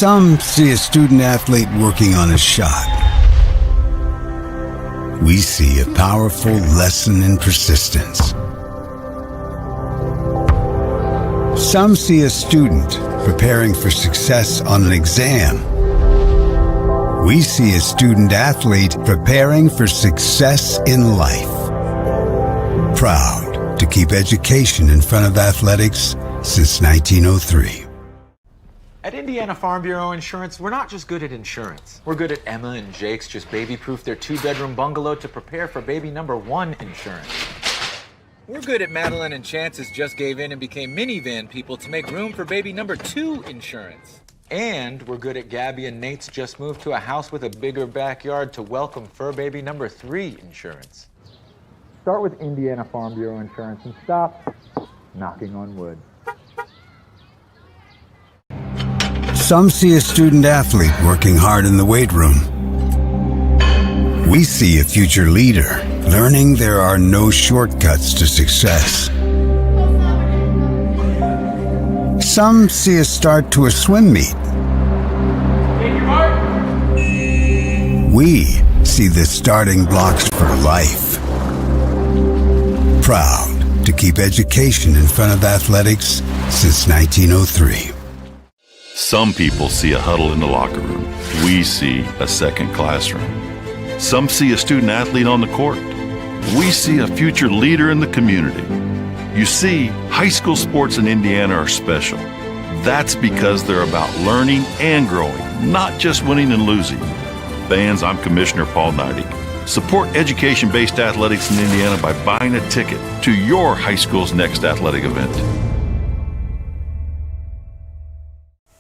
Some see a student athlete working on a shot. We see a powerful lesson in persistence. Some see a student preparing for success on an exam. We see a student athlete preparing for success in life. Proud to keep education in front of athletics since 1903. At Indiana Farm Bureau Insurance, we're not just good at insurance. We're good at Emma and Jake's just baby-proof their 2-bedroom bungalow to prepare for baby number 1 insurance. We're good at Madeline and Chance's just gave in and became minivan people to make room for baby number 2 insurance. And we're good at Gabby and Nate's just moved to a house with a bigger backyard to welcome fur baby number 3 insurance. Start with Indiana Farm Bureau Insurance and stop knocking on wood. Some see a student athlete working hard in the weight room. We see a future leader learning there are no shortcuts to success. Some see a start to a swim meet. We see the starting blocks for life. Proud to keep education in front of athletics since 1903. Some people see a huddle in the locker room. We see a second classroom. Some see a student athlete on the court. We see a future leader in the community. You see, high school sports in Indiana are special. That's because they're about learning and growing, not just winning and losing. Fans, I'm Commissioner Paul Neidig. Support education-based athletics in Indiana by buying a ticket to your high school's next athletic event.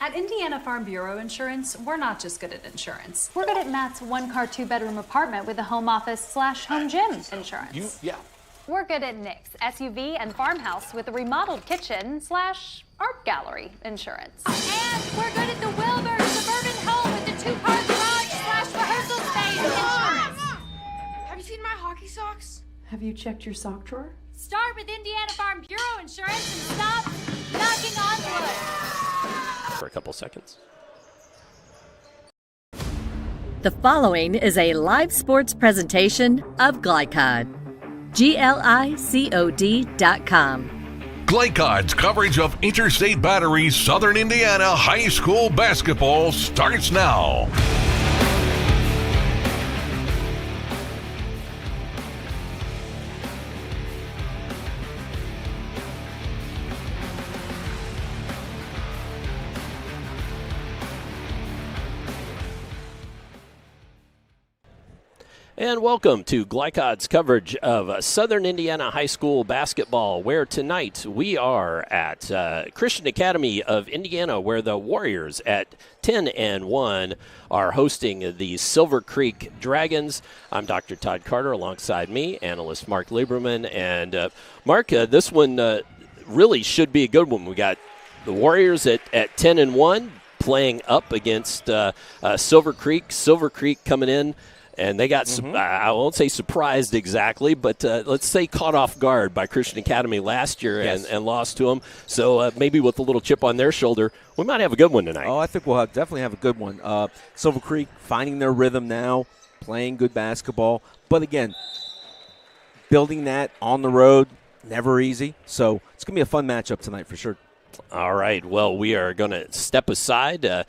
At Indiana Farm Bureau Insurance, we're not just good at insurance. We're good at Matt's 1-car, 2-bedroom apartment with a home office/home gym insurance. We're good at Nick's SUV and farmhouse with a remodeled kitchen/art gallery insurance. And we're good at the Wilbur suburban home with the 2-car garage/rehearsal space insurance. Have you seen my hockey socks? Have you checked your sock drawer? Start with Indiana Farm Bureau Insurance and stop knocking on wood. For a couple seconds. The following is a live sports presentation of Glycod. GLICOD.com. Glycod's coverage of Interstate Battery's Southern Indiana High School basketball starts now. And welcome to Glycod's coverage of Southern Indiana High School basketball, where tonight we are at Christian Academy of Indiana, where the Warriors at 10-1 are hosting the Silver Creek Dragons. I'm Dr. Todd Carter, alongside me, analyst Mark Lieberman. And Mark, this one really should be a good one. We got the Warriors at 10-1 playing up against Silver Creek. Silver Creek coming in. And they got, I won't say surprised exactly, but let's say caught off guard by Christian Academy last year and lost to them. So maybe with a little chip on their shoulder, we might have a good one tonight. Oh, I think we'll definitely have a good one. Silver Creek finding their rhythm now, playing good basketball. But again, building that on the road, never easy. So it's going to be a fun matchup tonight for sure. All right. Well, we are going to step aside,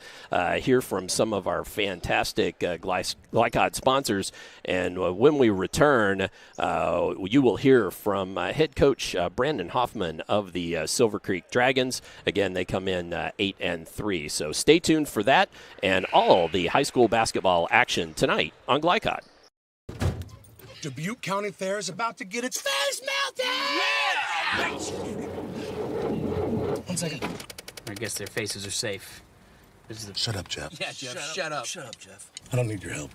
hear from some of our fantastic Glycod sponsors. And when we return, you will hear from head coach Brandon Hoffman of the Silver Creek Dragons. Again, they come in 8-3. So stay tuned for that and all the high school basketball action tonight on Glycod. Dubuque County Fair is about to get its face melted! Yeah! 1 second. I guess their faces are safe. Shut up, Jeff. Yeah, Jeff, shut up. Shut up, Jeff. I don't need your help.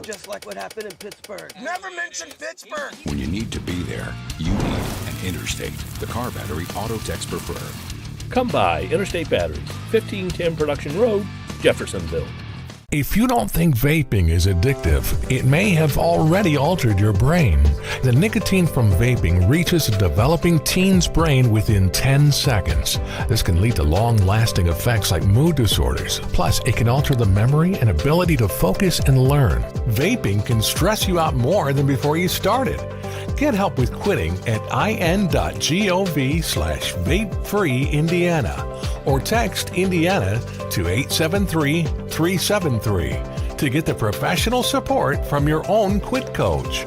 Just like what happened in Pittsburgh. Never mention Pittsburgh! When you need to be there, you need an Interstate, the car battery auto techs prefer. Come by Interstate Batteries, 1510 Production Road, Jeffersonville. If you don't think vaping is addictive, it may have already altered your brain. The nicotine from vaping reaches a developing teen's brain within 10 seconds. This can lead to long-lasting effects like mood disorders. Plus, it can alter the memory and ability to focus and learn. Vaping can stress you out more than before you started. Get help with quitting at in.gov/vapefreeindiana or text Indiana to 873-373 to get the professional support from your own quit coach.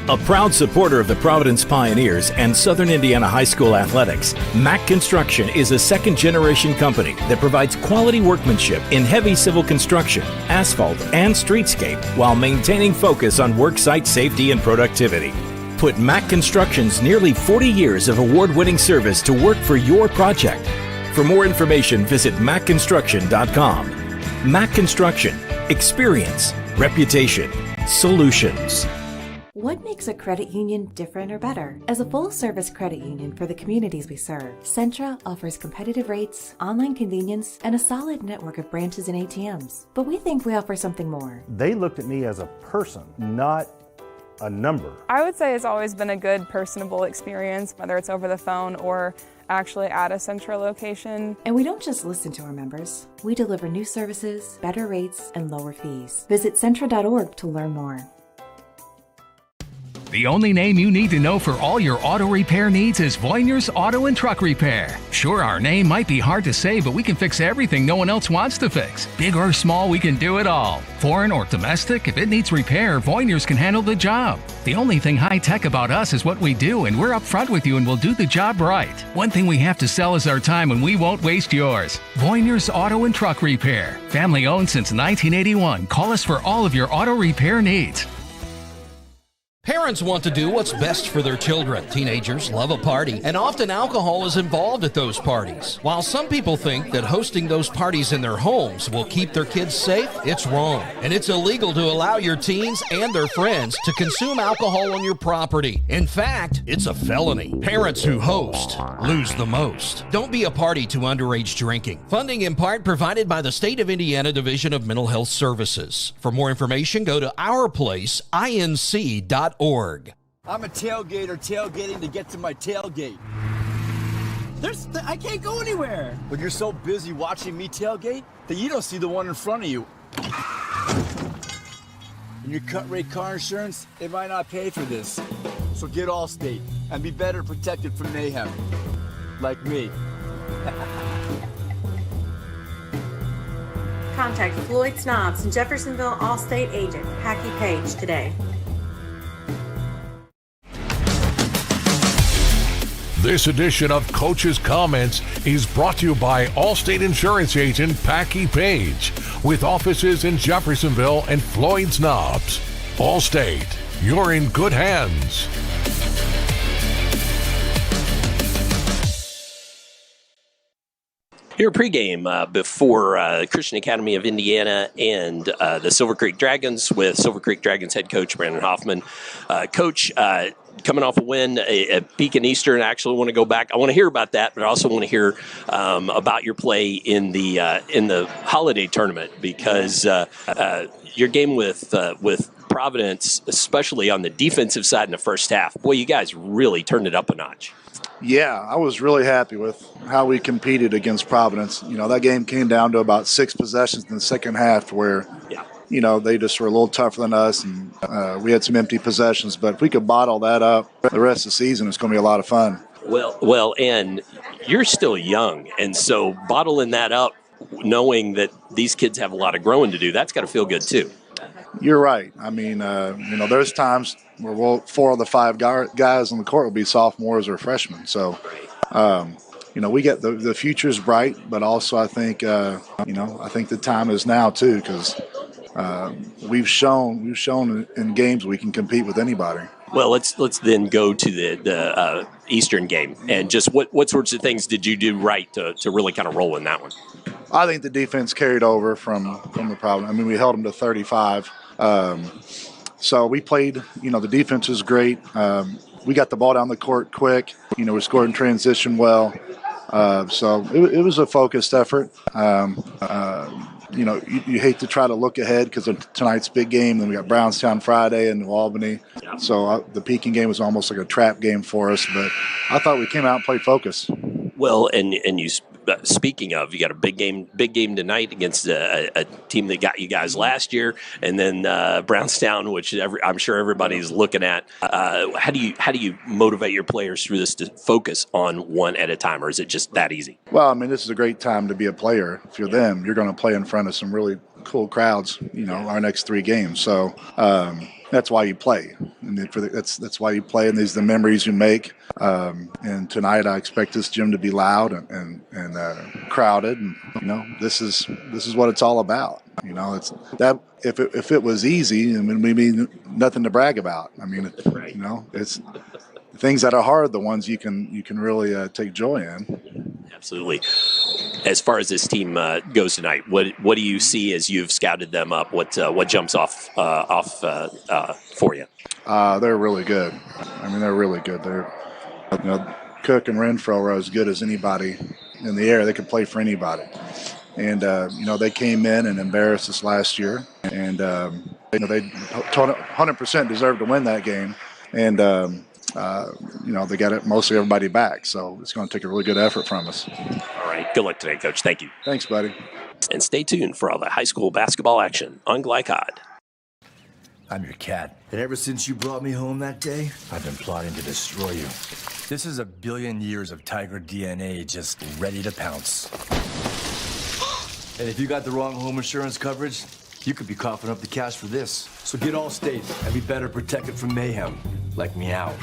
A proud supporter of the Providence Pioneers and Southern Indiana High School athletics, Mack Construction is a second-generation company that provides quality workmanship in heavy civil construction, asphalt, and streetscape while maintaining focus on worksite safety and productivity. Put Mack Construction's nearly 40 years of award-winning service to work for your project. For more information, visit mackconstruction.com. Mack Construction. Experience. Reputation. Solutions. What makes a credit union different or better? As a full-service credit union for the communities we serve, Centra offers competitive rates, online convenience, and a solid network of branches and ATMs. But we think we offer something more. They looked at me as a person, not a number. I would say it's always been a good, personable experience, whether it's over the phone or actually at a Centra location. And we don't just listen to our members. We deliver new services, better rates, and lower fees. Visit Centra.org to learn more. The only name you need to know for all your auto repair needs is Voyniers Auto and Truck Repair. Sure, our name might be hard to say, but we can fix everything no one else wants to fix. Big or small, we can do it all. Foreign or domestic, if it needs repair, Voyniers can handle the job. The only thing high-tech about us is what we do, and we're upfront with you and we'll do the job right. One thing we have to sell is our time, and we won't waste yours. Voyniers Auto and Truck Repair. Family-owned since 1981. Call us for all of your auto repair needs. Parents want to do what's best for their children. Teenagers love a party, and often alcohol is involved at those parties. While some people think that hosting those parties in their homes will keep their kids safe, it's wrong. And it's illegal to allow your teens and their friends to consume alcohol on your property. In fact, it's a felony. Parents who host lose the most. Don't be a party to underage drinking. Funding in part provided by the State of Indiana Division of Mental Health Services. For more information, go to ourplaceinc.org. I'm a tailgater tailgating to get to my tailgate. I can't go anywhere. But you're so busy watching me tailgate that you don't see the one in front of you. And your cut rate car insurance, it might not pay for this. So get Allstate and be better protected from mayhem. Like me. Contact Floyd Snobs and Jeffersonville Allstate agent Packy Page today. This edition of Coach's Comments is brought to you by Allstate Insurance Agent Packy Page, with offices in Jeffersonville and Floyd's Knobs. Allstate, you're in good hands. Your pregame before Christian Academy of Indiana and the Silver Creek Dragons with Silver Creek Dragons head coach Brandon Hoffman. Coach, coming off a win at Beacon Eastern, I actually want to go back. I want to hear about that, but I also want to hear about your play in the holiday tournament, because your game with Providence, especially on the defensive side in the first half, boy, you guys really turned it up a notch. Yeah, I was really happy with how we competed against Providence. You know, that game came down to about 6 possessions in the second half where, you know, they just were a little tougher than us, and we had some empty possessions. But if we could bottle that up the rest of the season, it's going to be a lot of fun. Well, and you're still young, and so bottling that up, knowing that these kids have a lot of growing to do, that's got to feel good too. You're right. I mean, you know, there's times where 4 of the 5 guys on the court will be sophomores or freshmen. So, you know, we get the future's bright, but also I think, you know, I think the time is now too, because we've shown in games we can compete with anybody. Well, let's then go to the Eastern game, and just what sorts of things did you do right to really kind of roll in that one? I think the defense carried over from the problem. I mean, we held them to 35. So we played, you know, the defense was great. We got the ball down the court quick. You know, we scored in transition well. So it was a focused effort. You hate to try to look ahead because of tonight's big game. Then we got Brownstown Friday and New Albany. So the Pekin game was almost like a trap game for us. But I thought we came out and played focus. Well, and you speaking of, you got a big game tonight against a team that got you guys last year, and then Brownstown, which I'm sure everybody's looking at. How do you motivate your players through this to focus on one at a time, or is it just that easy? Well, I mean, this is a great time to be a player. If you're them, you're going to play in front of some really cool crowds. Our next 3 games. So that's why you play, and that's why you play, and these are the memories you make. And tonight, I expect this gym to be loud and crowded. And this is what it's all about. It's that if it was easy, I mean, we mean nothing to brag about. I mean, it's the things that are hard, the ones you can really take joy in. Absolutely. As far as this team goes tonight, what do you see as you've scouted them up? What jumps off for you? They're really good. I mean, they're really good. They're Cook and Renfro are as good as anybody in the air. They could play for anybody. And they came in and embarrassed us last year, and they 100% deserved to win that game. And they got mostly everybody back, so it's going to take a really good effort from us. All right. Good luck today, Coach. Thank you. Thanks, buddy. And stay tuned for all the high school basketball action on Glycod. I'm your cat. And ever since you brought me home that day, I've been plotting to destroy you. This is 1 billion years of tiger DNA just ready to pounce. And if you got the wrong home insurance coverage, you could be coughing up the cash for this. So get Allstate and be better protected from mayhem, like meow.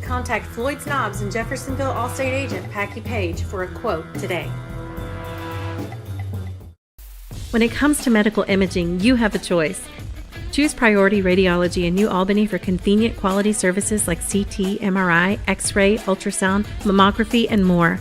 Contact Floyd's Knobs and Jeffersonville Allstate agent Packy Page for a quote today. When it comes to medical imaging, you have a choice. Choose Priority Radiology in New Albany for convenient quality services like CT, MRI, X-ray, ultrasound, mammography, and more.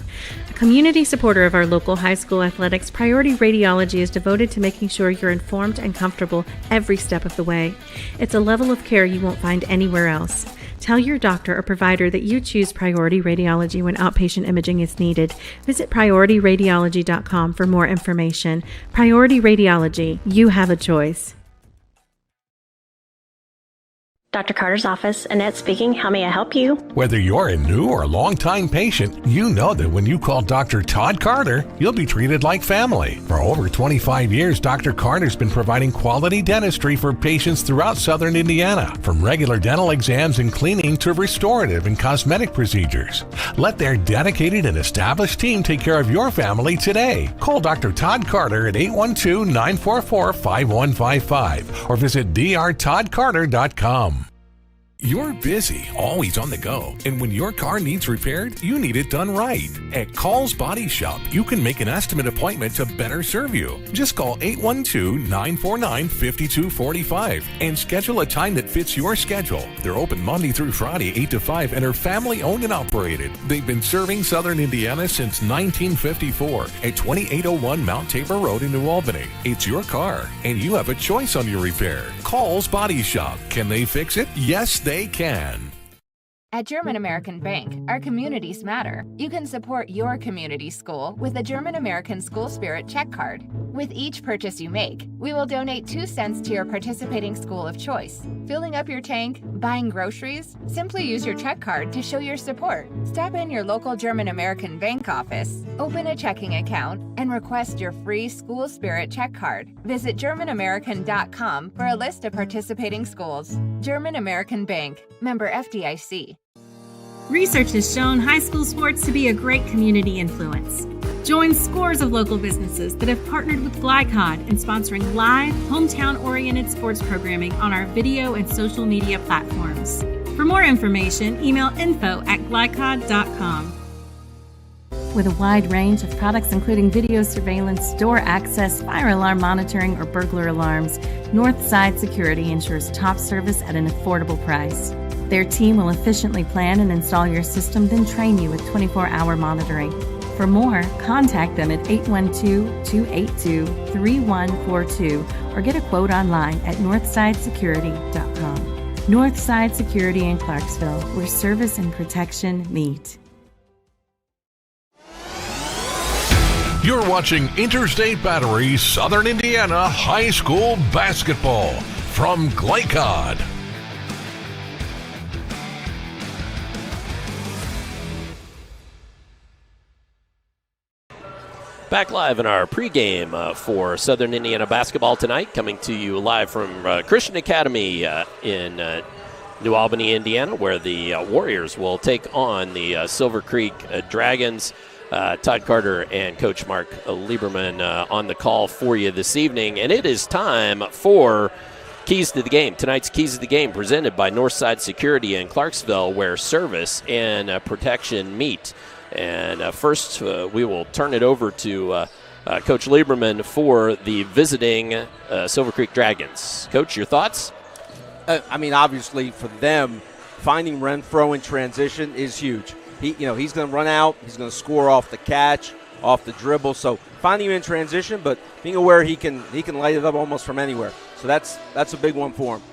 A community supporter of our local high school athletics, Priority Radiology is devoted to making sure you're informed and comfortable every step of the way. It's a level of care you won't find anywhere else. Tell your doctor or provider that you choose Priority Radiology when outpatient imaging is needed. Visit PriorityRadiology.com for more information. Priority Radiology, you have a choice. Dr. Carter's office, Annette speaking. How may I help you? Whether you're a new or long-time patient, you know that when you call Dr. Todd Carter, you'll be treated like family. For over 25 years, Dr. Carter's been providing quality dentistry for patients throughout southern Indiana, from regular dental exams and cleaning to restorative and cosmetic procedures. Let their dedicated and established team take care of your family today. Call Dr. Todd Carter at 812-944-5155 or visit drtoddcarter.com. You're busy, always on the go, and when your car needs repaired, you need it done right. At Call's Body Shop, you can make an estimate appointment to better serve you. Just call 812-949-5245 and schedule a time that fits your schedule. They're open Monday through Friday, 8 to 5, and are family-owned and operated. They've been serving southern Indiana since 1954 at 2801 Mount Tabor Road in New Albany. It's your car, and you have a choice on your repair. Call's Body Shop. Can they fix it? Yes, they can. At German American Bank, our communities matter. You can support your community school with a German American School Spirit check card. With each purchase you make, we will donate 2 cents to your participating school of choice. Filling up your tank, buying groceries? Simply use your check card to show your support. Stop in your local German American Bank office, open a checking account, and request your free School Spirit check card. Visit GermanAmerican.com for a list of participating schools. German American Bank, member FDIC. Research has shown high school sports to be a great community influence. Join scores of local businesses that have partnered with Glycod in sponsoring live, hometown-oriented sports programming on our video and social media platforms. For more information, email info@glycod.com. With a wide range of products including video surveillance, door access, fire alarm monitoring, or burglar alarms, Northside Security ensures top service at an affordable price. Their team will efficiently plan and install your system, then train you with 24-hour monitoring. For more, contact them at 812-282-3142 or get a quote online at northsidesecurity.com. Northside Security in Clarksville, where service and protection meet. You're watching Interstate Battery Southern Indiana High School Basketball from Glycod. Back live in our pregame for Southern Indiana basketball tonight, coming to you live from Christian Academy in New Albany, Indiana, where the Warriors will take on the Silver Creek Dragons. Todd Carter and Coach Mark Lieberman on the call for you this evening. And it is time for Keys to the Game. Tonight's Keys to the Game presented by Northside Security in Clarksville, where service and protection meet. And first, we will turn it over to Coach Lieberman for the visiting Silver Creek Dragons. Coach, your thoughts? Obviously for them, finding Renfro in transition is huge. He's going to run out. He's going to score off the catch, off the dribble. So finding him in transition, but being aware he can light it up almost from anywhere. So that's a big one for him.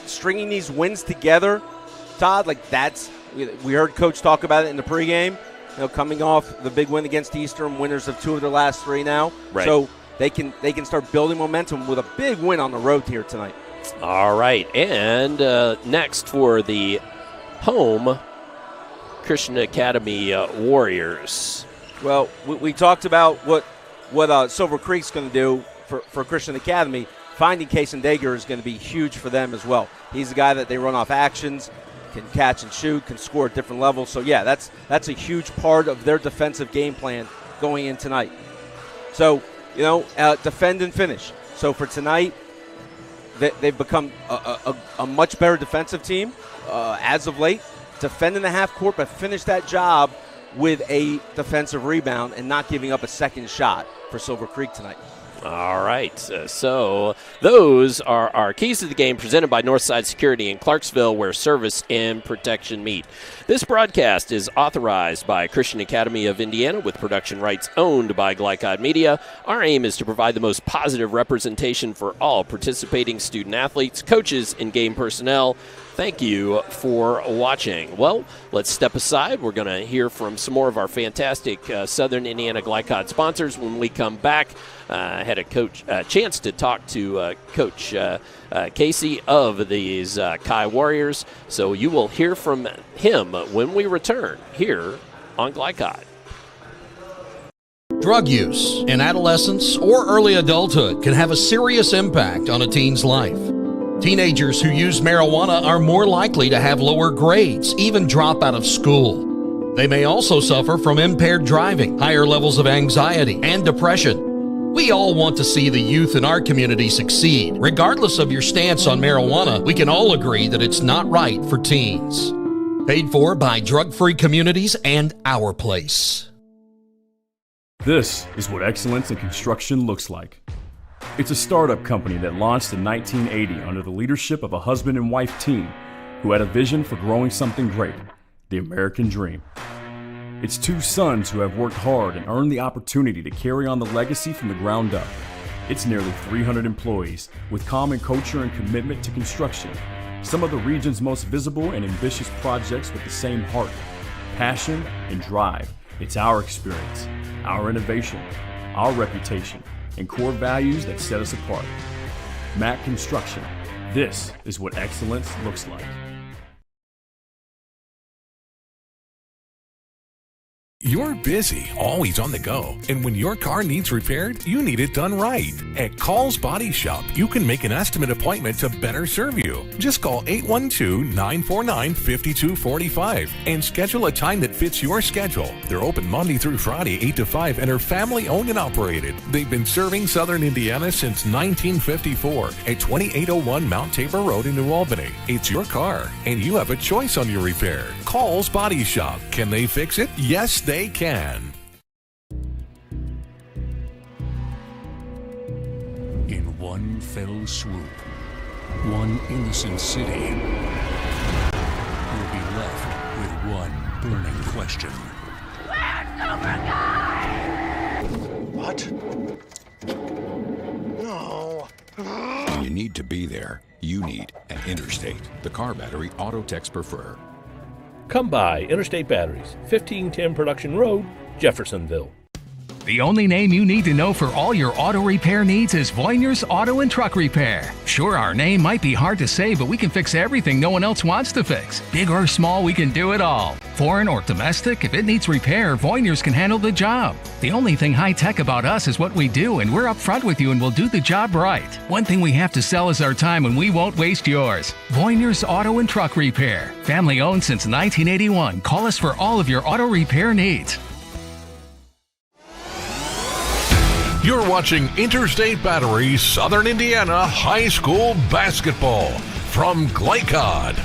Stringing these wins together, Todd, we heard Coach talk about it in the pregame. Coming off the big win against Eastern, winners of 2 of their last 3 now. Right. So they can start building momentum with a big win on the road here tonight. All right, and next for the home Christian Academy Warriors. Well, we talked about what Silver Creek's going to do for Christian Academy. Finding Kaysen Dager is going to be huge for them as well. He's a guy that they run off actions, can catch and shoot, can score at different levels. So, yeah, that's a huge part of their defensive game plan going in tonight. So, defend and finish. So for tonight, they've become a much better defensive team as of late. Defend in the half court, but finish that job with a defensive rebound and not giving up a second shot for Silver Creek tonight. All right, so those are our Keys to the Game presented by Northside Security in Clarksville, where service and protection meet. This broadcast is authorized by Christian Academy of Indiana with production rights owned by Glycod Media. Our aim is to provide the most positive representation for all participating student athletes, coaches, and game personnel. Thank you for watching. Well, let's step aside. We're going to hear from some more of our fantastic Southern Indiana Glycod sponsors when we come back. I had a chance to talk to Coach Casey of these Kai Warriors, so you will hear from him when we return here on Glycod. Drug use in adolescence or early adulthood can have a serious impact on a teen's life. Teenagers who use marijuana are more likely to have lower grades, even drop out of school. They may also suffer from impaired driving, higher levels of anxiety, and depression. We all want to see the youth in our community succeed. Regardless of your stance on marijuana, we can all agree that it's not right for teens. Paid for by Drug Free Communities and Our Place. This is what excellence in construction looks like. It's a startup company that launched in 1980 under the leadership of a husband and wife team who had a vision for growing something great, the American dream. It's 2 sons who have worked hard and earned the opportunity to carry on the legacy from the ground up. It's nearly 300 employees with common culture and commitment to construction. Some of the region's most visible and ambitious projects with the same heart, passion, and drive. It's our experience, our innovation, our reputation, and core values that set us apart. Mack Construction. This is what excellence looks like. You're busy, always on the go, and when your car needs repaired, you need it done right. At Call's Body Shop, you can make an estimate appointment to better serve you. Just call 812-949-5245 and schedule a time that fits your schedule. They're open Monday through Friday, 8 to 5, and are family-owned and operated. They've been serving Southern Indiana since 1954 at 2801 Mount Tabor Road in New Albany. It's your car, and you have a choice on your repair. Call's Body Shop. Can they fix it? Yes, they can. In one fell swoop, one innocent city will be left with one burning question. What? No. You need to be there you need an Interstate, the car battery auto techs prefer. Come by Interstate Batteries, 1510 Production Road, Jeffersonville. The only name you need to know for all your auto repair needs is Voinier's Auto and Truck Repair. Sure, our name might be hard to say, but we can fix everything no one else wants to fix. Big or small, we can do it all. Foreign or domestic, if it needs repair, Voinier's can handle the job. The only thing high-tech about us is what we do, and we're upfront with you and we'll do the job right. One thing we have to sell is our time, and we won't waste yours. Voinier's Auto and Truck Repair. Family-owned since 1981. Call us for all of your auto repair needs. You're watching Interstate Battery Southern Indiana High School Basketball from Glycod.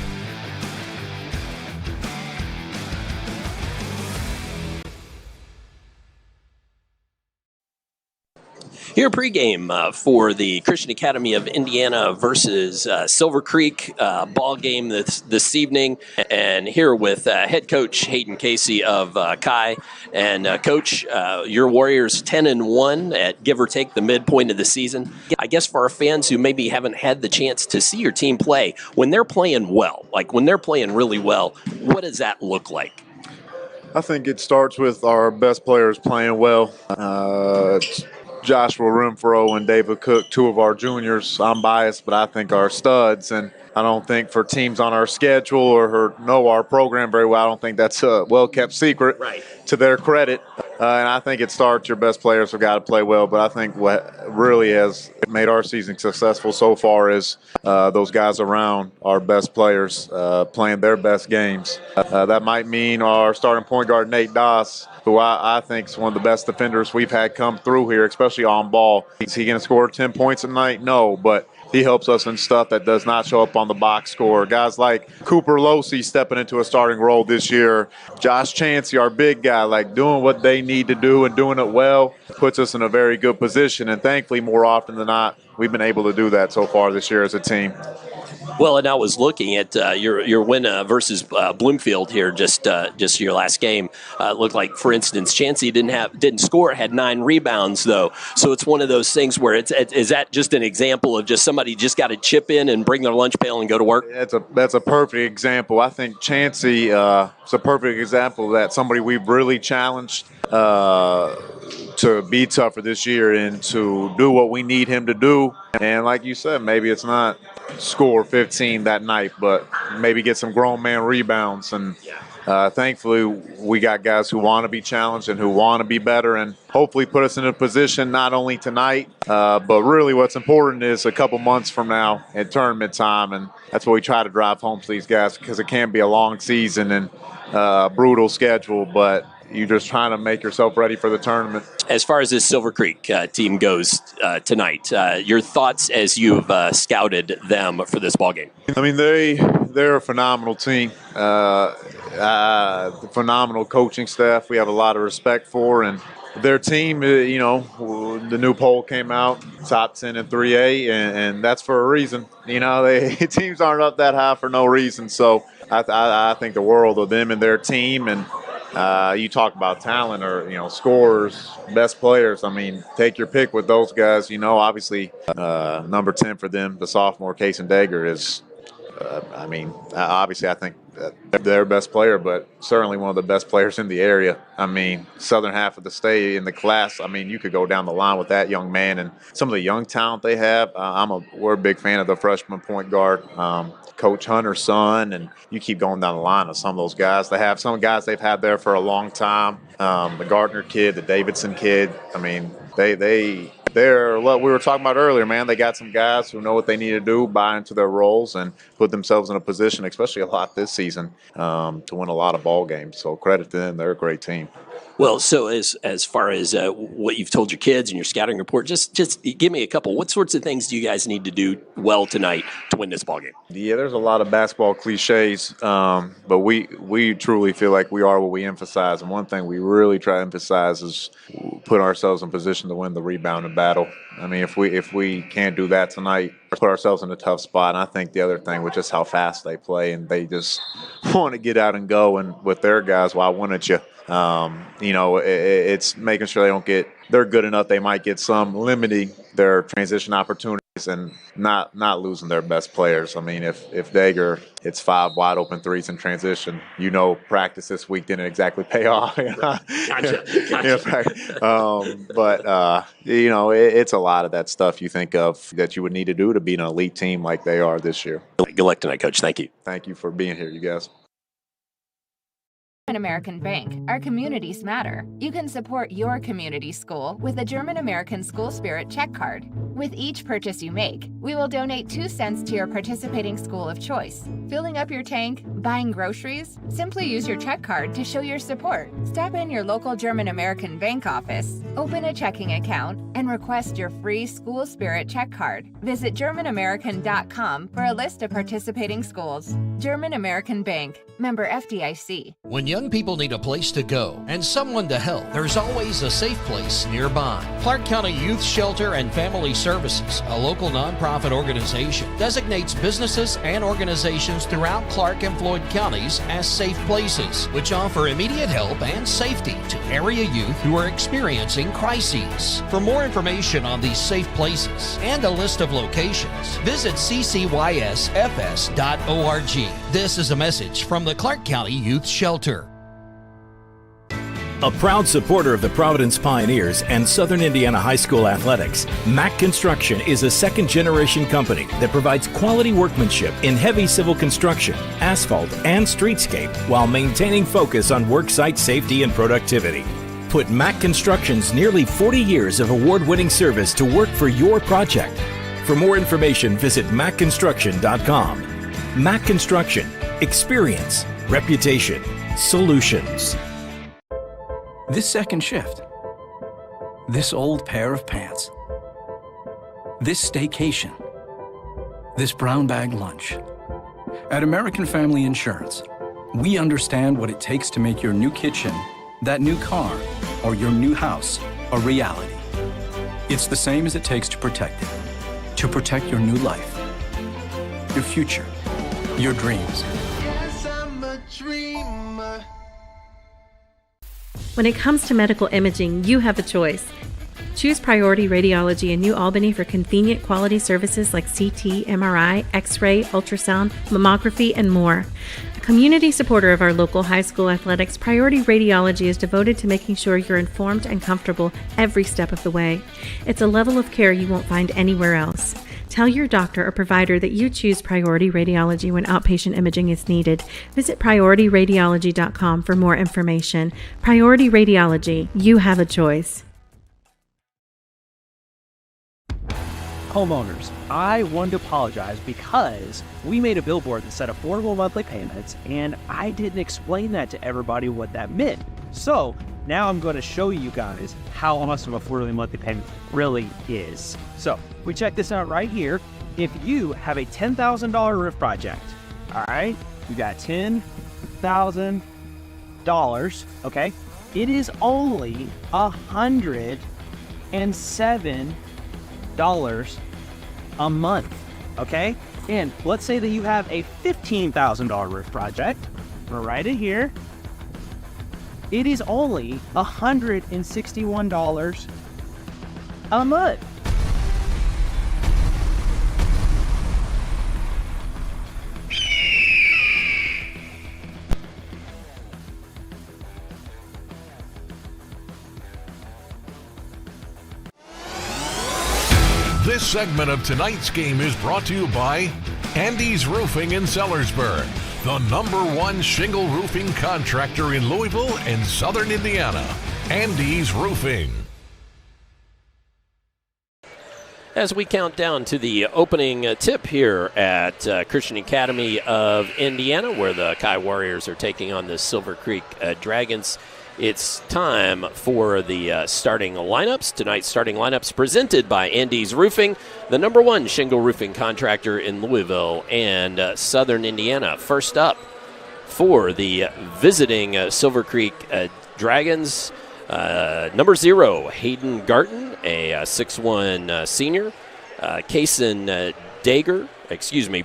Here pregame for the Christian Academy of Indiana versus Silver Creek ball game this evening, and here with head coach Hayden Casey of Kai. And Coach, your Warriors 10-1 at give or take the midpoint of the season. I guess for our fans who maybe haven't had the chance to see your team play, when they're playing well, like when they're playing really well, what does that look like? I think it starts with our best players playing well. Joshua Renfro and David Cook, two of our juniors. I'm biased, but I think are studs. And I don't think for teams on our schedule or know our program very well, I don't think that's a well-kept secret to their credit. And I think it starts your best players have got to play well. But I think what really has made our season successful so far is those guys around our best players playing their best games. That might mean our starting point guard, Nate Doss, who I think is one of the best defenders we've had come through here, especially on ball. Is he going to score 10 points a night? No, but he helps us in stuff that does not show up on the box score. Guys like Cooper Losey stepping into a starting role this year. Josh Chansey, our big guy, like doing what they need to do and doing it well, puts us in a very good position. And thankfully, more often than not, we've been able to do that so far this year as a team. Well, and I was looking at your win versus Bloomfield here, just your last game. Looked like, for instance, Chansey didn't score, had 9 rebounds though. So it's one of those things where is that just an example of just somebody just got to chip in and bring their lunch pail and go to work? That's a perfect example. I think Chansey is a perfect example of that. Somebody we've really challenged to be tougher this year and to do what we need him to do. And like you said, maybe it's not score 15 that night, but maybe get some grown man rebounds. And thankfully, we got guys who want to be challenged and who want to be better and hopefully put us in a position not only tonight, but really what's important is a couple months from now at tournament time. And that's what we try to drive home to these guys because it can be a long season and brutal schedule, but you're just trying to make yourself ready for the tournament. As far as this Silver Creek team goes tonight, your thoughts as you've scouted them for this ballgame? I mean, they're a phenomenal team, phenomenal coaching staff. We have a lot of respect for, and their team, the new poll came out, top 10 in 3A, and that's for a reason. Teams aren't up that high for no reason. So I think the world of them and their team. And you talk about talent or, scorers, best players. I mean, take your pick with those guys. Obviously, number 10 for them, the sophomore, Kason Dager, is, obviously I think they're their best player, but certainly one of the best players in the area. I mean, southern half of the state in the class. I mean, you could go down the line with that young man and some of the young talent they have. We're a big fan of the freshman point guard, Coach Hunter's son, and you keep going down the line of some of those guys. They have some guys they've had there for a long time. The Gardner kid, the Davidson kid. I mean, they're what we were talking about earlier, man. They got some guys who know what they need to do, buy into their roles, and put themselves in a position, especially a lot this season, to win a lot of ball games. So credit to them. They're a great team. Well, so as far as what you've told your kids and your scouting report, just give me a couple. What sorts of things do you guys need to do well tonight to win this ballgame? Yeah, there's a lot of basketball cliches, but we truly feel like we are what we emphasize. And one thing we really try to emphasize is put ourselves in position to win the rebounding battle. I mean, if we can't do that tonight, put ourselves in a tough spot. And I think the other thing was just how fast they play, and they just want to get out and go. And with their guys, why wouldn't you? It's making sure they're good enough. They might get some limiting their transition opportunity. and not losing their best players. I mean, if Dager hits 5 wide open threes in transition, practice this week didn't exactly pay off. Gotcha. It's a lot of that stuff you think of that you would need to do to be an elite team like they are this year. Good luck tonight, Coach. Thank you. Thank you for being here, you guys. German American Bank. Our communities matter. You can support your community school with a German American School Spirit check card. With each purchase you make, we will donate 2 cents to your participating school of choice. Filling up your tank, buying groceries? Simply use your check card to show your support. Stop in your local German American Bank office, open a checking account, and request your free School Spirit check card. Visit GermanAmerican.com for a list of participating schools. German American Bank. Member FDIC. When young people need a place to go and someone to help, there's always a safe place nearby. Clark County Youth Shelter and Family Services, a local nonprofit organization, designates businesses and organizations throughout Clark and Floyd counties as safe places, which offer immediate help and safety to area youth who are experiencing crises. For more information on these safe places and a list of locations, visit ccysfs.org. This is a message from the Clark County Youth Shelter. A proud supporter of the Providence Pioneers and Southern Indiana High School athletics, Mack Construction is a second-generation company that provides quality workmanship in heavy civil construction, asphalt, and streetscape while maintaining focus on worksite safety and productivity. Put Mack Construction's nearly 40 years of award-winning service to work for your project. For more information, visit mackconstruction.com. Mack Construction. Experience. Reputation. Solutions. This second shift. This old pair of pants. This staycation. This brown bag lunch. At American Family Insurance, we understand what it takes to make your new kitchen, that new car, or your new house a reality. It's the same as it takes to protect it. To protect your new life. Your future. Your dreams. When it comes to medical imaging, you have a choice. Choose Priority Radiology in New Albany for convenient quality services like CT, MRI, X-ray, ultrasound, mammography, and more. A community supporter of our local high school athletics, Priority Radiology is devoted to making sure you're informed and comfortable every step of the way. It's a level of care you won't find anywhere else. Tell your doctor or provider that you choose Priority Radiology when outpatient imaging is needed. Visit PriorityRadiology.com for more information. Priority Radiology, you have a choice. Homeowners, I want to apologize because we made a billboard that said affordable monthly payments, and I didn't explain that to everybody what that meant. So now I'm going to show you guys how much of affordable monthly payment really is. So we check this out right here. If you have a $10,000 roof project, all right, you got $10,000, okay, it is only $107 a month, okay? And let's say that you have a $15,000 roof project. We'll write it here. It is only $161 a month. This segment of tonight's game is brought to you by Andy's Roofing in Sellersburg, the #1 shingle roofing contractor in Louisville and Southern Indiana. Andy's Roofing. As we count down to the opening tip here at Christian Academy of Indiana, where the Kai Warriors are taking on the Silver Creek Dragons, it's time for the starting lineups. Tonight's starting lineups presented by Andy's Roofing, the #1 shingle roofing contractor in Louisville and Southern Indiana. First up for the visiting Silver Creek Dragons, number 0, Hayden Garton, a 6'1" senior. Kaysen Dager,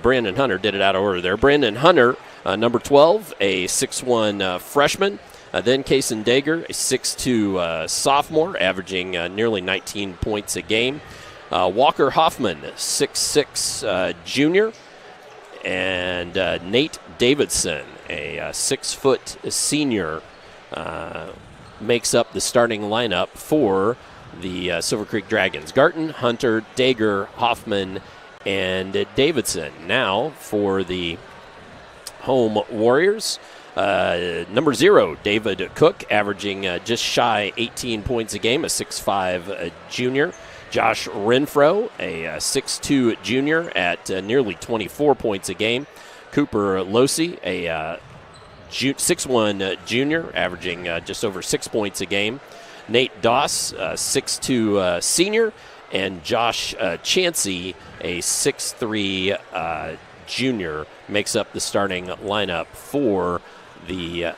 Brandon Hunter, did it out of order there. Brandon Hunter, number 12, a 6'1" freshman. Then Kaysen Dager, a 6'2" sophomore, averaging nearly 19 points a game. Walker Hoffman, 6'6", junior. And Nate Davidson, a 6-foot senior, makes up the starting lineup for the Silver Creek Dragons. Garton, Hunter, Dager, Hoffman, and Davidson. Now for the home Warriors. Number 0, David Cook, averaging just shy 18 points a game, a 6'5", junior. Josh Renfro, a 6'2", junior at nearly 24 points a game. Cooper Losi, a 6'1", junior, averaging just over 6 points a game. Nate Doss, 6'2", senior. And Josh Chansey, a 6'3", junior, makes up the starting lineup for the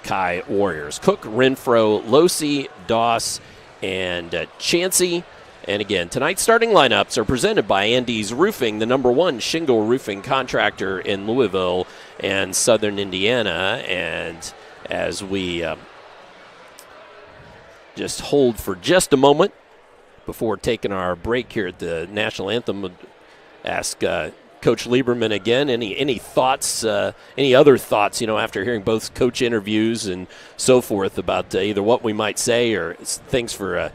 Chi Warriors. Cook, Renfro, Losi, Doss, and Chansey. And again, tonight's starting lineups are presented by Andy's Roofing, the #1 shingle roofing contractor in Louisville and Southern Indiana. And as we just hold for just a moment before taking our break here at the National Anthem, we'll ask Coach Lieberman again, any thoughts, any other thoughts, after hearing both coach interviews and so forth about either what we might say or things for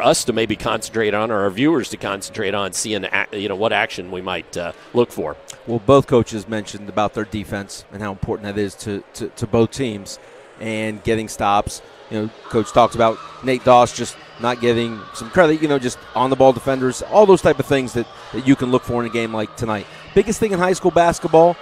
us to maybe concentrate on or our viewers to concentrate on, seeing, what action we might look for. Well, both coaches mentioned about their defense and how important that is to both teams and getting stops. Coach talks about Nate Doss just not getting some credit, just on-the-ball defenders, all those type of things that you can look for in a game like tonight. Biggest thing in high school basketball,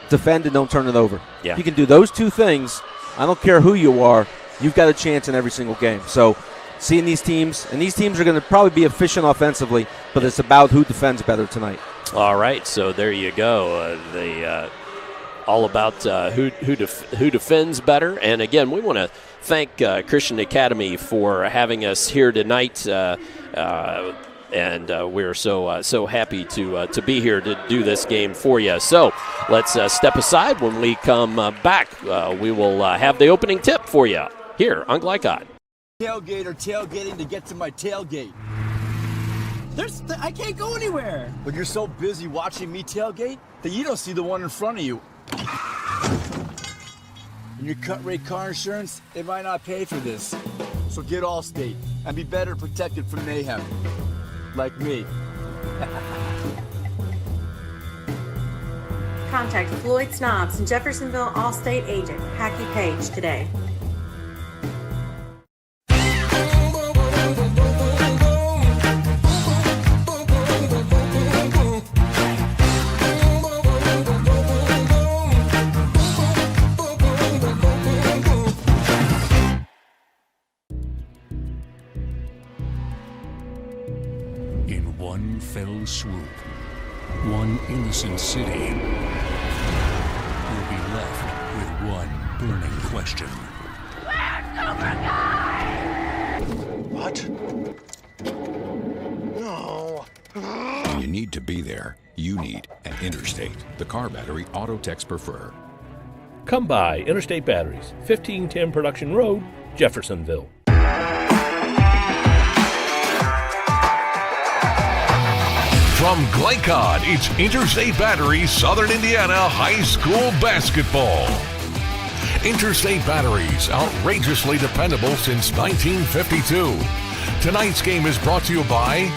defend and don't turn it over. Yeah. If you can do those two things, I don't care who you are, you've got a chance in every single game. So seeing these teams, and these teams are going to probably be efficient offensively, but it's about who defends better tonight. All right, so there you go. All about who defends better. And again, we want to thank Christian Academy for having us here tonight, and we're so happy to be here to do this game for you. So let's step aside. When we come back, we will have the opening tip for you here on Glycod. Tailgate or tailgating to get to my tailgate. I can't go anywhere. But you're so busy watching me tailgate that you don't see the one in front of you. And your cut rate car insurance, it might not pay for this. So get Allstate and be better protected from mayhem. Like me. Contact Floyd Snobs and Jeffersonville Allstate agent Hackey Page today. Fell swoop, one innocent city will be left with one burning question. What? No. When you need to be there, you need an Interstate, the car battery auto techs prefer. Come by Interstate Batteries, 1510 Production Road, Jeffersonville. From Glycod, it's Interstate Batteries Southern Indiana High School Basketball. Interstate Batteries, outrageously dependable since 1952. Tonight's game is brought to you by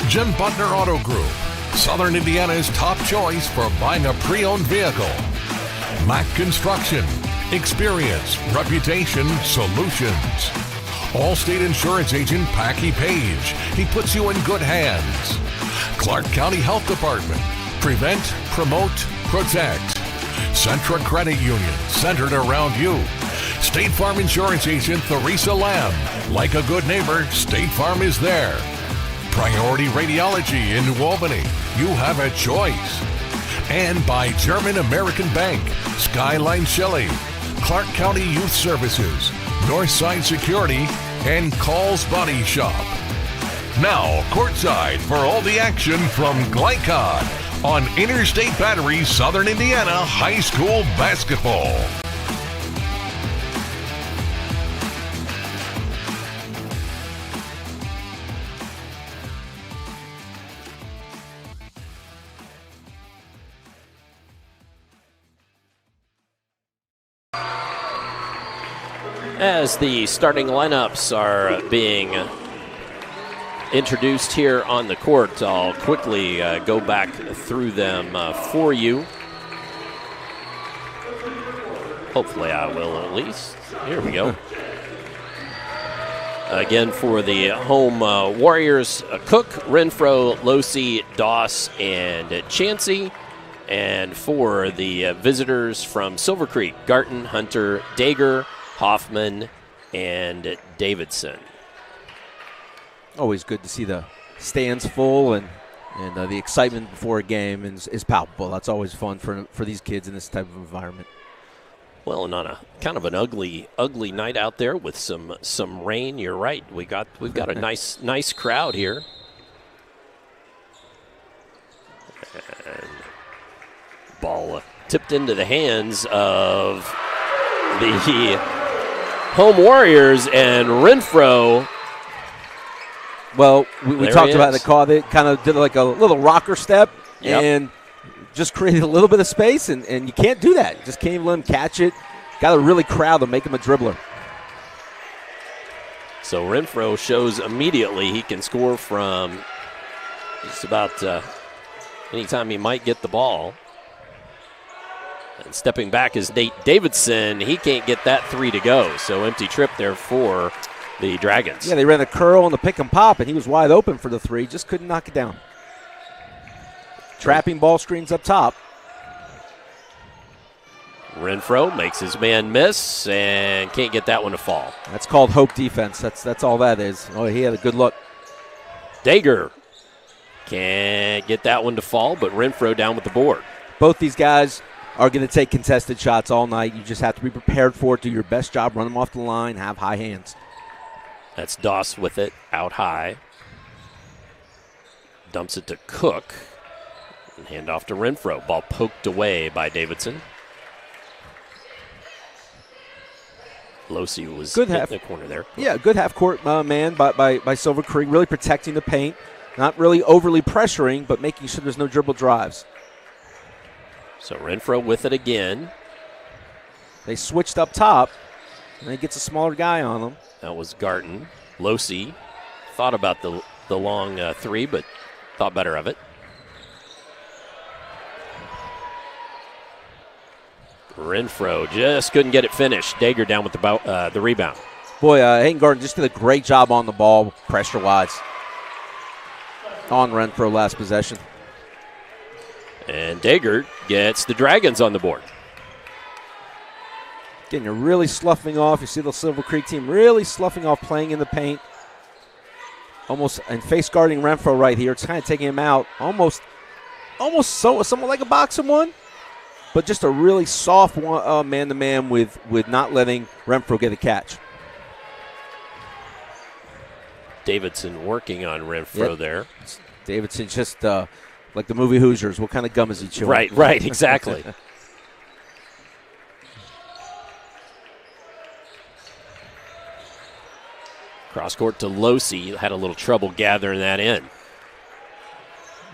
Jim Butner Auto Group, Southern Indiana's top choice for buying a pre-owned vehicle. Mack Construction, experience, reputation, solutions. Allstate Insurance Agent Packy Page, he puts you in good hands. Clark County Health Department, prevent, promote, protect. Centra Credit Union, centered around you. State Farm Insurance Agent Theresa Lamb, like a good neighbor, State Farm is there. Priority Radiology in New Albany, you have a choice. And by German American Bank, Skyline Shelley, Clark County Youth Services, Northside Security, and Call's Body Shop. Now, courtside for all the action from Glycod on Interstate Batteries Southern Indiana High School Basketball. As the starting lineups are being introduced here on the court, I'll quickly go back through them for you. Hopefully I will, at least. Here we go. Again, for the home Warriors, Cook, Renfro, Losi, Doss, and Chansey. And for the visitors from Silver Creek, Garton, Hunter, Dager, Hoffman, and Davidson. Always good to see the stands full, and the excitement before a game is palpable. That's always fun for these kids in this type of environment. Well, and on a kind of an ugly night out there with some rain, you're right. We've got a nice crowd here. And ball tipped into the hands of the home Warriors, and Renfro. Well, we talked about the call. They kind of did like a little rocker step and just created a little bit of space, and you can't do that. Just can't even let him catch it. Got to really crowd him, make him a dribbler. So Renfro shows immediately he can score from just about anytime he might get the ball. And stepping back is Nate Davidson. He can't get that three to go, so empty trip there for the Dragons. Yeah, they ran a curl on the pick and pop, and he was wide open for the three. Just couldn't knock it down. Trapping ball screens up top. Renfro makes his man miss and can't get that one to fall. That's called hope defense. That's all that is. Oh, he had a good look. Dager can't get that one to fall, but Renfro down with the board. Both these guys are going to take contested shots all night. You just have to be prepared for it. Do your best job, run them off the line, have high hands. That's Doss with it, out high. Dumps it to Cook. And hand off to Renfro. Ball poked away by Davidson. Losi was in the corner there. Yeah, good half-court man by Silver Creek, really protecting the paint. Not really overly pressuring, but making sure there's no dribble drives. So Renfro with it again. They switched up top, and he gets a smaller guy on them. That was Garton. Losi thought about the long three, but thought better of it. Renfro just couldn't get it finished. Dager down with the rebound. Boy, Hayden Garton just did a great job on the ball, pressure-wise, on Renfro last possession. And Dager gets the Dragons on the board. Again, you're really sloughing off. You see the Silver Creek team really sloughing off, playing in the paint. Almost, and face guarding Renfro right here. It's kind of taking him out. Almost somewhat like a boxing one. But just a really soft man-to-man with not letting Renfro get a catch. Davidson working on Renfro there. Davidson just like the movie Hoosiers. What kind of gum is he chewing? Right, exactly. Cross court to Losi. Had a little trouble gathering that in.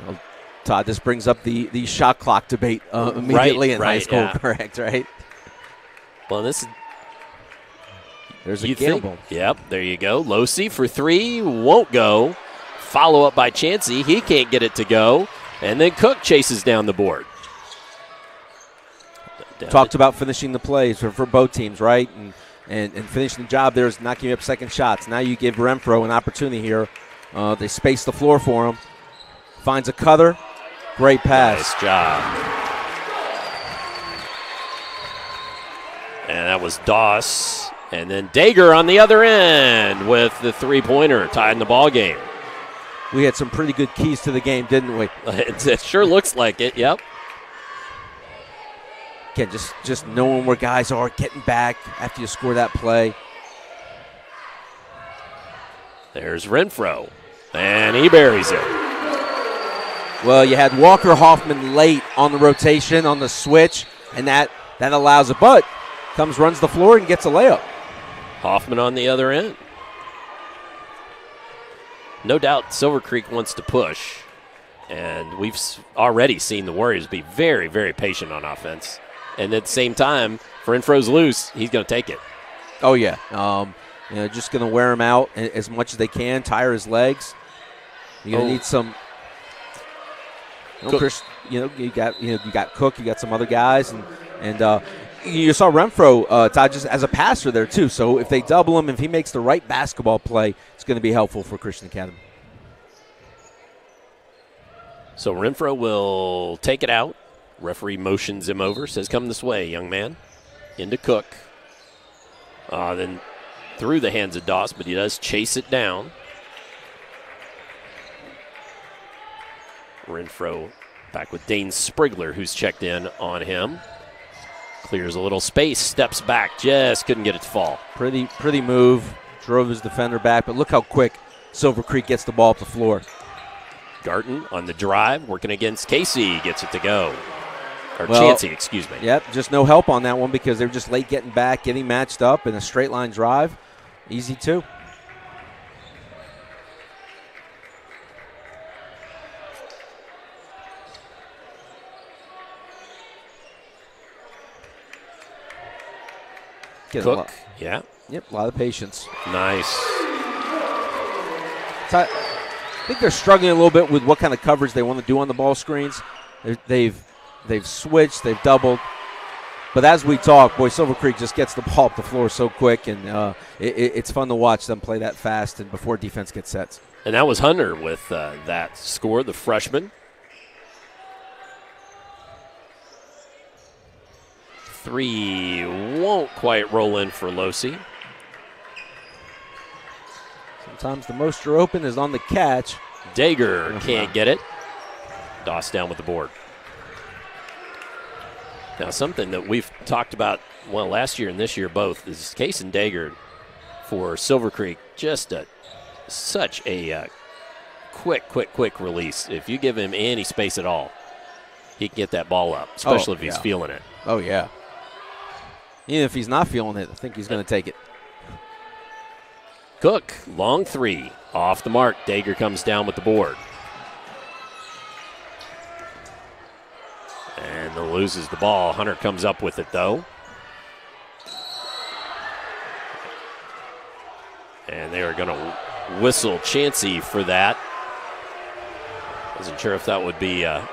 Well, Todd, this brings up the shot clock debate immediately in high school, correct, right? Well, there's a gamble. Yep, there you go. Losi for three, won't go. Follow up by Chansey. He can't get it to go. And then Cook chases down the board. Talked about finishing the plays for both teams, right? And finishing the job there is not giving up second shots. Now you give Renfro an opportunity here. They space the floor for him. Finds a cutter. Great pass. Nice job. And that was Doss. And then Dager on the other end with the three-pointer, tying the ball game. We had some pretty good keys to the game, didn't we? It sure looks like it, yep. Again, just knowing where guys are, getting back after you score that play. There's Renfro, and he buries it. Well, you had Walker Hoffman late on the rotation, on the switch, and that allows it. But runs the floor and gets a layup. Hoffman on the other end. No doubt Silver Creek wants to push, and we've already seen the Warriors be very, very patient on offense. And at the same time, if Renfro's loose, he's going to take it. Oh, yeah. Just going to wear him out as much as they can, tire his legs. You're going to need some. Chris, you got Cook, you got some other guys, and you saw Renfro, Todd, just as a passer there too. So if they double him, if he makes the right basketball play, it's going to be helpful for Christian Academy. So Renfro will take it out. Referee motions him over, says, "Come this way, young man." Into Cook. Then through the hands of Doss, but he does chase it down. Renfro back with Dane Sprigler, who's checked in on him. Clears a little space, steps back, just couldn't get it to fall. Pretty move, drove his defender back, but look how quick Silver Creek gets the ball up the floor. Garton on the drive, working against Casey, gets it to go. Chancey, excuse me. Yep, just no help on that one because they were just late getting back, getting matched up in a straight line drive. Easy too. Cook, yeah. Yep, a lot of patience. Nice. So I think they're struggling a little bit with what kind of coverage they want to do on the ball screens. They've switched, they've doubled. But as we talk, boy, Silver Creek just gets the ball up the floor so quick, and it's fun to watch them play that fast and before defense gets set. And that was Hunter with that score, the freshman. Three won't quite roll in for Losi. Sometimes the most you're open is on the catch. Dager can't get it. Doss down with the board. Now, something that we've talked about, last year and this year both, is Case and Dager for Silver Creek. Just such a quick release. If you give him any space at all, he can get that ball up, especially if he's feeling it. Oh, yeah. Even if he's not feeling it, I think he's going to take it. Cook, long three, off the mark. Dager comes down with the board. And loses the ball. Hunter comes up with it, though. And they are going to whistle Chancey for that. Wasn't sure if that would be a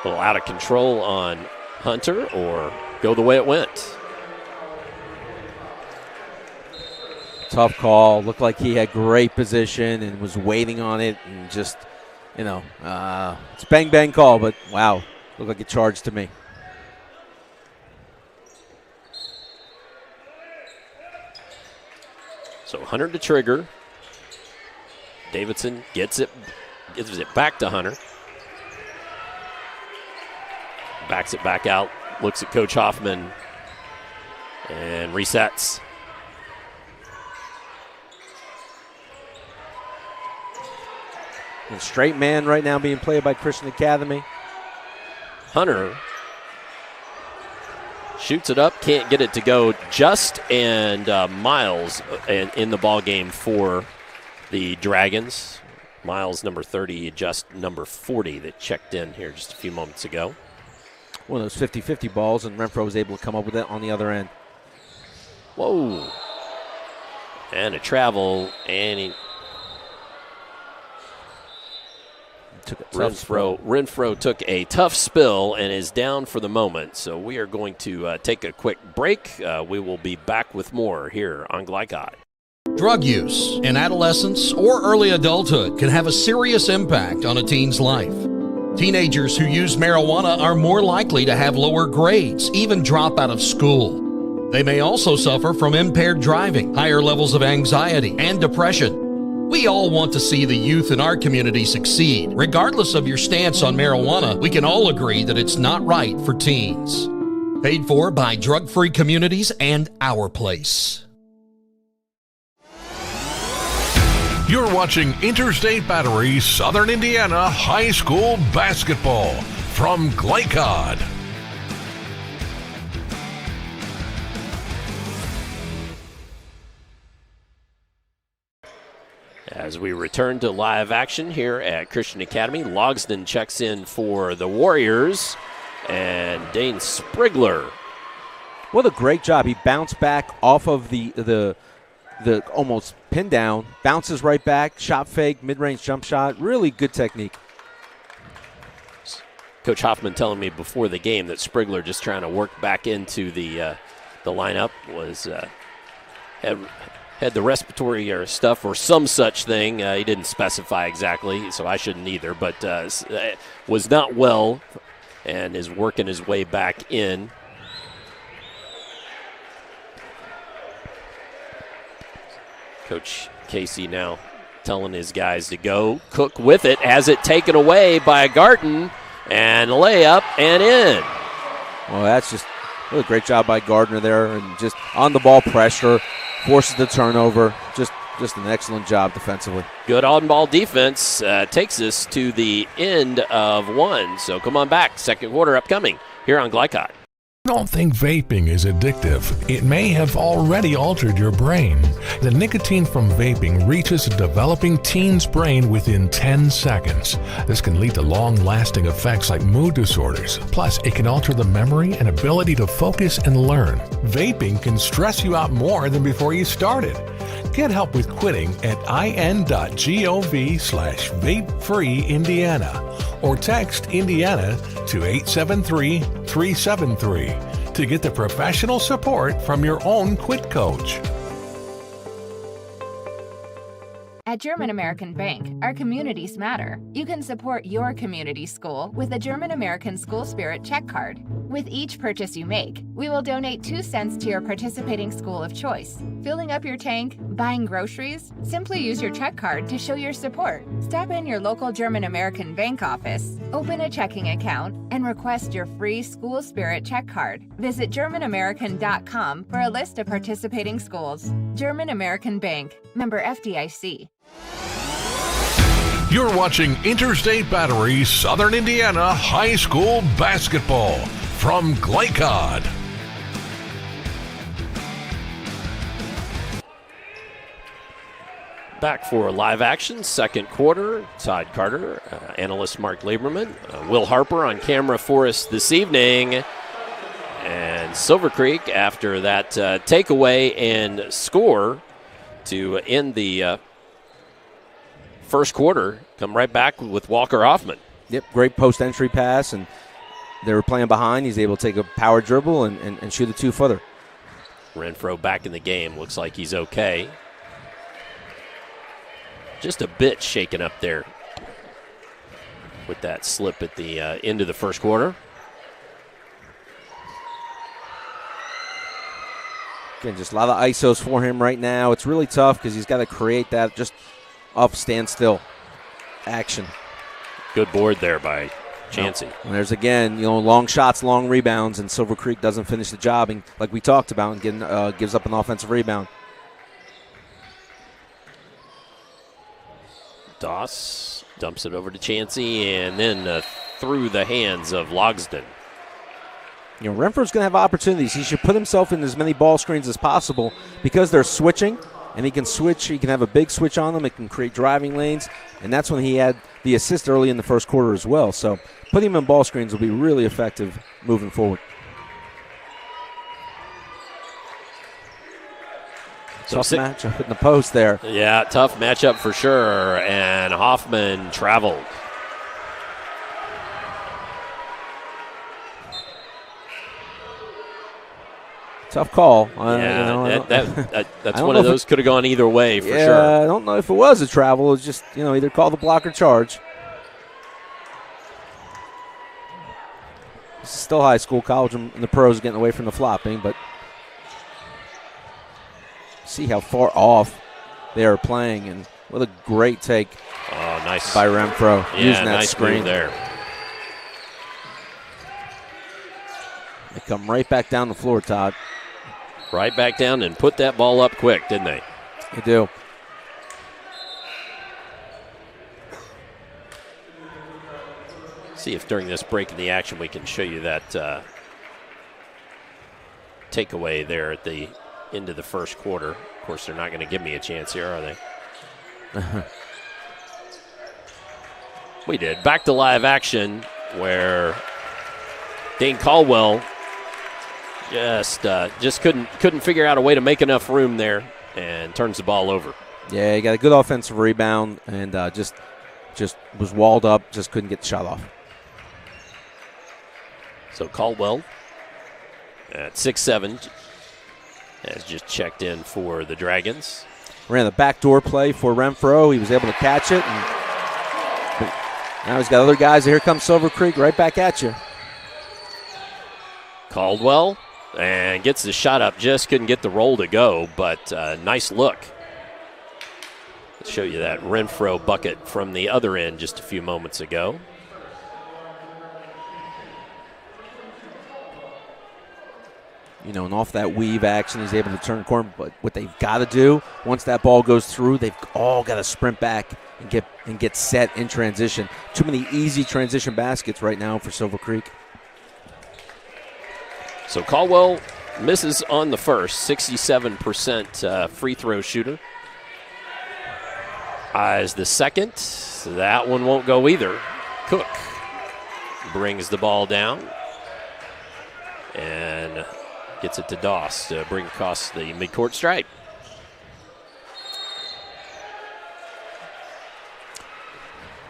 little out of control on Hunter or go the way it went. Tough call. Looked like he had great position and was waiting on it and just, it's a bang call, but wow, looked like a charge to me. So Hunter to trigger. Davidson gives it back to Hunter. Backs it back out, looks at Coach Hoffman, and resets. And straight man right now being played by Christian Academy. Hunter shoots it up, can't get it to go. Just and Miles in the ball game for the Dragons. Miles, number 30, Just number 40 that checked in here just a few moments ago. One of those 50-50 balls, and Renfro was able to come up with it on the other end. Whoa. And a travel, and he took a tough Renfro took a tough spill and is down for the moment. So we are going to take a quick break. We will be back with more here on Glycod. Drug use in adolescence or early adulthood can have a serious impact on a teen's life. Teenagers who use marijuana are more likely to have lower grades, even drop out of school. They may also suffer from impaired driving, higher levels of anxiety, and depression. We all want to see the youth in our community succeed. Regardless of your stance on marijuana, we can all agree that it's not right for teens. Paid for by Drug Free Communities and Our Place. You're watching Interstate Battery Southern Indiana High School Basketball from Glycod. As we return to live action here at Christian Academy, Logsdon checks in for the Warriors, and Dane Sprigler What a great job. He bounced back off of the almost pin down, bounces right back, shot fake, mid-range jump shot. Really good technique. Coach Hoffman telling me before the game that Sprigler just trying to work back into the lineup was had the respiratory or stuff or some such thing. He didn't specify exactly, so I shouldn't either, but was not well and is working his way back in. Coach Casey now telling his guys to go. Cook with it, has it taken away by Garton, and layup and in. Well, that's just a great job by Gardner there, and just on the ball pressure, forces the turnover. Just an excellent job defensively. Good on-ball defense takes us to the end of one. So come on back. Second quarter upcoming here on Glycod. Don't think vaping is addictive. It may have already altered your brain. The nicotine from vaping reaches a developing teen's brain within 10 seconds. This can lead to long-lasting effects like mood disorders. Plus, it can alter the memory and ability to focus and learn. Vaping can stress you out more than before you started. Get help with quitting at in.gov/vapefreeindiana or text Indiana to 873-373 to get the professional support from your own quit coach. At German American Bank, our communities matter. You can support your community school with a German American School Spirit check card. With each purchase you make, we will donate 2 cents to your participating school of choice. Filling up your tank, buying groceries? Simply use your check card to show your support. Stop in your local German American Bank office, open a checking account, and request your free School Spirit check card. Visit GermanAmerican.com for a list of participating schools. German American Bank, member FDIC. You're watching Interstate Battery Southern Indiana High School Basketball from Glycod. Back for live action, second quarter. Todd Carter, analyst Mark Lieberman, Will Harper on camera for us this evening. And Silver Creek, after that takeaway and score to end the first quarter, come right back with Walker Hoffman. Yep, great post-entry pass, and they were playing behind. He's able to take a power dribble and shoot a 2-footer. Renfro back in the game. Looks like he's okay. Just a bit shaken up there with that slip at the end of the first quarter. Again, just a lot of ISOs for him right now. It's really tough because he's got to create that just off standstill action. Good board there by Chansey. And there's again, long shots, long rebounds, and Silver Creek doesn't finish the job, and like we talked about, and gives up an offensive rebound. Doss dumps it over to Chansey and then through the hands of Logsdon. Renfro's going to have opportunities. He should put himself in as many ball screens as possible because they're switching, and he can switch. He can have a big switch on them. It can create driving lanes, and that's when he had the assist early in the first quarter as well. So putting him in ball screens will be really effective moving forward. Tough matchup in the post there. Yeah, tough matchup for sure, and Hoffman traveled. Tough call. That's one of those could have gone either way for sure. I don't know if it was a travel. It was just, either call the block or charge. This is still high school. College and the pros getting away from the flopping, but see how far off they are playing, and what a great take. Oh, nice by Renfro, using that nice screen there. They come right back down the floor, Todd. Right back down and put that ball up quick, didn't they? They do. See if during this break in the action we can show you that takeaway there at the end of the first quarter. Of course, they're not going to give me a chance here, are they? We did. Back to live action where Dane Caldwell Just couldn't figure out a way to make enough room there, and turns the ball over. Yeah, he got a good offensive rebound and just was walled up, just couldn't get the shot off. So Caldwell at 6'7" has just checked in for the Dragons. Ran the backdoor play for Renfro. He was able to catch it. And now he's got other guys. Here comes Silver Creek right back at you. Caldwell and gets the shot up. Just couldn't get the roll to go, but nice look. Let's show you that Renfro bucket from the other end just a few moments ago. And off that weave action, he's able to turn the corner. But what they've got to do, once that ball goes through, they've all got to sprint back and get set in transition. Too many easy transition baskets right now for Silver Creek. So Caldwell misses on the first, 67% free throw shooter. Eyes the second. That one won't go either. Cook brings the ball down and gets it to Doss to bring across the midcourt stripe.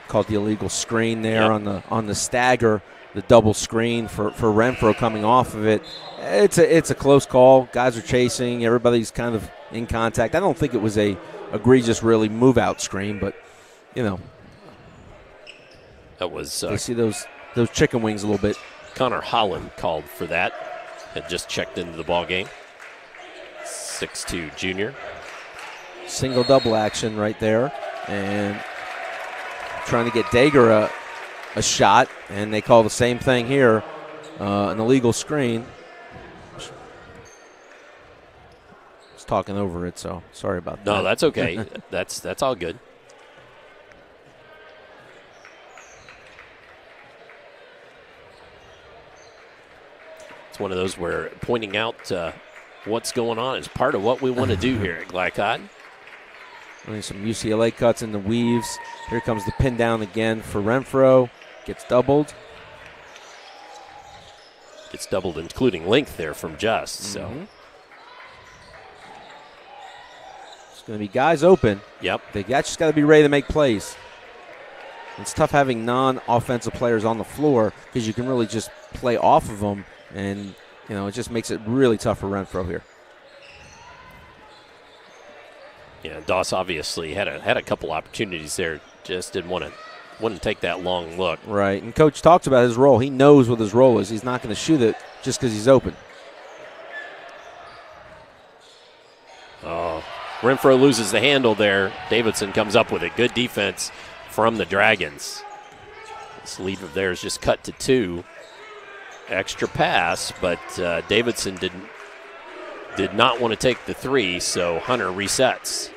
Called the illegal screen there on the stagger, the double screen for Renfro coming off of it. It's a close call. Guys are chasing. Everybody's kind of in contact. I don't think it was a egregious, really move out screen, but that was. You see those chicken wings a little bit. Connor Holland called for that. Had just checked into the ball game. 6'2" junior. Single double action right there, and trying to get Dager a shot, and they call the same thing here, an illegal screen. I was talking over it, so sorry about that. No, that's okay. that's all good. It's one of those where pointing out what's going on is part of what we want to do here at Glycod. Some UCLA cuts in the weaves. Here comes the pin down again for Renfro. Gets doubled. Gets doubled, including length there from Just. So it's going to be guys open. Yep. They just got to be ready to make plays. It's tough having non-offensive players on the floor because you can really just play off of them, and it just makes it really tough for Renfro here. Yeah, Doss obviously had a couple opportunities there. Just wouldn't take that long look. Right, and Coach talks about his role. He knows what his role is. He's not going to shoot it just because he's open. Oh, Renfro loses the handle there. Davidson comes up with it. Good defense from the Dragons. This lead of theirs just cut to 2. Extra pass, but Davidson did not want to take the 3, so Hunter resets.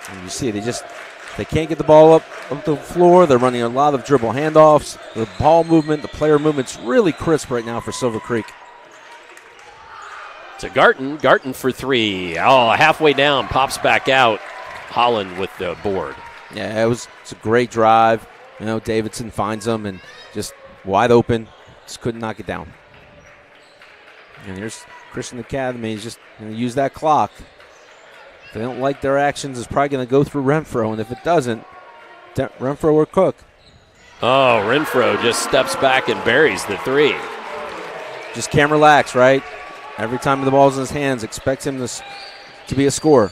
And you see, they can't get the ball up the floor. They're running a lot of dribble handoffs. The ball movement, the player movement's really crisp right now for Silver Creek. To Garton for 3. Oh, halfway down, pops back out. Holland with the board. Yeah, it's a great drive. Davidson finds them and just wide open. Just couldn't knock it down. And here's Christian Academy. He's just going to use that clock. If they don't like their actions, it's probably going to go through Renfro. And if it doesn't, Renfro or Cook. Oh, Renfro just steps back and buries the 3. Just camera lax, right? Every time the ball's in his hands, expect him to be a scorer.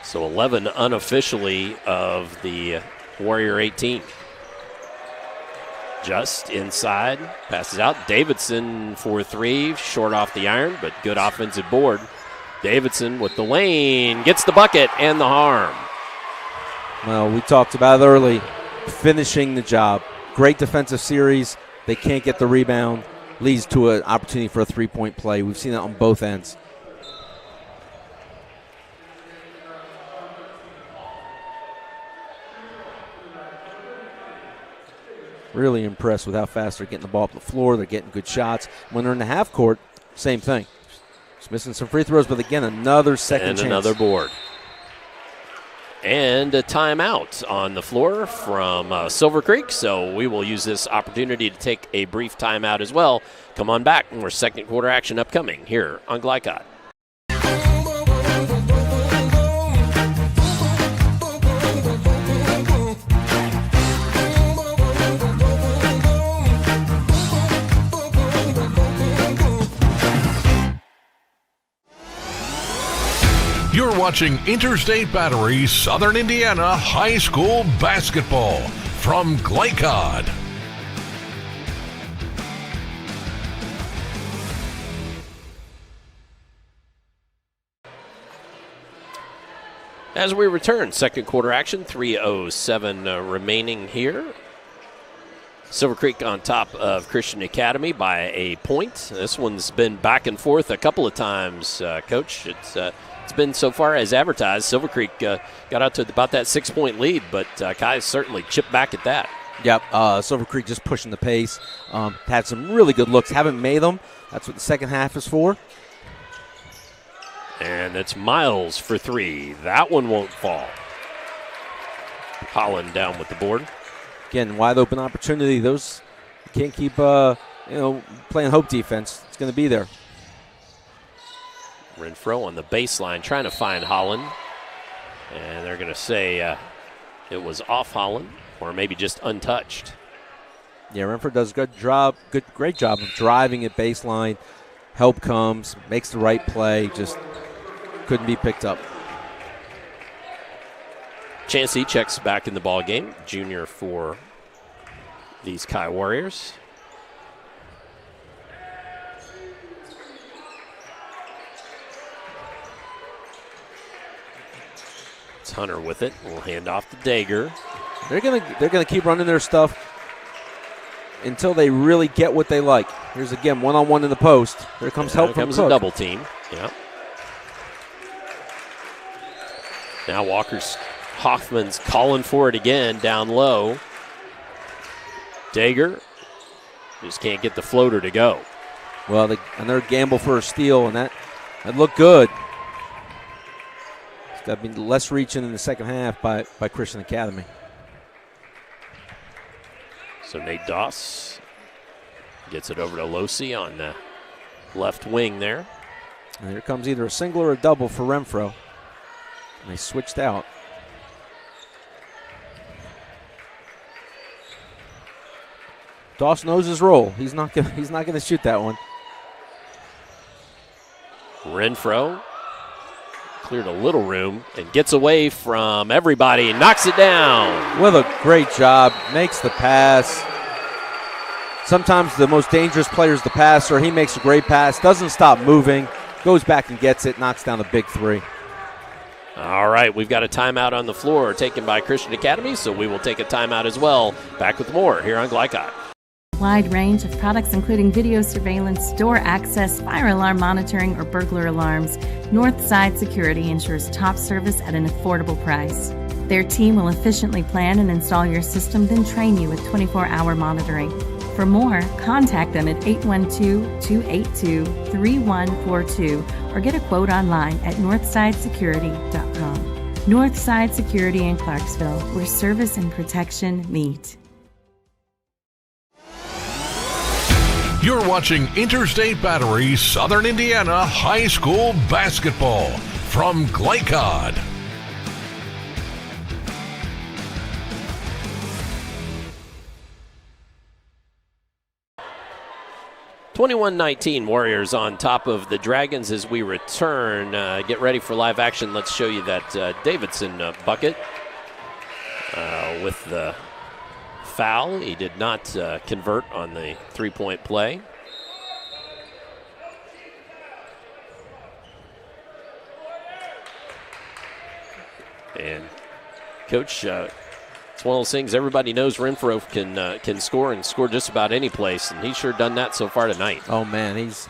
So 11 unofficially of the Warrior 18. Just inside, passes out. Davidson for 3, short off the iron, but good offensive board. Davidson with the lane, gets the bucket and the harm. Well, we talked about it early, finishing the job. Great defensive series. They can't get the rebound. Leads to an opportunity for a three-point play. We've seen that on both ends. Really impressed with how fast they're getting the ball up the floor. They're getting good shots. When they're in the half court, same thing. Just missing some free throws, but again, another second chance. And another board. And a timeout on the floor from Silver Creek, so we will use this opportunity to take a brief timeout as well. Come on back, more second quarter action upcoming here on Glycod. You're watching Interstate Battery Southern Indiana High School Basketball from Glycod. As we return, second quarter action, 3:07 remaining here. Silver Creek on top of Christian Academy by a point. This one's been back and forth a couple of times, Coach. It's been so far as advertised. Silver Creek got out to about that 6-point lead, but Kai certainly chipped back at that. Yep, Silver Creek just pushing the pace. Had some really good looks. Haven't made them. That's what the second half is for. And it's Miles for three. That one won't fall. Holland down with the board. Again, wide open opportunity. Those you can't keep playing hope defense. It's going to be there. Renfro on the baseline trying to find Holland. And they're going to say it was off Holland or maybe just untouched. Yeah, Renfro does a great job of driving at baseline. Help comes, makes the right play, just couldn't be picked up. Chancey checks back in the ball game, junior for these Kai Warriors. It's Hunter with it. We'll hand off to Dager. They're gonna keep running their stuff until they really get what they like. Here's again one-on-one in the post. Here comes help from Cook. A double team. Yeah. Now Hoffman's calling for it again down low. Dager just can't get the floater to go. Well, they're gamble for a steal, and that looked good. It's got to be less reaching in the second half by Christian Academy. So Nate Doss gets it over to Losi on the left wing there. And here comes either a single or a double for Renfro. And they switched out. Doss knows his role. He's not gonna shoot that one. Renfro cleared a little room and gets away from everybody and knocks it down. With a great job, makes the pass. Sometimes the most dangerous player is the passer. He makes a great pass, doesn't stop moving, goes back and gets it, knocks down the big three. All right, we've got a timeout on the floor taken by Christian Academy, so we will take a timeout as well. Back with more here on Glycod. Wide range of products including video surveillance, door access, fire alarm monitoring, or burglar alarms. Northside Security ensures top service at an affordable price. Their team will efficiently plan and install your system, then train you with 24-hour monitoring. For more, contact them at 812-282-3142 or get a quote online at northsidesecurity.com. Northside Security in Clarksville, where service and protection meet. You're watching Interstate Battery Southern Indiana High School Basketball from Glycod. (21-19) Warriors on top of the Dragons as we return. Get ready for live action. Let's show you that Davidson bucket with the foul. He did not convert on the three-point play. And Coach, it's one of those things everybody knows Renfro can score and score just about any place, and he's sure done that so far tonight. Oh man, he's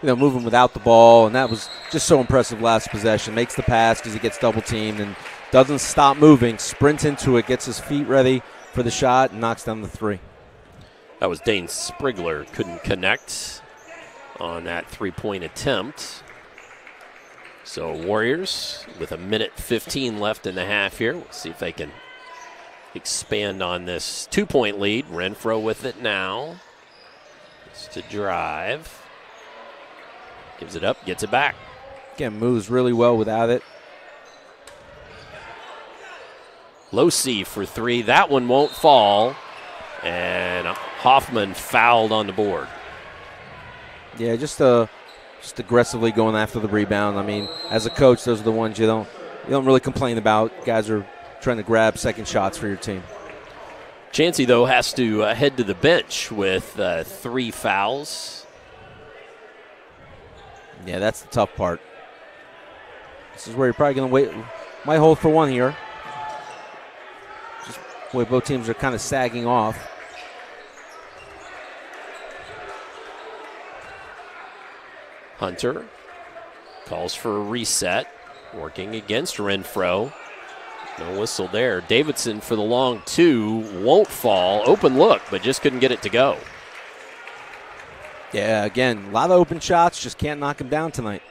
moving without the ball, and that was just so impressive last possession. Makes the pass because he gets double teamed and doesn't stop moving, sprints into it, gets his feet ready for the shot, and knocks down the three. That was Dane Sprigler, couldn't connect on that three-point attempt. So Warriors with 1:15 left in the half here. We'll see if they can expand on this 2-point lead. Renfro with it now. Just to drive. Gives it up, gets it back. Again, moves really well without it. Losey for 3. That one won't fall. And Hoffman fouled on the board. Yeah, just aggressively going after the rebound. I mean, as a coach, those are the ones you don't really complain about. Guys are trying to grab second shots for your team. Chancey, though, has to head to the bench with 3 fouls. Yeah, that's the tough part. This is where you're probably going to wait. Might hold for one here. Just the way both teams are kind of sagging off. Hunter calls for a reset, working against Renfro. No whistle there. Davidson for the long 2, won't fall. Open look, but just couldn't get it to go. Yeah, again, a lot of open shots, just can't knock them down tonight.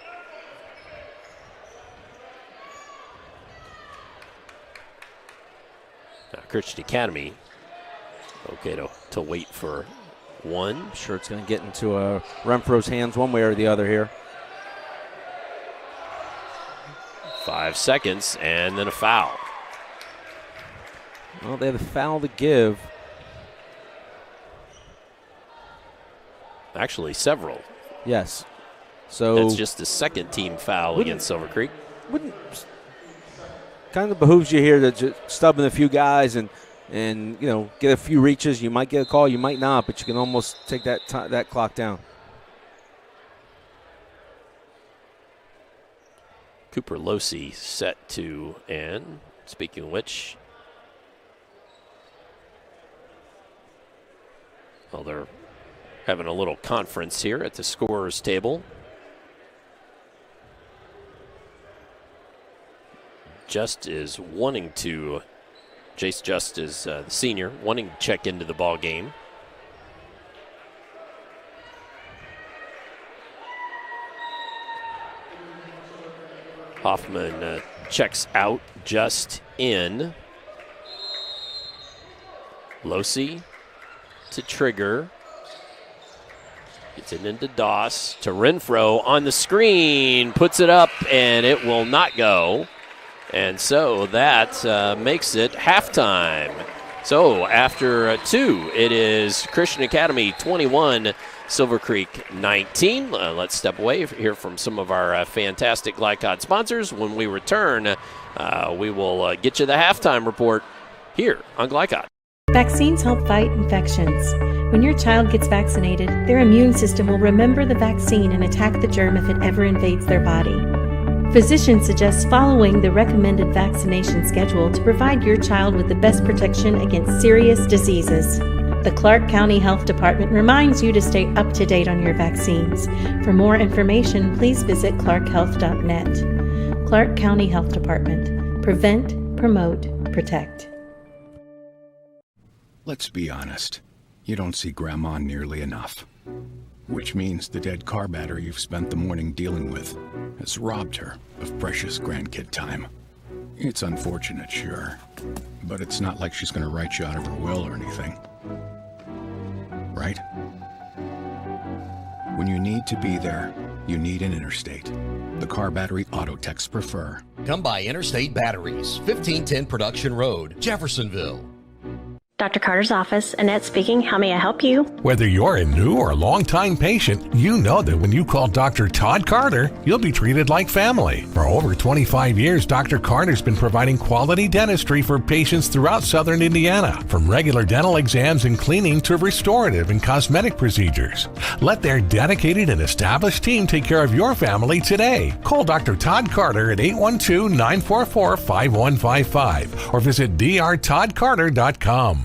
Now, Christian Academy, okay to wait for one. I'm sure it's going to get into Renfro's hands one way or the other here. 5 seconds, and then a foul. Well, they have a foul to give. Actually, several. Yes. So that's just the second team foul against Silver Creek. Kind of behooves you here to just stub in a few guys and get a few reaches. You might get a call, you might not, but you can almost take that clock down. Cooper Losey set to, and speaking of which, well, they're having a little conference here at the scorer's table. Just is wanting to, Jace Just is the senior, wanting to check into the ball game. Hoffman checks out, Just in. Losey to Trigger. Gets it into Doss to Renfro on the screen, puts it up, and it will not go. And so that makes it halftime. So after 2, it is Christian Academy 21, Silver Creek 19. Let's step away here from some of our fantastic Glycod sponsors. When we return, we will get you the halftime report here on Glycod. Vaccines help fight infections. When your child gets vaccinated, their immune system will remember the vaccine and attack the germ if it ever invades their body. Physicians suggest following the recommended vaccination schedule to provide your child with the best protection against serious diseases. The Clark County Health Department reminds you to stay up to date on your vaccines. For more information, please visit clarkhealth.net. Clark County Health Department. Prevent, promote, protect. Let's be honest. You don't see Grandma nearly enough. Which means the dead car battery you've spent the morning dealing with has robbed her of precious grandkid time. It's unfortunate, sure, but it's not like she's going to write you out of her will or anything. Right? When you need to be there, you need an Interstate. The car battery auto techs prefer. Come by Interstate Batteries, 1510 Production Road, Jeffersonville. Dr. Carter's office, Annette speaking. How may I help you? Whether you're a new or long-time patient, you know that when you call Dr. Todd Carter, you'll be treated like family. For over 25 years, Dr. Carter's been providing quality dentistry for patients throughout southern Indiana, from regular dental exams and cleaning to restorative and cosmetic procedures. Let their dedicated and established team take care of your family today. Call Dr. Todd Carter at 812-944-5155 or visit drtoddcarter.com.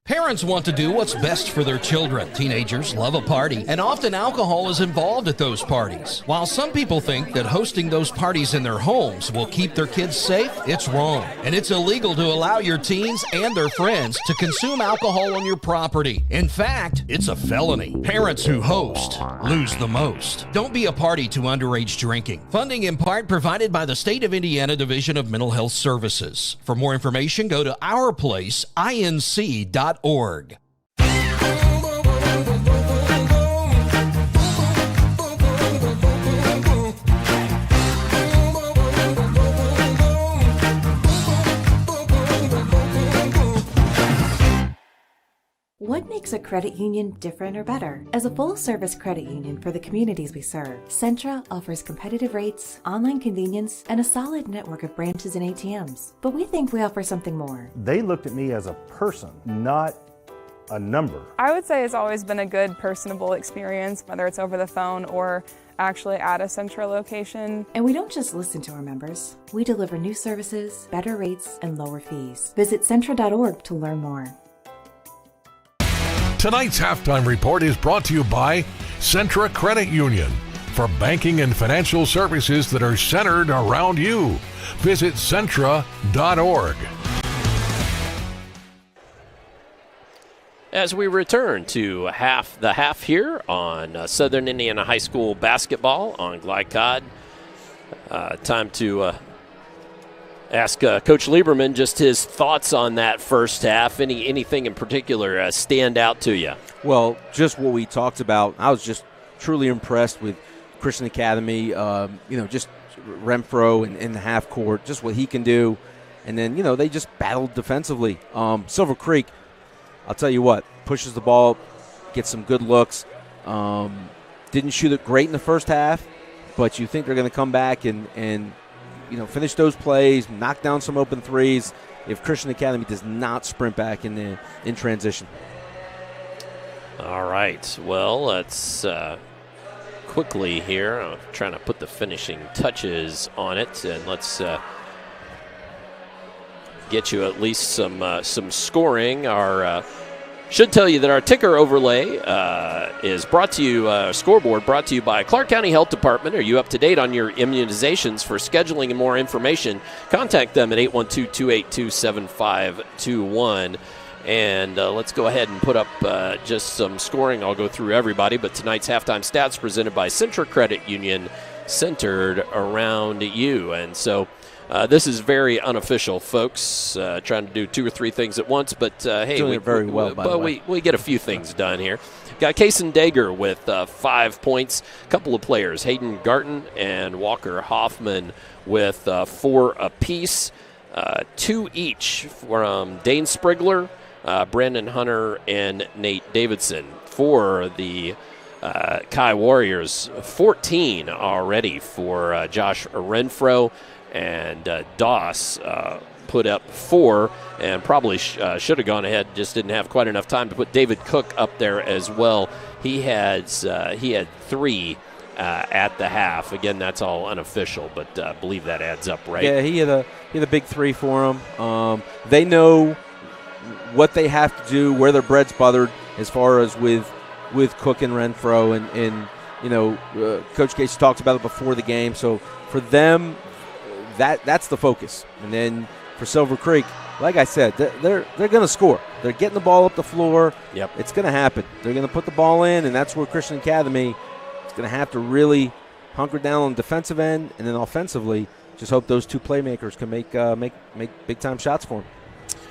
Parents want to do what's best for their children. Teenagers love a party, and often alcohol is involved at those parties. While some people think that hosting those parties in their homes will keep their kids safe, it's wrong. And it's illegal to allow your teens and their friends to consume alcohol on your property. In fact, it's a felony. Parents who host lose the most. Don't be a party to underage drinking. Funding in part provided by the State of Indiana Division of Mental Health Services. For more information, go to ourplaceinc.org. What makes a credit union different or better? As a full-service credit union for the communities we serve, Centra offers competitive rates, online convenience, and a solid network of branches and ATMs. But we think we offer something more. They looked at me as a person, not a number. I would say it's always been a good, personable experience, whether it's over the phone or actually at a Centra location. And we don't just listen to our members. We deliver new services, better rates, and lower fees. Visit Centra.org to learn more. Tonight's halftime report is brought to you by Centra Credit Union for banking and financial services that are centered around you. Visit Centra.org. As we return to the half here on Southern Indiana High School basketball on Glycod, time to ask Coach Lieberman just his thoughts on that first half. Anything in particular stand out to you? Well, just what we talked about. I was just truly impressed with Christian Academy. Just Renfro in the half court, just what he can do. And then, they just battled defensively. Silver Creek, I'll tell you what, pushes the ball, gets some good looks. Didn't shoot it great in the first half, but you think they're going to come back and finish those plays, knock down some open threes if Christian Academy does not sprint back in transition. All right. Well, let's quickly here. I'm trying to put the finishing touches on it, and let's get you at least some scoring. Should tell you that our ticker overlay is brought to you, scoreboard brought to you by Clark County Health Department. Are you up to date on your immunizations? For scheduling and more information, contact them at 812-282-7521. And let's go ahead and put up just some scoring. I'll go through everybody, but tonight's halftime stats presented by Centra Credit Union, centered around you. And so this is very unofficial, folks, trying to do two or three things at once, but hey, doing it very well, by the way. We get a few things done here. Got Kaysen Dager with 5 points. A couple of players, Hayden Garton and Walker Hoffman with 4 apiece. 2 each from Dane Sprigler, Brandon Hunter, and Nate Davidson. For the Kai Warriors, 14 already for Josh Renfro. And Doss put up 4 and probably should have gone ahead, just didn't have quite enough time to put David Cook up there as well. He had 3 at the half. Again, that's all unofficial, but I believe that adds up, right? Yeah, he had a big 3 for him. They know what they have to do, where their bread's buttered as far as with Cook and Renfro. And Coach Casey talked about it before the game. So for them, that's the focus. And then for Silver Creek, like I said, they're going to score. They're getting the ball up the floor. Yep. It's going to happen. They're going to put the ball in, and that's where Christian Academy is going to have to really hunker down on the defensive end, and then offensively, just hope those 2 playmakers can make big-time shots for them.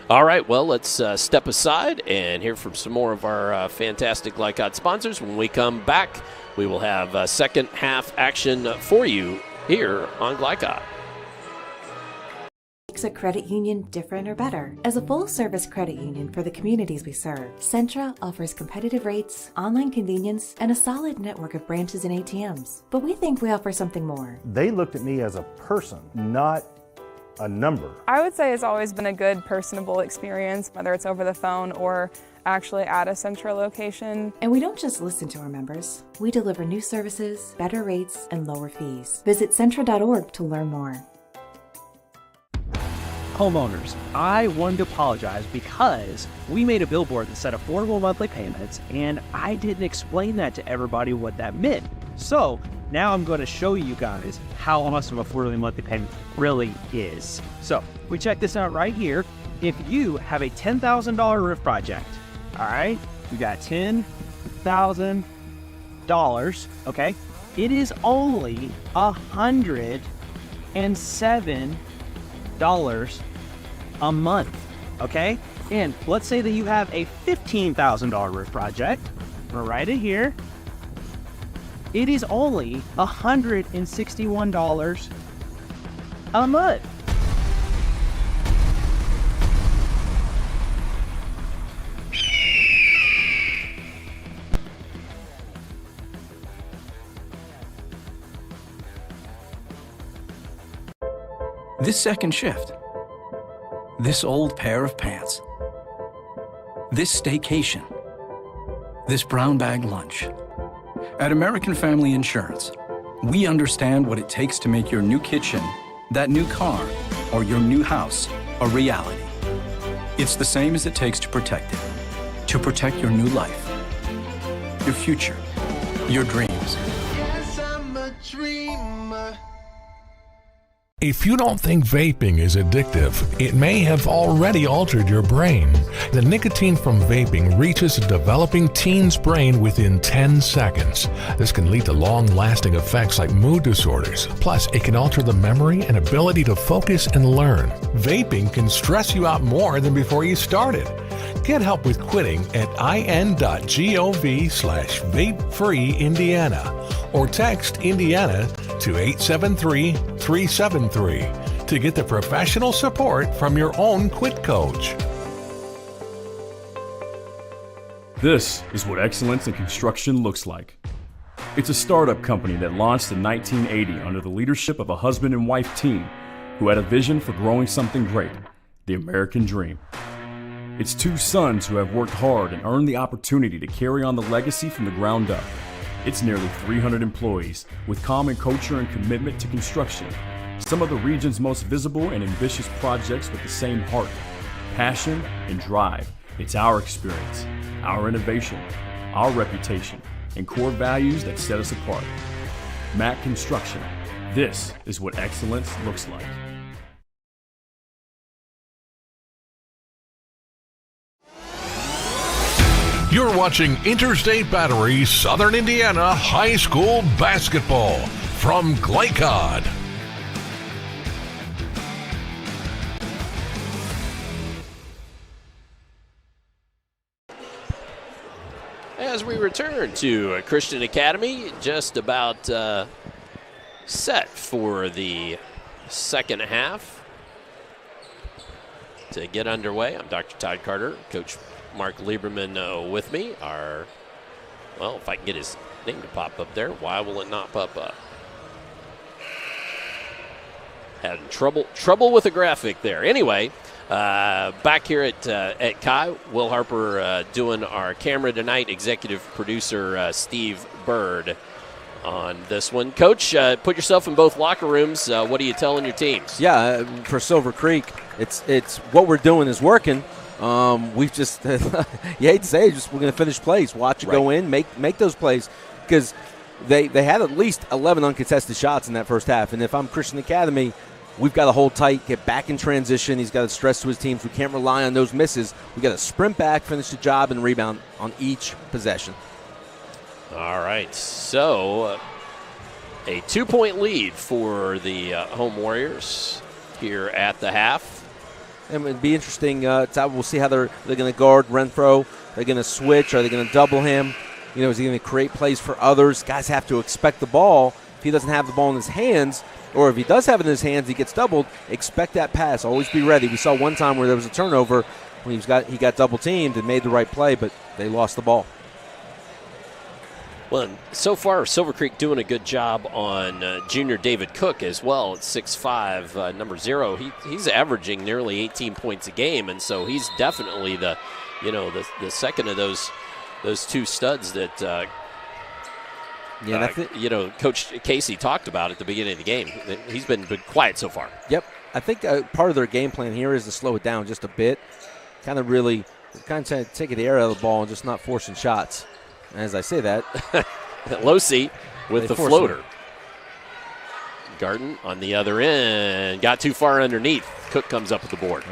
All right, well, let's step aside and hear from some more of our fantastic Glycod sponsors. When we come back, we will have second half action for you here on Glycod. Makes a credit union different or better? As a full-service credit union for the communities we serve, Centra offers competitive rates, online convenience, and a solid network of branches and ATMs. But we think we offer something more. They looked at me as a person, not a number. I would say it's always been a good, personable experience, whether it's over the phone or actually at a Centra location. And we don't just listen to our members. We deliver new services, better rates, and lower fees. Visit Centra.org to learn more. Homeowners, I wanted to apologize because we made a billboard that said affordable monthly payments, and I didn't explain that to everybody what that meant. So now I'm going to show you guys how awesome affordable monthly payment really is. So we check this out right here. If you have a $10,000 roof project, all right, you got $10,000, okay, it is only $107 a month, okay? And let's say that you have a $15,000 roof project. We'll write it here. It is only $161 a month. This second shift. This old pair of pants. This staycation. This brown bag lunch. At American Family Insurance, we understand what it takes to make your new kitchen, that new car, or your new house a reality. It's the same as it takes to protect it. To protect your new life, your future, your dreams. Yes, I'm a dreamer. If you don't think vaping is addictive, it may have already altered your brain. The nicotine from vaping reaches a developing teen's brain within 10 seconds. This can lead to long-lasting effects like mood disorders. Plus, it can alter the memory and ability to focus and learn. Vaping can stress you out more than before you started. Get help with quitting at in.gov/vapefreeindiana or text Indiana to 873-373 to get the professional support from your own quit coach. This is what excellence in construction looks like. It's a startup company that launched in 1980 under the leadership of a husband and wife team who had a vision for growing something great, the American dream. It's two sons who have worked hard and earned the opportunity to carry on the legacy from the ground up. It's nearly 300 employees with common culture and commitment to construction. Some of the region's most visible and ambitious projects with the same heart, passion, and drive. It's our experience, our innovation, our reputation, and core values that set us apart. Mack Construction. This is what excellence looks like. You're watching Interstate Battery Southern Indiana High School Basketball from Glycod. As we return to Christian Academy, just about set for the second half to get underway. I'm Dr. Todd Carter, Coach Mark Lieberman with me. Well, if I can get his name to pop up there, why will it not pop up? Having trouble with the graphic there. Anyway, back here at Chi, Will Harper doing our camera tonight. Executive producer Steve Bird on this one. Coach, put yourself in both locker rooms. What are you telling your teams? Yeah, for Silver Creek, it's what we're doing is working. We've just, you hate to say it, we're going to finish plays. Watch it go in, make those plays, because they had at least 11 uncontested shots in that first half. And if I'm Christian Academy, we've got to hold tight, get back in transition. He's got to stress to his teams. We can't rely on those misses. We've got to sprint back, finish the job, and rebound on each possession. All right, so a 2-point lead for the home Warriors here at the half. And it'd be interesting. We'll see how they're going to guard Renfro. They're going to switch. Are they going to double him? Is he going to create plays for others? Guys have to expect the ball. If he doesn't have the ball in his hands, or if he does have it in his hands, he gets doubled. Expect that pass. Always be ready. We saw one time where there was a turnover when he got double teamed and made the right play, but they lost the ball. Well, so far, Silver Creek doing a good job on junior David Cook as well at 6'5", number 0. He's averaging nearly 18 points a game, and so he's definitely the second of those two studs that Coach Casey talked about at the beginning of the game. He's been quiet so far. Yep. I think part of their game plan here is to slow it down just a bit, kind of taking the air out of the ball and just not forcing shots. And as I say that, Losi with the floater. It. Garden on the other end, got too far underneath. Cook comes up with the board.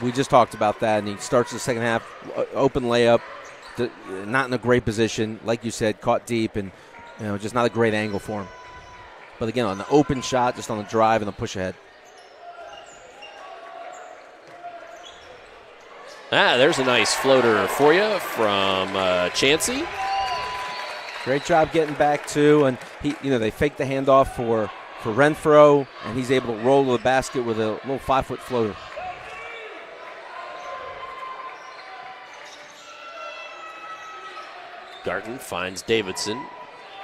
We just talked about that, and he starts the second half, open layup, not in a great position. Like you said, caught deep, and just not a great angle for him. But again, on the open shot, just on the drive and the push ahead. There's a nice floater for you from Chansey. Great job getting back to, and they fake the handoff for Renfro, and he's able to roll to the basket with a little 5-foot floater. Garten finds Davidson,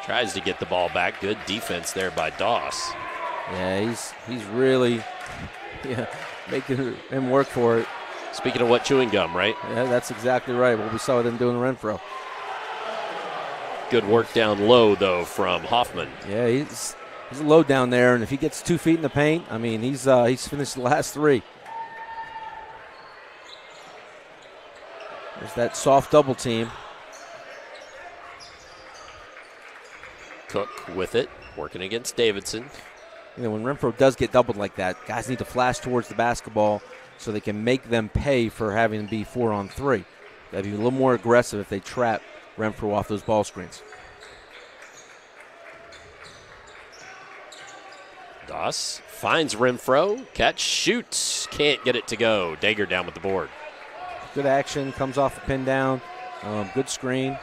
tries to get the ball back. Good defense there by Doss. Yeah, he's really making him work for it. Speaking of what, chewing gum, right? Yeah, that's exactly right. What we saw them doing to Renfro. Good work down low, though, from Hoffman. Yeah, he's low down there, and if he gets 2 feet in the paint, I mean, he's finished the last 3. There's that soft double team. Cook with it, working against Davidson. When Renfro does get doubled like that, guys need to flash towards the basketball so they can make them pay for having to be 4-on-3. Got to be a little more aggressive if they trap Renfro off those ball screens. Doss finds Renfro, catch, shoots, can't get it to go. Dager down with the board. Good action, comes off the pin down, good screen.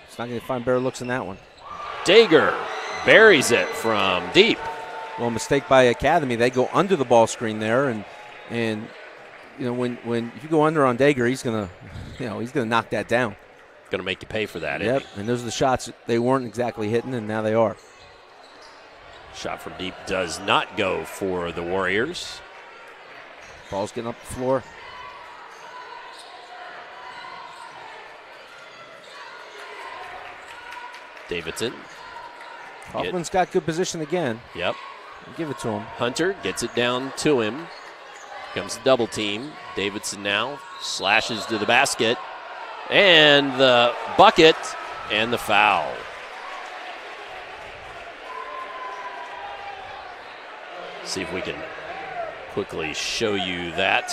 It's not going to find better looks in that one. Dager buries it from deep. Well, mistake by Academy. They go under the ball screen there, and when if you go under on Dager, he's gonna knock that down. Going to make you pay for that. Yep, and those are the shots they weren't exactly hitting, and now they are. Shot from deep does not go for the Warriors. Ball's getting up the floor. Davidson. Hoffman's got good position again. Yep. Give it to him. Hunter gets it down to him. Comes the double team. Davidson now slashes to the basket. And the bucket and the foul. See if we can quickly show you that.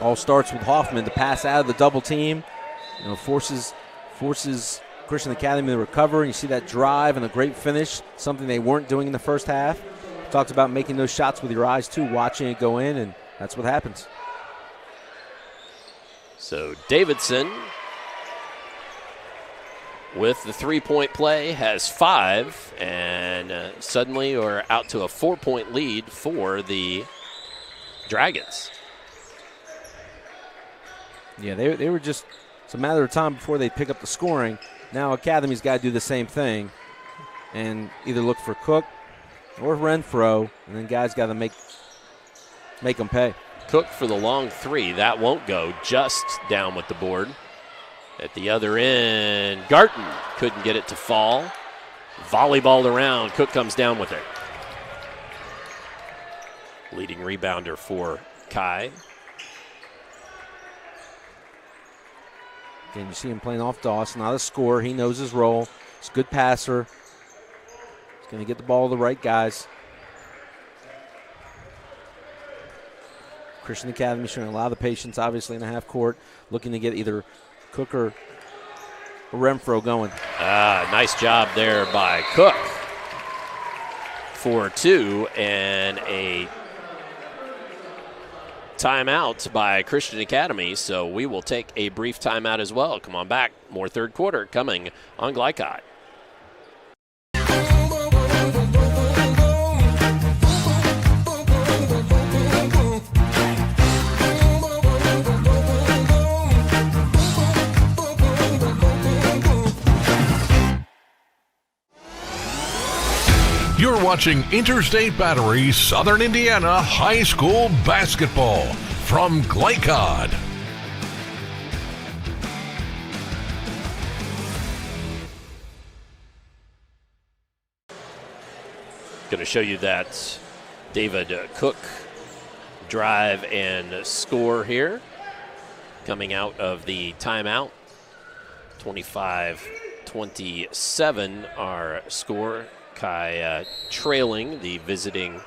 All starts with Hoffman to pass out of the double team. Forces Christian Academy to recover, and you see that drive and a great finish, something they weren't doing in the first half. Talked about making those shots with your eyes too, watching it go in, and that's what happens. So Davidson with the three-point play has 5, and suddenly we're out to a 4-point lead for the Dragons. Yeah, they were just, it's a matter of time before they pick up the scoring. Now Academy's got to do the same thing and either look for Cook or Renfro, and then guys got to make them pay. Cook for the long 3. That won't go. Just down with the board. At the other end, Garten couldn't get it to fall. Volleyballed around. Cook comes down with it. Leading rebounder for Kai. Again, you see him playing off Doss, not a scorer. He knows his role. He's a good passer. He's going to get the ball to the right guys. Christian Academy showing a lot of patience, obviously, in the half court, looking to get either Cook or Renfro going. Nice job there by Cook for 2, and a timeout by Christian Academy, so we will take a brief timeout as well. Come on back. More third quarter coming on Glycod. You're watching Interstate Battery Southern Indiana High School Basketball from Glycod. going to show you that David Cook drive and score here. Coming out of the timeout. 25-27 our score. Kai trailing the visiting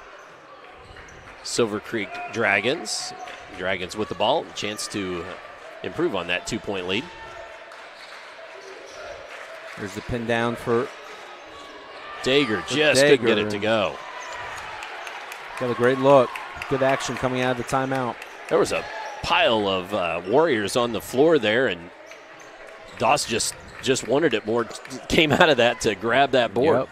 Silver Creek Dragons. Dragons with the ball. Chance to improve on that 2-point lead. There's the pin down for Dager. Just couldn't get it to go. Got a great look. Good action coming out of the timeout. There was a pile of Warriors on the floor there, and Doss just wanted it more. Came out of that to grab that board. Yep.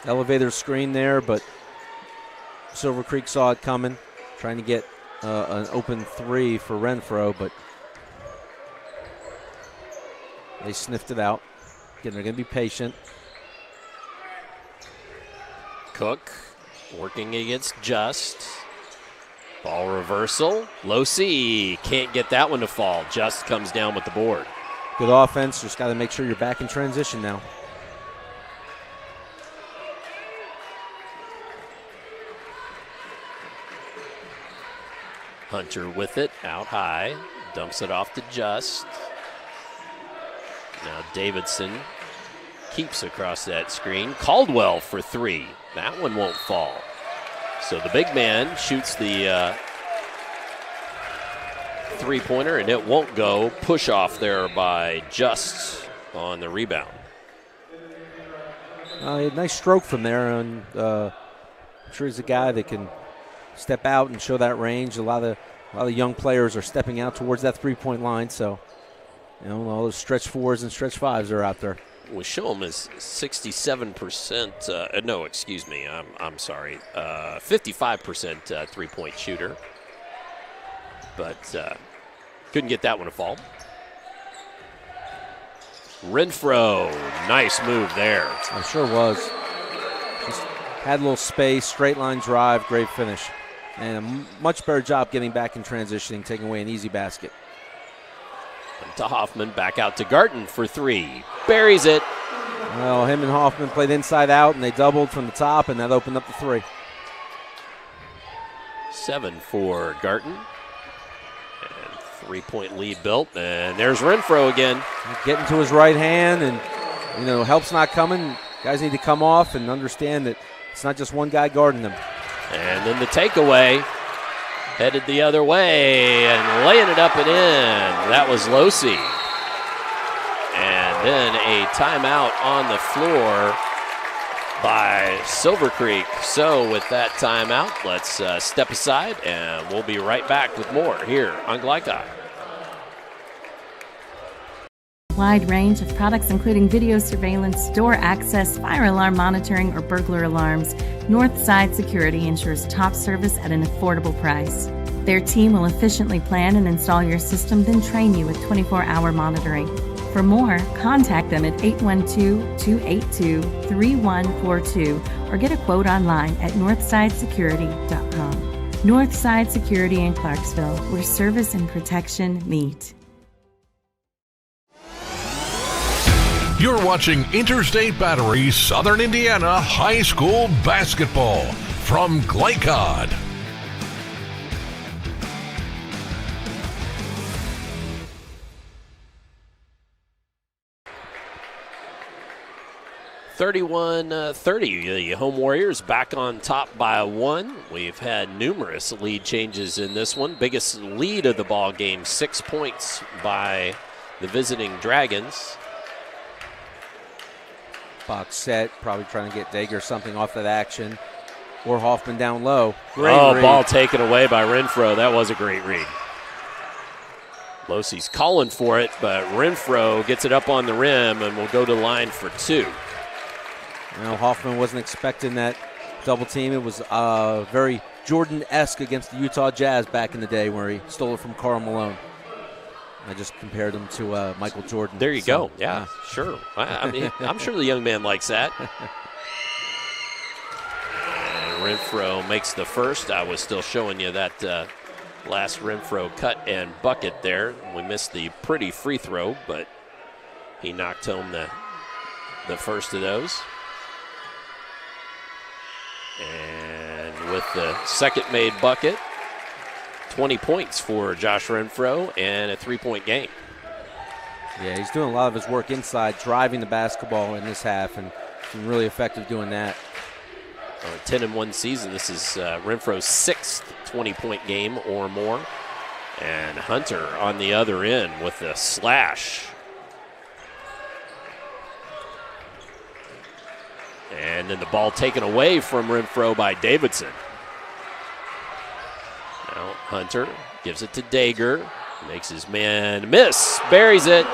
Elevator screen there, but Silver Creek saw it coming, trying to get an open three for Renfro, but they sniffed it out. Again, they're going to be patient. Cook working against Just. Ball reversal. Losi can't get that one to fall. Just comes down with the board. Good offense. Just got to make sure you're back in transition now. Hunter with it, out high, dumps it off to Just. Now Davidson keeps across that screen. Caldwell for three. That one won't fall. So the big man shoots the three-pointer, and it won't go. Push off there by Just on the rebound. A nice stroke from there, and I'm sure he's a guy that can step out and show that range. A lot of young players are stepping out towards that three-point line, so all those stretch fours and stretch fives are out there. We show him as 67%. No, excuse me. I'm sorry. 55% three-point shooter, but couldn't get that one to fall. Renfro, nice move there. It sure was. Just had a little space, straight line drive, great finish. And a much better job getting back in transitioning, taking away an easy basket. And to Hoffman, back out to Garten for three. Buries it. Well, him and Hoffman played inside out, and they doubled from the top, and that opened up the three. 7 for Garten. And 3-point lead built. And there's Renfro again. Getting to his right hand, and, help's not coming. Guys need to come off and understand that it's not just one guy guarding them. And then the takeaway, headed the other way and laying it up and in. That was Losi. And then a timeout on the floor by Silver Creek. So with that timeout, let's step aside, and we'll be right back with more here on Glycod. Wide range of products including video surveillance, door access, fire alarm monitoring, or burglar alarms, Northside Security ensures top service at an affordable price. Their team will efficiently plan and install your system, then train you with 24-hour monitoring. For more, contact them at 812-282-3142 or get a quote online at northsidesecurity.com. Northside Security in Clarksville, where service and protection meet. You're watching Interstate Battery Southern Indiana High School Basketball from Glycod. (31-30). The home Warriors back on top by 1. We've had numerous lead changes in this one. Biggest lead of the ball game, 6 points by the visiting Dragons. Box set, probably trying to get Dager something off that action. Or Hoffman down low. Great read. Ball taken away by Renfro. That was a great read. Losi's calling for it, but Renfro gets it up on the rim and will go to line for 2. Hoffman wasn't expecting that double team. It was very Jordan-esque against the Utah Jazz back in the day where he stole it from Karl Malone. I just compared him to Michael Jordan. There you go. Yeah, sure. I mean, I'm sure the young man likes that. And Renfro makes the first. I was still showing you that last Renfro cut and bucket there. We missed the pretty free throw, but he knocked home the the first of those. And with the second made bucket, 20 points for Josh Renfro and a 3-point game. Yeah, he's doing a lot of his work inside, driving the basketball in this half, and been really effective doing that. On a 10-1 season, this is Renfro's 6th 20-point game or more. And Hunter on the other end with the slash. And then the ball taken away from Renfro by Davidson. Now Hunter gives it to Dager. Makes his man miss. Buries it.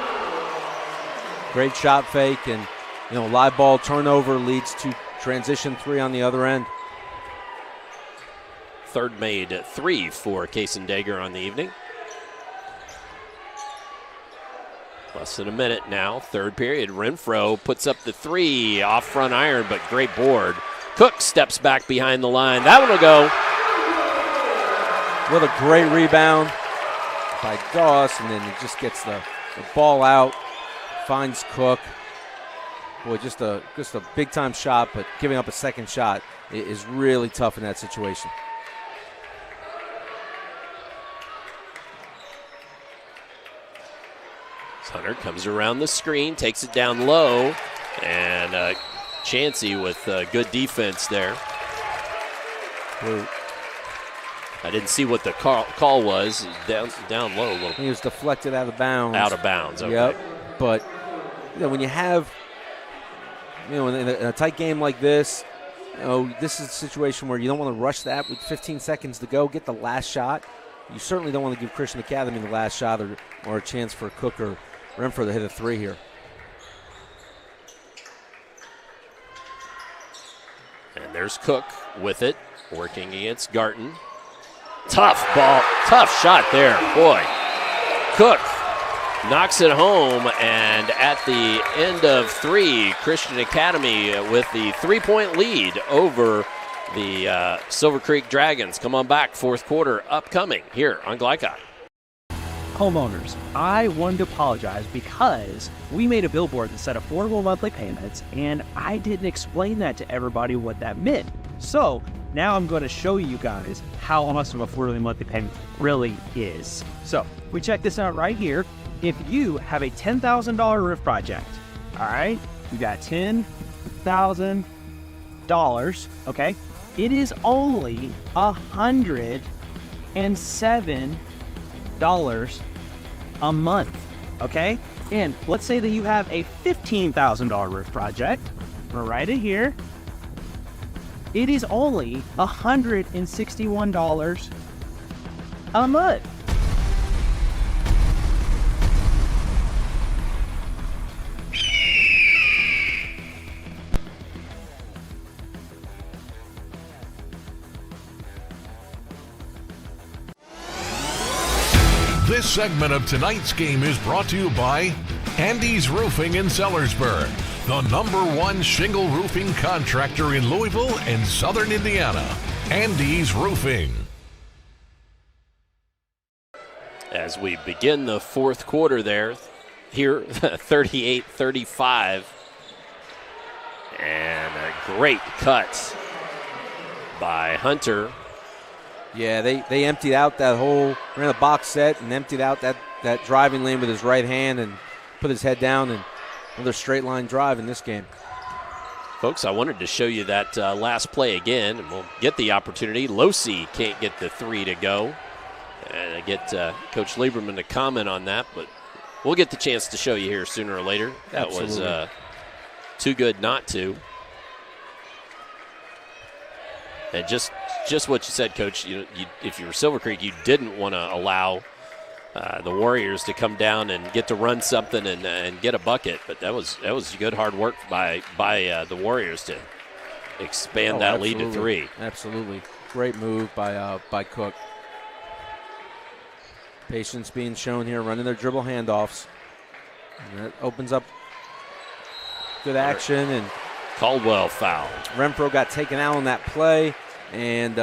Great shot fake, and live ball turnover leads to transition 3 on the other end. Third made 3 for Kaysen Dager on the evening. Less than a minute now, third period. Renfro puts up the 3 off front iron, but great board. Cook steps back behind the line. That one will go. What a great rebound by Doss, and then he just gets the ball out, finds Cook. Boy, just a big-time shot, but giving up a second shot is really tough in that situation. Hunter comes around the screen, takes it down low, and Chansey with good defense there. I didn't see what the call was. Down low a little. He was deflected out of bounds. Out of bounds, okay. Yep, but when you have, in a tight game like this, this is a situation where you don't want to rush that with 15 seconds to go, get the last shot. You certainly don't want to give Christian Academy the last shot or a chance for Cook or Renfro to hit a 3 here. And there's Cook with it, working against Garton. Tough ball, tough shot there, boy. Cook knocks it home, and at the end of 3, Christian Academy with the 3-point lead over the Silver Creek Dragons. Come on back, fourth quarter upcoming here on Glycod. Homeowners, I wanted to apologize because we made a billboard that said affordable monthly payments, and I didn't explain that to everybody what that meant. So now I'm going to show you guys how awesome affordable monthly payment really is. So we check this out right here. If you have a $10,000 roof project, all right, you got $10,000, okay, it is only $107 a month, okay? And let's say that you have a $15,000 roof project. We'll write it here. It is only $161 a month. This segment of tonight's game is brought to you by Andy's Roofing in Sellersburg, the #1 shingle roofing contractor in Louisville and Southern Indiana. Andy's Roofing. As we begin the fourth quarter here, 38-35. And a great cut by Hunter. Yeah, they emptied out that whole, ran a box set and emptied out that driving lane with his right hand and put his head down, and another straight line drive in this game. Folks, I wanted to show you that last play again, and we'll get the opportunity. Losi can't get the 3 to go. And I get Coach Lieberman to comment on that, but we'll get the chance to show you here sooner or later. That Absolutely. was too good not to. And just what you said, Coach, if you were Silver Creek, you didn't want to allow the Warriors to come down and get to run something and get a bucket. But that was good hard work by the Warriors to expand that lead to 3. Absolutely. Great move by Cook. Patience being shown here, running their dribble handoffs. And that opens up good action. And Caldwell foul. Renfro got taken out on that play, and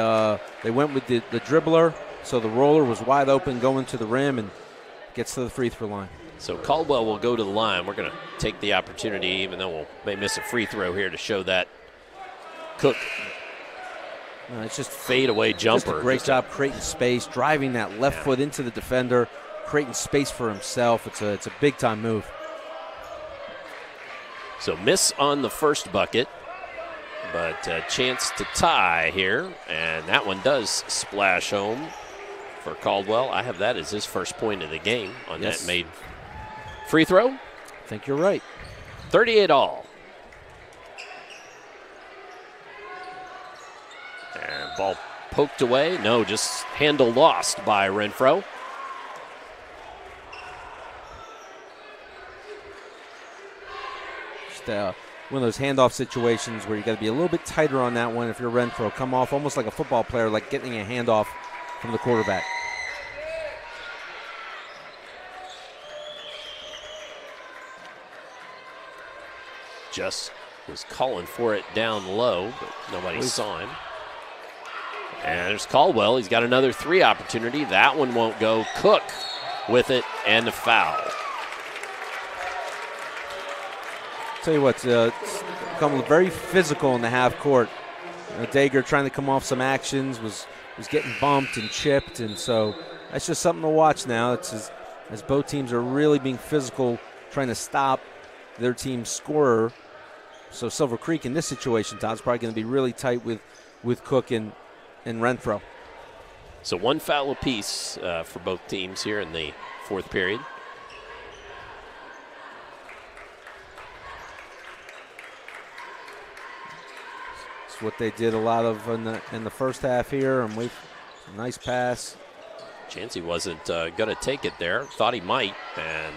they went with the dribbler, so the roller was wide open going to the rim and gets to the free throw line. So Caldwell will go to the line. We're going to take the opportunity, even though we may miss a free throw here, to show that Cook it's just fadeaway jumper. Just a great job creating space, driving that left foot into the defender, creating space for himself. It's a big-time move. So miss on the first bucket, but a chance to tie here, and that one does splash home for Caldwell. I have that as his first point of the game on that made free throw. I think you're right. 38 all. And ball poked away. No, just handle lost by Renfro. Just one of those handoff situations where you got to be a little bit tighter on that one if you're Renfro. Come off almost like a football player, like getting a handoff from the quarterback. Just was calling for it down low, but nobody saw him. And there's Caldwell. He's got another three opportunity. That one won't go. Cook with it and a foul. Tell you what, it's become very physical in the half court. Dager trying to come off some actions, was getting bumped and chipped, and so that's just something to watch now. It's as both teams are really being physical, trying to stop their team's scorer. So Silver Creek in this situation, Todd's probably going to be really tight with Cook and Renfro. So one foul apiece for both teams here in the fourth period. It's what they did a lot of in the first half here, and a nice pass. Chansey wasn't going to take it there. Thought he might, and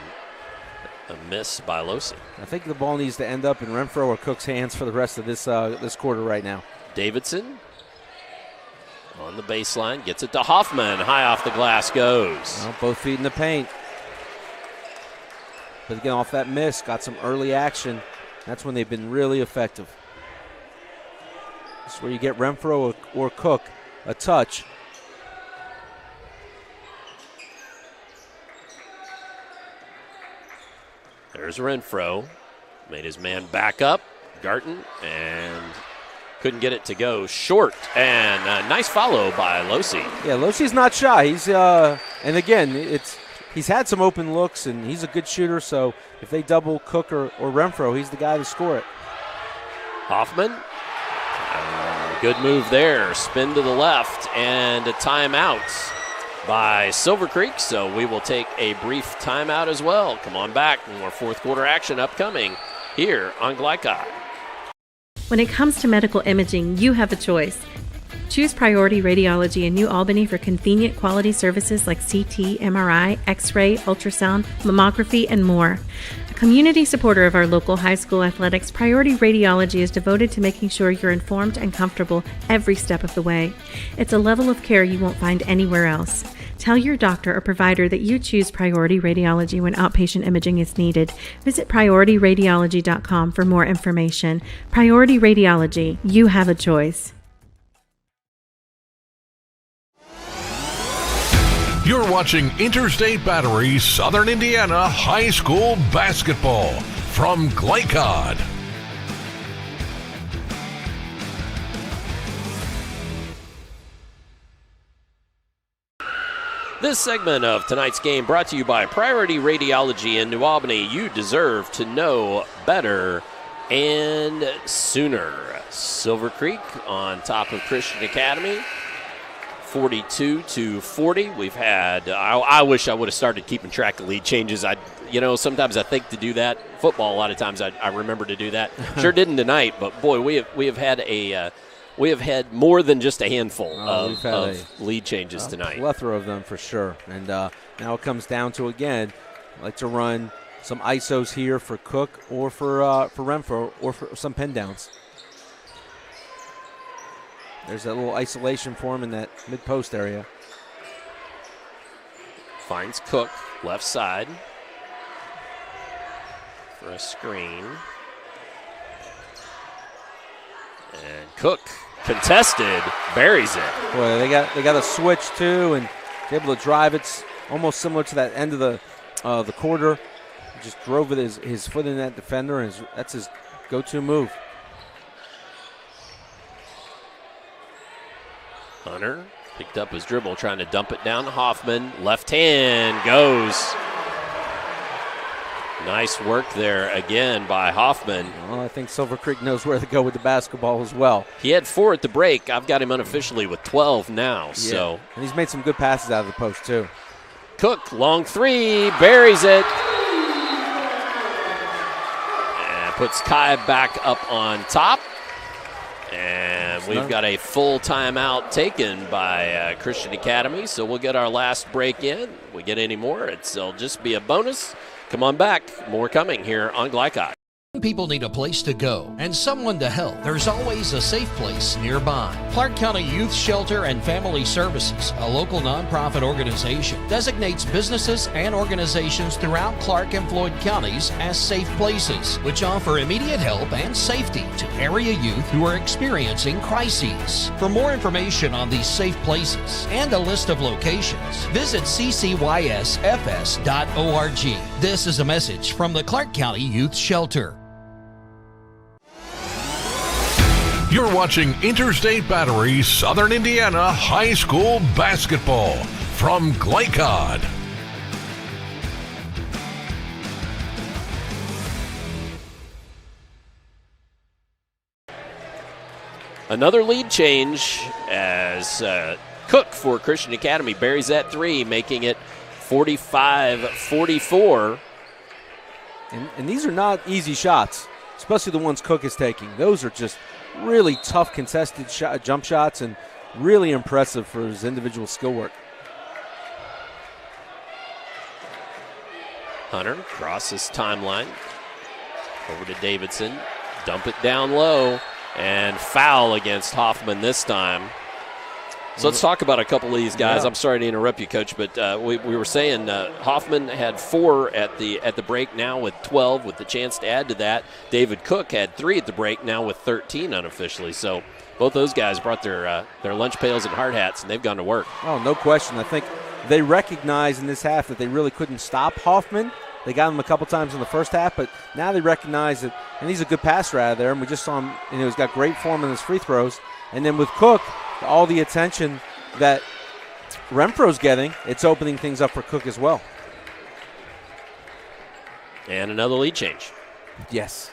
a miss by Losi. I think the ball needs to end up in Renfro or Cook's hands for the rest of this quarter right now. Davidson on the baseline, gets it to Hoffman. High off the glass goes. Well, both feet in the paint. But again, off that miss, got some early action. That's when they've been really effective. This is where you get Renfro or Cook a touch. There's Renfro. Made his man back up. Garton, and couldn't get it to go short. And a nice follow by Losi. Yeah, Losi's not shy. He's and again, he's had some open looks, and he's a good shooter. So if they double Cook or Renfro, he's the guy to score it. Hoffman. Good move there. Spin to the left, and a timeout by Silver Creek, so we will take a brief timeout as well. Come on back, more fourth quarter action upcoming here on Glycod. When it comes to medical imaging, you have a choice. Choose Priority Radiology in New Albany for convenient quality services like CT, MRI, X-ray, ultrasound, mammography, and more. A community supporter of our local high school athletics, Priority Radiology is devoted to making sure you're informed and comfortable every step of the way. It's a level of care you won't find anywhere else. Tell your doctor or provider that you choose Priority Radiology when outpatient imaging is needed. Visit PriorityRadiology.com for more information. Priority Radiology, you have a choice. You're watching Interstate Battery Southern Indiana High School Basketball from Glycod. This segment of tonight's game brought to you by Priority Radiology in New Albany. You deserve to know better and sooner. Silver Creek on top of Christian Academy. 42-40. We've had, I wish I would have started keeping track of lead changes. Sometimes I think to do that. Football, a lot of times I remember to do that. Sure didn't tonight, but boy, we have had more than just a handful of lead changes tonight. A plethora of them for sure. And now it comes down to, again, I like to run some ISOs here for Cook or for Renfro or for some pin downs. There's that little isolation for him in that mid-post area. Finds Cook, left side, for a screen. And Cook, contested, buries it. Boy, they got a switch too, and able to drive. It's almost similar to that end of the quarter. just drove with his foot in that defender, and that's his go-to move. Hunter picked up his dribble, trying to dump it down to Hoffman. Left hand goes. Nice work there again by Hoffman. Well, I think Silver Creek knows where to go with the basketball as well. He had 4 at the break. I've got him unofficially with 12 now. Yeah. So, and he's made some good passes out of the post, too. Cook, long 3, buries it. And puts Kai back up on top. And we've got a full timeout taken by Christian Academy, so we'll get our last break in. If we get any more, it'll just be a bonus. Come on back. More coming here on Glycod. People need a place to go and someone to help. There's always a safe place nearby. Clark County Youth Shelter and Family Services, a local nonprofit organization, designates businesses and organizations throughout Clark and Floyd counties as safe places, which offer immediate help and safety to area youth who are experiencing crises. For more information on these safe places and a list of locations, visit ccysfs.org. This is a message from the Clark County Youth Shelter. You're watching Interstate Battery Southern Indiana High School Basketball from Glycod. Another lead change as Cook for Christian Academy buries that 3, making it 45-44. And these are not easy shots, especially the ones Cook is taking. Those are just really tough contested jump shots and really impressive for his individual skill work. Hunter crosses timeline over to Davidson. Dump it down low and foul against Hoffman this time. So let's talk about a couple of these guys. Yeah. I'm sorry to interrupt you, Coach, but we were saying Hoffman had 4 at the break, now with 12, with the chance to add to that. David Cook had 3 at the break, now with 13 unofficially. So both those guys brought their lunch pails and hard hats, and they've gone to work. Oh, no question. I think they recognized in this half that they really couldn't stop Hoffman. They got him a couple times in the first half, but now they recognize that, and he's a good passer out of there, and we just saw him, he's got great form in his free throws. And then with Cook, all the attention that Renfro's getting, it's opening things up for Cook as well. And another lead change. Yes.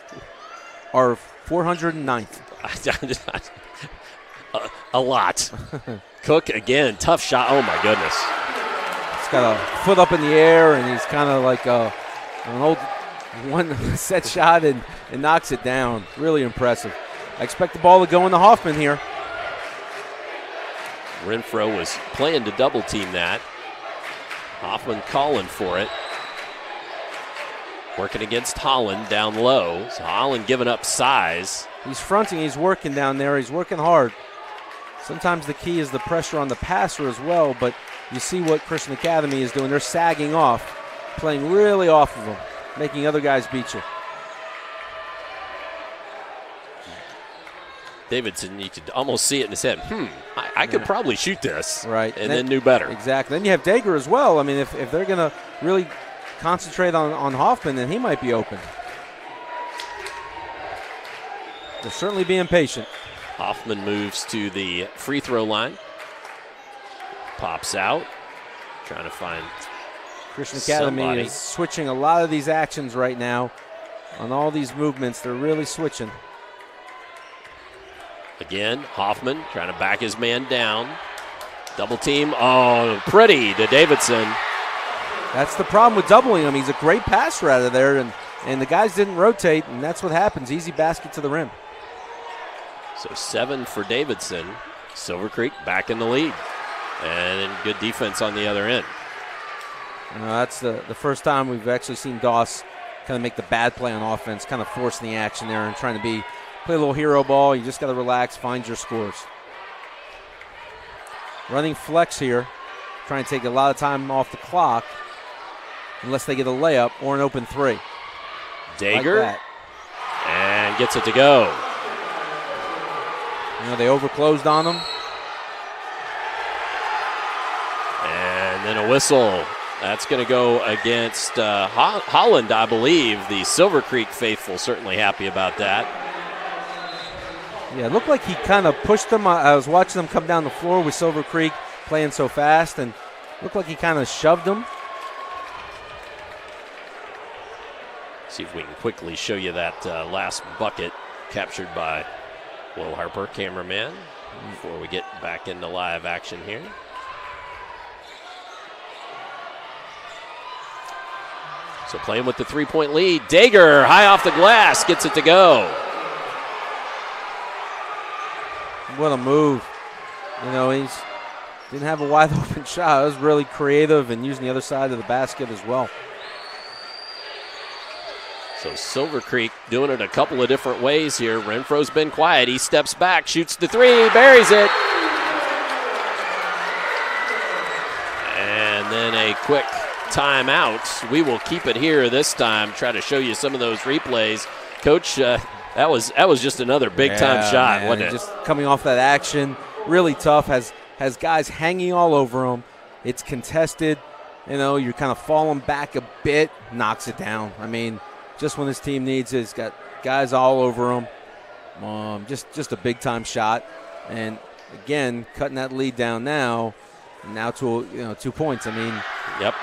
Our 409th. A lot. Cook, again, tough shot. Oh, my goodness. He's got a foot up in the air, and he's kind of like an old one set shot and knocks it down. Really impressive. I expect the ball to go into Hoffman here. Renfro was playing to double team that. Hoffman calling for it. Working against Holland down low. So Holland giving up size. He's fronting, he's working down there, he's working hard. Sometimes the key is the pressure on the passer as well, but you see what Christian Academy is doing. They're sagging off, playing really off of them, making other guys beat you. Davidson, you could almost see it in his head. I could probably shoot this. Right. And then knew better. Exactly. Then you have Dager as well. I mean, if they're going to really concentrate on Hoffman, then he might be open. They're certainly being patient. Hoffman moves to the free throw line. Pops out. Trying to find Christian Academy somebody. is switching a lot of these actions right now. On all these movements, they're really switching. Again, Hoffman trying to back his man down. Double team. Oh, pretty to Davidson. That's the problem with doubling him. He's a great passer out of there, and the guys didn't rotate, and that's what happens. Easy basket to the rim. So 7 for Davidson. Silver Creek back in the lead. And good defense on the other end. That's the first time we've actually seen Doss kind of make the bad play on offense, kind of forcing the action there and trying to play a little hero ball. You just got to relax, find your scores. Running flex here, trying to take a lot of time off the clock unless they get a layup or an open 3. Dager, like and gets it to go. They overclosed on them. And then a whistle. That's going to go against Holland, I believe. The Silver Creek faithful certainly happy about that. Yeah, it looked like he kind of pushed them. I was watching them come down the floor with Silver Creek playing so fast, and looked like he kind of shoved them. See if we can quickly show you that last bucket captured by Will Harper, cameraman, before we get back into live action here. So playing with the three-point lead. Dager, high off the glass, gets it to go. What a move. You know, he's didn't have a wide open shot. It was really creative and using the other side of the basket as well. So Silver Creek doing it a couple of different ways here. Renfro's been quiet. He steps back, shoots the three, buries it. And then a quick timeout. We will keep it here this time. Try to show you some of those replays. Coach, that was just another big-time shot, man, wasn't it? Just coming off that action, really tough. Has guys hanging all over him. It's contested. You know, you're kind of falling back a bit, knocks it down. I mean, just when his team needs it, he's got guys all over him. Just a big-time shot. And, again, cutting that lead down now to 2 points. I mean, yep.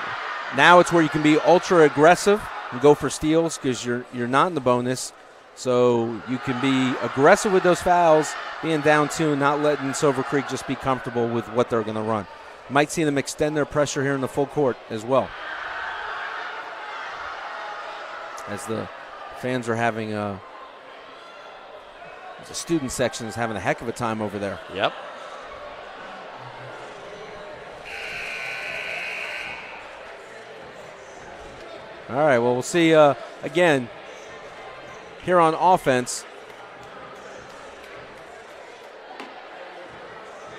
Now it's where you can be ultra-aggressive and go for steals because you're not in the bonus. So you can be aggressive with those fouls, being down 2, not letting Silver Creek just be comfortable with what they're going to run. Might see them extend their pressure here in the full court as well. As the fans are having the student section is having a heck of a time over there. Yep. All right, well, we'll see again here on offense.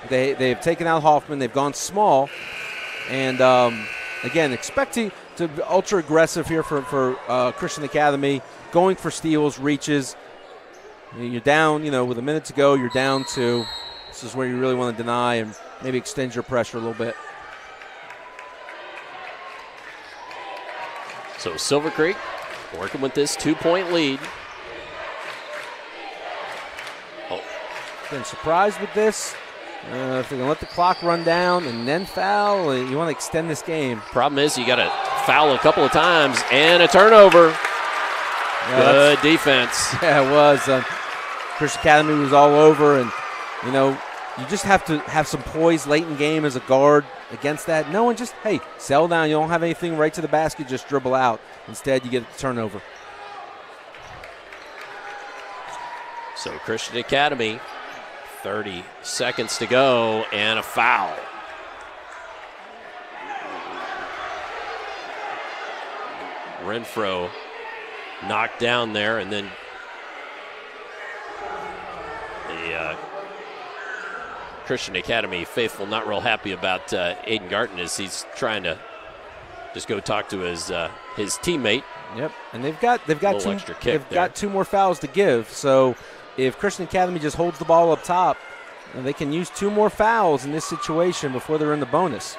They've taken out Hoffman. They've gone small. And, again, expecting to be ultra-aggressive here for Christian Academy, going for steals, reaches. You're down, with a minute to go, you're down 2. This is where you really want to deny and maybe extend your pressure a little bit. So Silver Creek working with this 2-point lead. Oh, been surprised with this. If they're going to let the clock run down and then foul, you want to extend this game. Problem is you got to foul a couple of times and a turnover. Yeah, good defense. Yeah, it was. Christian Academy was all over, and, you just have to have some poise late in game as a guard against that. No one just, hey, settle down. You don't have anything right to the basket, just dribble out. Instead, you get the turnover. So Christian Academy, 30 seconds to go, and a foul. Renfro knocked down there, and then the Christian Academy faithful not real happy about Aiden Garton as he's trying to just go talk to his teammate. Yep, and they've got got 2 more fouls to give. So if Christian Academy just holds the ball up top, they can use 2 more fouls in this situation before they're in the bonus.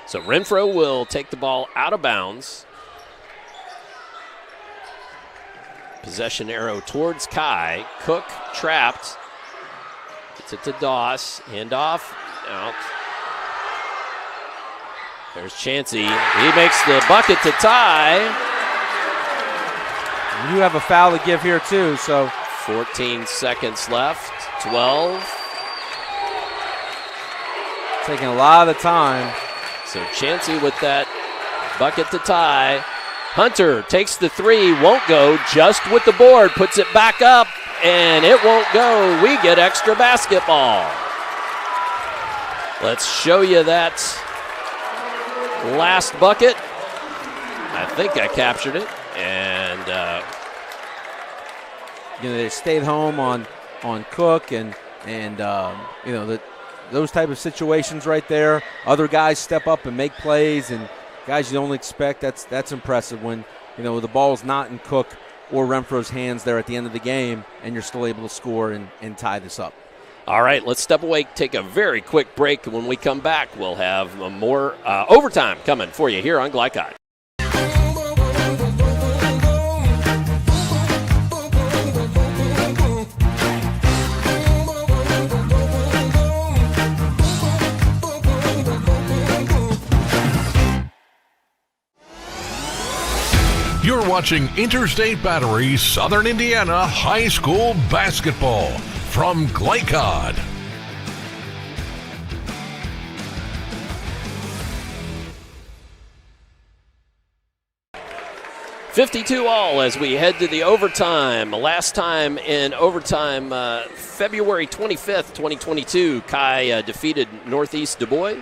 So Renfro will take the ball out of bounds. Possession arrow towards Kai. Cook trapped. Gets it to Doss. Handoff. Out. There's Chansey. He makes the bucket to tie. You have a foul to give here too, so 14 seconds left. 12. Taking a lot of time. So Chansey with that bucket to tie. Hunter takes the 3, won't go, just with the board, puts it back up, and it won't go. We get extra basketball. Let's show you that last bucket. I think I captured it, and they stayed home on Cook and those type of situations right there. Other guys step up and make plays, and guys you don't expect. That's impressive when the ball's not in Cook or Renfro's hands there at the end of the game, and you're still able to score and tie this up. All right, let's step away, take a very quick break. When we come back, we'll have more overtime coming for you here on Glycod. You're watching Interstate Battery Southern Indiana High School Basketball from Glycod. $52-all as we head to the overtime. Last time in overtime, February 25th, 2022, Kai defeated Northeast Du Bois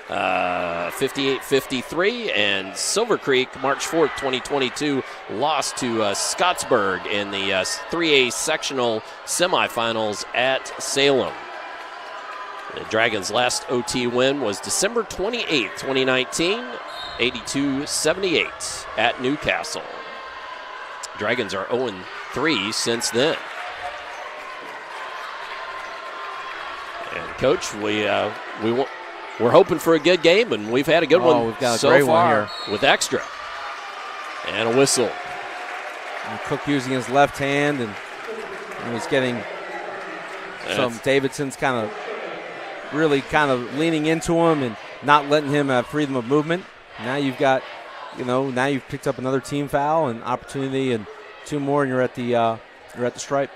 58-53, and Silver Creek, March 4th, 2022, lost to Scottsburg in the 3A sectional semifinals at Salem. The Dragons' last OT win was December 28th, 2019, 82-78 at Newcastle. Dragons are 0-3 since then. And Coach, we're hoping for a good game, and we've had a good one we've got a so great far one here. with extra. And a whistle. And Cook using his left hand, and he's getting Davidson's really leaning into him and not letting him have freedom of movement. Now you've got, now you've picked up another team foul and opportunity, and two more, and you're at the stripe.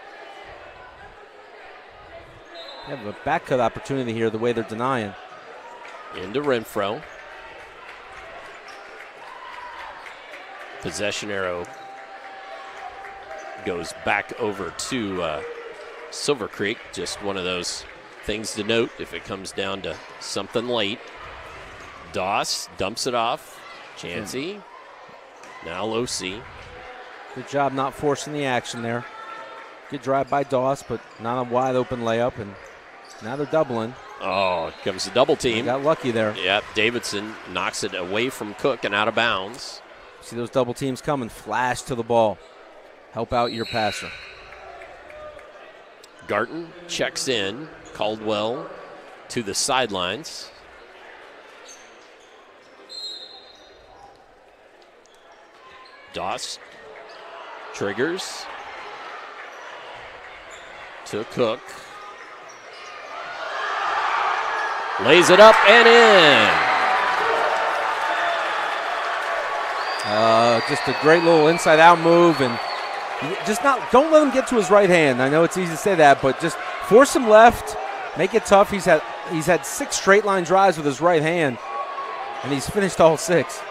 You have a back cut opportunity here, the way they're denying. Into Renfro. Possession arrow goes back over to Silver Creek. Just one of those things to note if it comes down to something late. Doss dumps it off. Chansey. Now Losi. Good job not forcing the action there. Good drive by Doss, but not a wide open layup, and now they're doubling. Oh, here comes the double team. They got lucky there. Yep, Davidson knocks it away from Cook and out of bounds. See those double teams coming, flash to the ball. Help out your passer. Garton checks in. Caldwell to the sidelines. Doss triggers to Cook. Lays it up and in. Just a great little inside-out move, and don't let him get to his right hand. I know it's easy to say that, but just force him left, make it tough. He's had 6 straight line drives with his right hand, and he's finished all 6.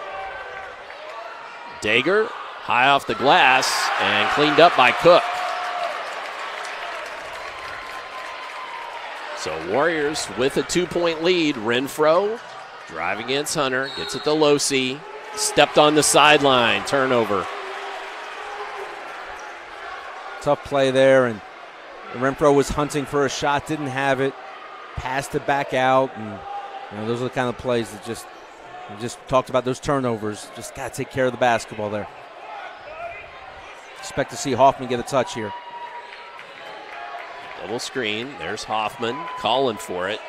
Dager high off the glass and cleaned up by Cook. So Warriors with a 2-point lead. Renfro driving against Hunter, gets it to Losi, stepped on the sideline, turnover. Tough play there, and Renfro was hunting for a shot, didn't have it, passed it back out, and those are the kind of plays that we just talked about, those turnovers. Just got to take care of the basketball there. Expect to see Hoffman get a touch here. Double screen. There's Hoffman calling for it.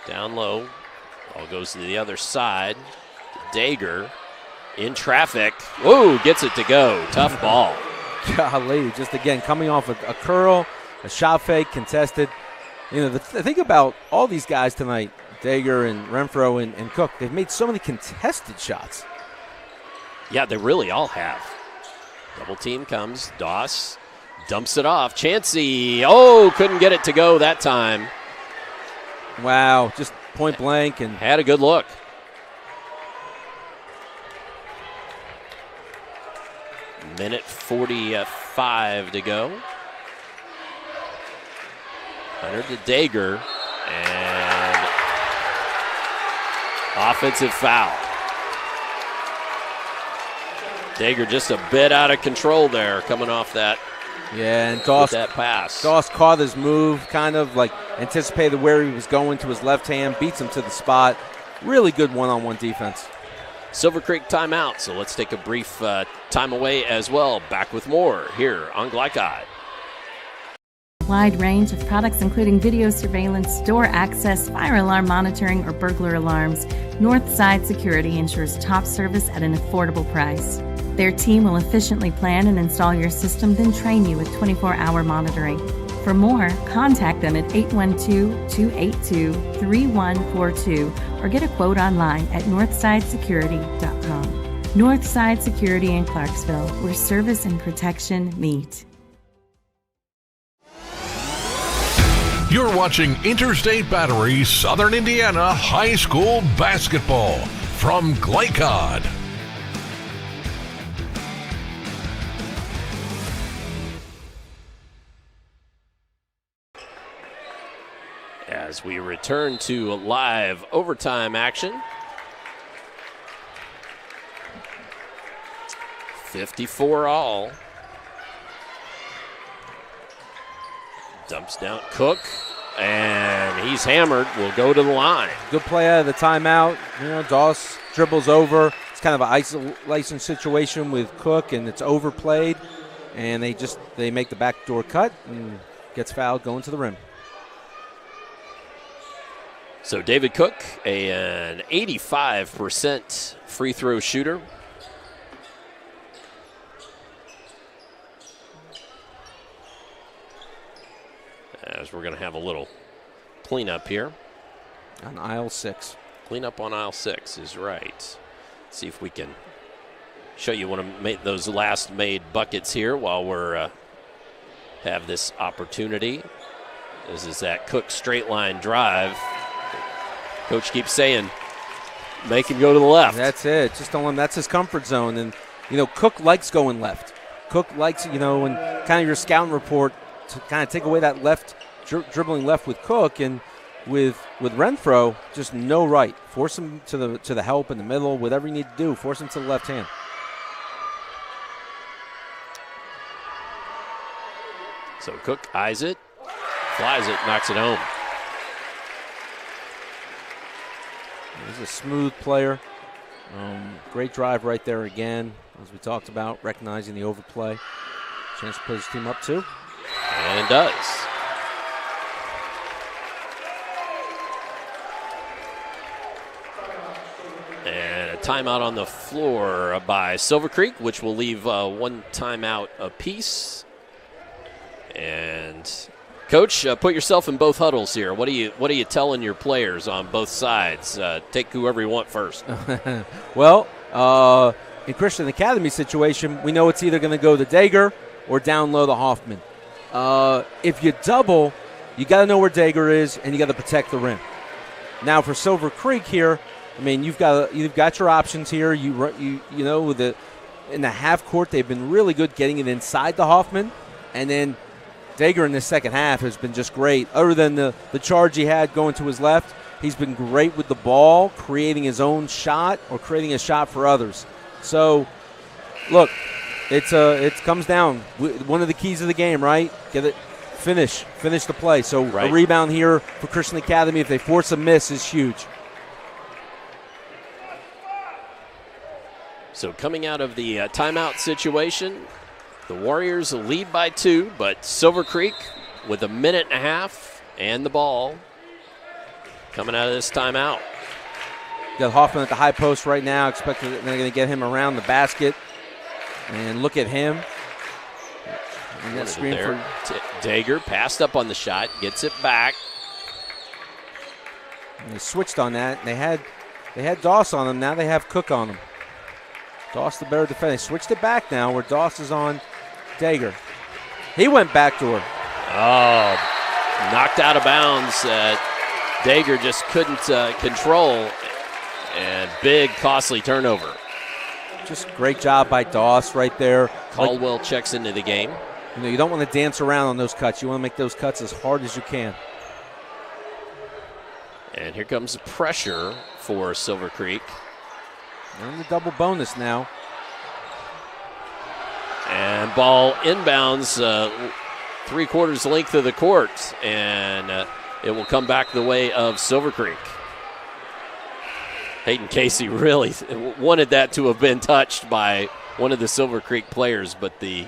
Down low. Ball goes to the other side. Dager in traffic. Whoa, gets it to go. Tough ball. Golly, just again coming off a curl, a shot fake, contested. The thing about all these guys tonight, Dager and Renfro and Cook, they've made so many contested shots. Yeah, they really all have. Double team comes. Doss dumps it off. Chansey, couldn't get it to go that time. Wow, just point blank. And had a good look. Minute 45 to go. Hunter to Dager, and offensive foul. Dager just a bit out of control there coming off that. Yeah, and Doss, that pass. Doss caught his move, kind of like anticipated where he was going to his left hand, beats him to the spot. Really good one-on-one defense. Silver Creek timeout, so let's take a brief time away as well. Back with more here on Glycod. Wide range of products including video surveillance, door access, fire alarm monitoring, or burglar alarms, Northside Security ensures top service at an affordable price. Their team will efficiently plan and install your system, then train you with 24-hour monitoring. For more, contact them at 812-282-3142 or get a quote online at northsidesecurity.com. Northside Security in Clarksville, where service and protection meet. You're watching Interstate Battery Southern Indiana High School Basketball from Glycod. As we return to live overtime action. 54 all. Dumps down Cook, and he's hammered. Will go to the line. Good play out of the timeout. Doss dribbles over. It's kind of an isolation situation with Cook, and it's overplayed. And they make the backdoor cut and gets fouled going to the rim. So David Cook, an 85% free throw shooter. As we're going to have a little cleanup here. On aisle 6. Cleanup on aisle 6 is right. See if we can show you one of those last made buckets here while we're have this opportunity. This is that Cook straight line drive. Coach keeps saying, make him go to the left. That's it. Just don't let him. That's his comfort zone. And, Cook likes going left. Cook likes, when kind of your scouting report to kind of take away that left, dribbling left with Cook, and with Renfro, just no right. Force him to the help in the middle, whatever you need to do. Force him to the left hand. So Cook eyes it, flies it, knocks it home. He's a smooth player. Great drive right there again, as we talked about, recognizing the overplay. Chance to put his team up too. And does. And a timeout on the floor by Silver Creek, which will leave one timeout apiece. And Coach, put yourself in both huddles here. What are you telling your players on both sides? Take whoever you want first. Well, in Christian Academy situation, we know it's either going to go to Dager or down low to Hoffman. If you double, you got to know where Dager is, and you got to protect the rim. Now for Silver Creek here, you've got your options here. In the half court, they've been really good getting it inside the Hoffman, and then Dager in the second half has been just great. Other than the charge he had going to his left, he's been great with the ball, creating his own shot or creating a shot for others. So, look, it comes down. One of the keys of the game, right? Get it, finish the play. So a rebound here for Christian Academy, if they force a miss, is huge. So coming out of the timeout situation, the Warriors lead by 2, but Silver Creek with a minute and a half and the ball coming out of this timeout. Got Hoffman at the high post right now. Expecting they're going to get him around the basket. And look at him. And that screen for Dager passed up on the shot, gets it back. And they switched on that. They had Doss on them. Now they have Cook on them. Doss the better defender. They switched it back now where Doss is on Dager. He went backdoor. Oh, knocked out of bounds. Dager just couldn't control. And big, costly turnover. Just great job by Doss right there. Caldwell checks into the game. You don't want to dance around on those cuts. You want to make those cuts as hard as you can. And here comes the pressure for Silver Creek. They're in the double bonus now. And ball inbounds 3/4 length of the court. And it will come back the way of Silver Creek. Hayden Casey really wanted that to have been touched by one of the Silver Creek players, but the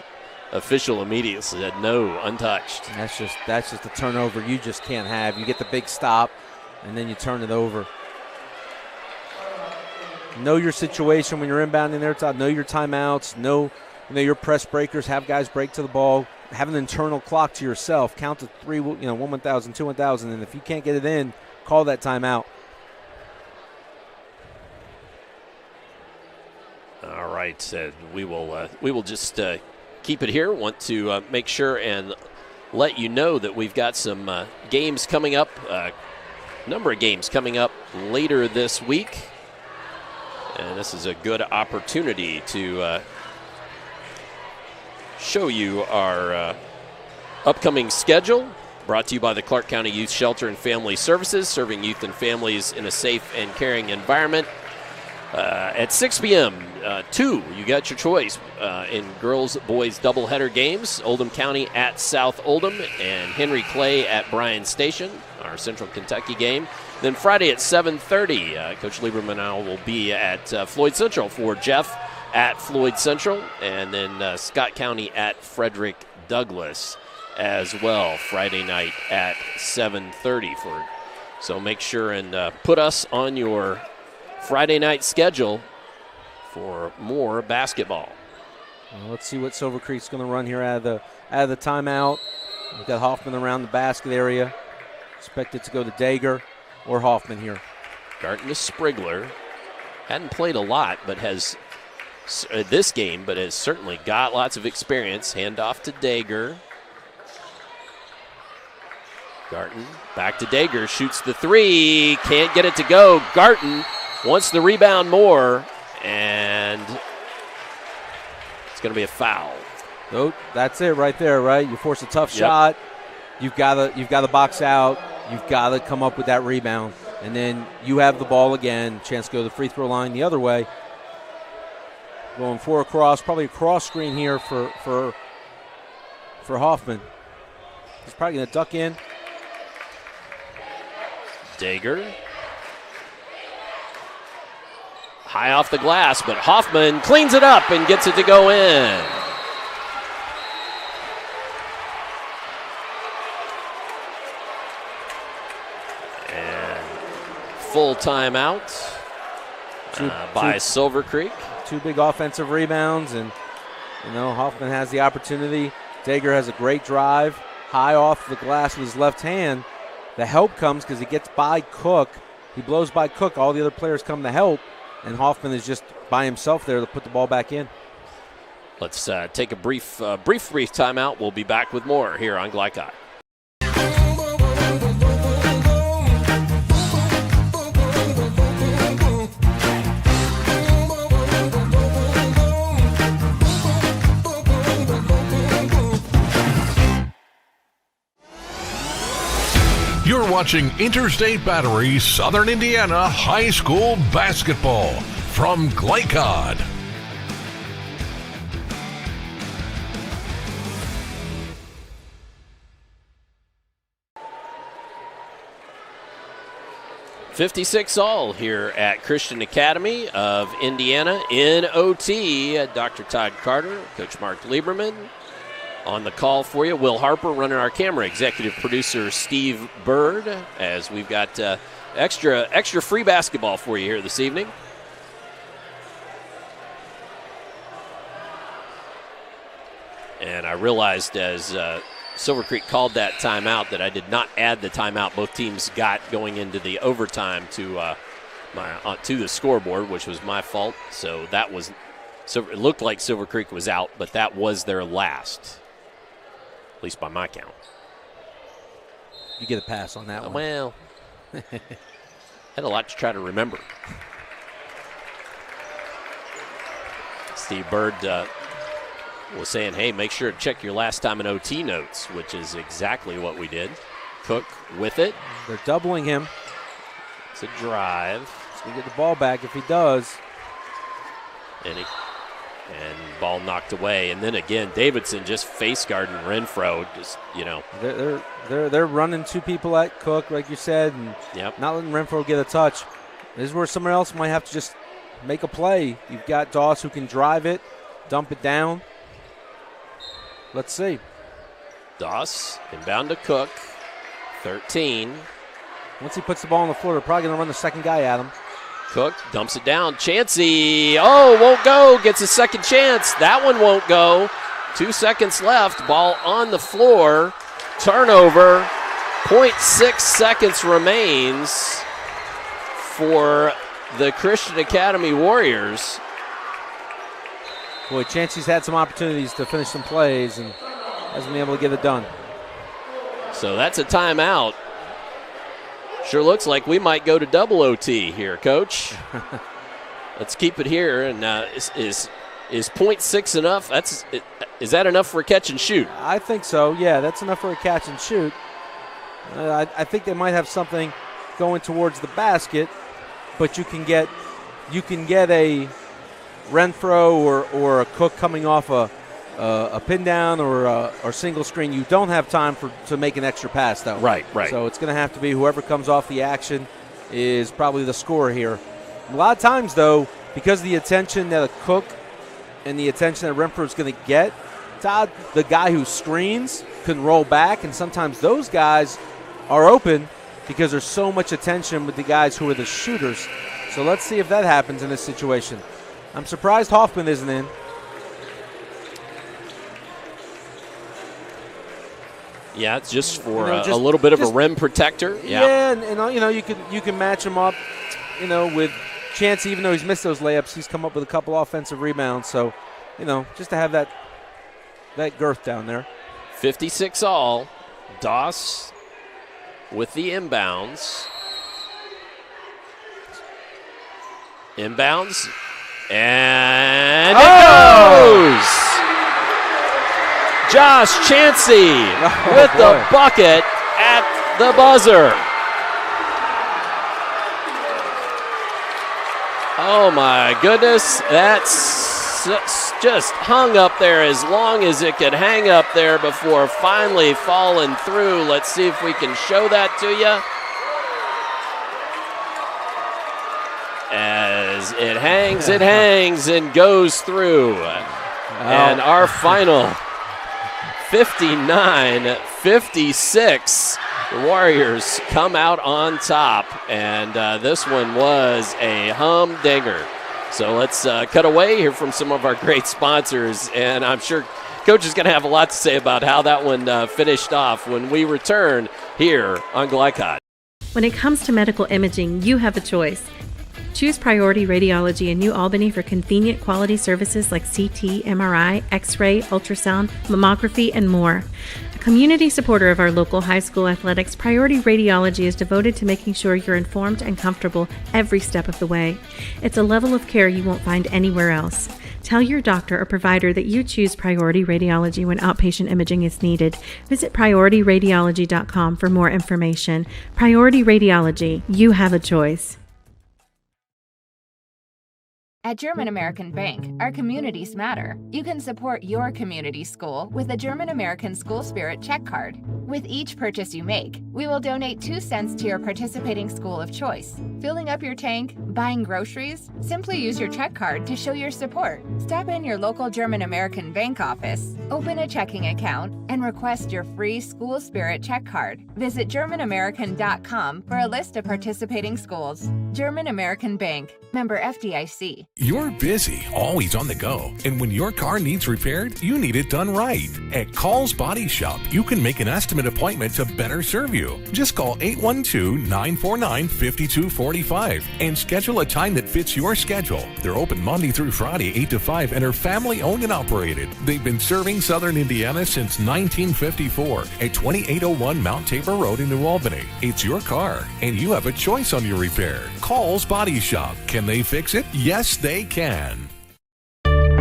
official immediately said no, untouched. That's just a turnover you just can't have. You get the big stop, and then you turn it over. Know your situation when you're inbounding their top. Know your timeouts. Know your press breakers. Have guys break to the ball. Have an internal clock to yourself. Count to 3, 1,000, 2, 1,000, and if you can't get it in, call that timeout. All right, we will just keep it here. Want to make sure and let you know that we've got some games coming up, number of games coming up later this week. And this is a good opportunity to show you our upcoming schedule, brought to you by the Clark County Youth Shelter and Family Services, serving youth and families in a safe and caring environment. At 6 p.m., you got your choice in girls-boys doubleheader games. Oldham County at South Oldham and Henry Clay at Bryan Station, our Central Kentucky game. Then Friday at 7:30, Coach Lieberman and I will be at Floyd Central for Jeff at Floyd Central, and then Scott County at Frederick Douglass as well, Friday night at 7:30. So make sure and put us on your Friday night schedule for more basketball. Well, let's see what Silver Creek's going to run here out of the timeout. We've got Hoffman around the basket area. Expect it to go to Dager or Hoffman here. Garton to Sprigler. Hadn't played a lot, but has this game, but has certainly got lots of experience. Handoff to Dager. Garton back to Dager. Shoots the 3. Can't get it to go. Garton wants the rebound more, and it's going to be a foul. Oh, that's it right there, right? You force a tough shot. You've got to box out. You've got to come up with that rebound. And then you have the ball again. Chance to go to the free throw line the other way. Going 4 across, probably a cross screen here for Hoffman. He's probably going to duck in. Dager. High off the glass, but Hoffman cleans it up and gets it to go in. And full timeout by Silver Creek. 2 big offensive rebounds, and Hoffman has the opportunity. Dager has a great drive, high off the glass with his left hand. The help comes because he gets by Cook. He blows by Cook. All the other players come to help, and Hoffman is just by himself there to put the ball back in. Let's take a brief timeout. We'll be back with more here on Glycod. You're watching Interstate Battery Southern Indiana High School Basketball from Glycod. $56 here at Christian Academy of Indiana in OT. Dr. Todd Carter, Coach Mark Lieberman on the call for you. Will Harper running our camera. Executive producer Steve Bird, as we've got extra free basketball for you here this evening. And I realized as Silver Creek called that timeout that I did not add the timeout both teams got going into the overtime to the scoreboard, which was my fault. So it looked like Silver Creek was out, but that was their last, at least by my count. You get a pass on that one. Well, had a lot to try to remember. Steve Bird was saying, hey, make sure to check your last time in OT notes, which is exactly what we did. Cook with it. They're doubling him. It's a drive. He's going to get the ball back if he does. And ball knocked away. And then again, Davidson just face guarding Renfro. They're running 2 people at Cook, like you said, and not letting Renfro get a touch. This is where someone else might have to just make a play. You've got Doss who can drive it, dump it down. Let's see. Doss inbound to Cook. 13. Once he puts the ball on the floor, they're probably going to run the second guy at him. Cook dumps it down. Chansey, won't go. Gets a second chance. That one won't go. 2 seconds left. Ball on the floor. Turnover. 0.6 seconds remains for the Christian Academy Warriors. Boy, Chansey's had some opportunities to finish some plays and hasn't been able to get it done. So that's a timeout. Sure looks like we might go to double OT here, Coach. Let's keep it here. And is 0.6 enough? Is that enough for a catch and shoot? I think so. Yeah, that's enough for a catch and shoot. I think they might have something going towards the basket, but you can get a Renfro or a Cook coming off a pin down or single screen. You don't have time to make an extra pass, though. Right. So it's going to have to be whoever comes off the action is probably the scorer here. A lot of times, though, because of the attention that a Cook and the attention that Renfro is going to get, Todd, the guy who screens can roll back, and sometimes those guys are open because there's so much attention with the guys who are the shooters. So let's see if that happens in this situation. I'm surprised Hoffman isn't in. Yeah, it's just for a little bit of a rim protector. Yeah, and you can match him up, with Chance. Even though he's missed those layups, he's come up with a couple offensive rebounds. So, just to have that girth down there. 56 all. Doss with the inbounds. Inbounds. And it goes! Josh Chansey with the bucket at the buzzer. Oh, my goodness. That's just hung up there as long as it could hang up there before finally falling through. Let's see if we can show that to you. As it hangs and goes through. And our final 59-56. The Warriors come out on top, and this one was a humdinger. So let's cut away, hear from some of our great sponsors, and I'm sure Coach is going to have a lot to say about how that one finished off when we return here on Glycod. When it comes to medical imaging, you have a choice. Choose Priority Radiology in New Albany for convenient quality services like CT, MRI, X-ray, ultrasound, mammography, and more. A community supporter of our local high school athletics, Priority Radiology is devoted to making sure you're informed and comfortable every step of the way. It's a level of care you won't find anywhere else. Tell your doctor or provider that you choose Priority Radiology when outpatient imaging is needed. Visit PriorityRadiology.com for more information. Priority Radiology, you have a choice. At German American Bank, our communities matter. You can support your community school with a German American School Spirit check card. With each purchase you make, we will donate 2 cents to your participating school of choice. Filling up your tank, buying groceries? Simply use your check card to show your support. Stop in your local German American Bank office, open a checking account, and request your free School Spirit check card. Visit GermanAmerican.com for a list of participating schools. German American Bank, member FDIC. You're busy, always on the go, and when your car needs repaired, you need it done right. At Call's Body Shop, you can make an estimate appointment to better serve you. Just call 812-949-5245 and schedule a time that fits your schedule. They're open Monday through Friday, 8 to 5, and are family-owned and operated. They've been serving Southern Indiana since 1954 at 2801 Mount Tabor Road in New Albany. It's your car, and you have a choice on your repair. Call's Body Shop. Can they fix it? Yes, they can.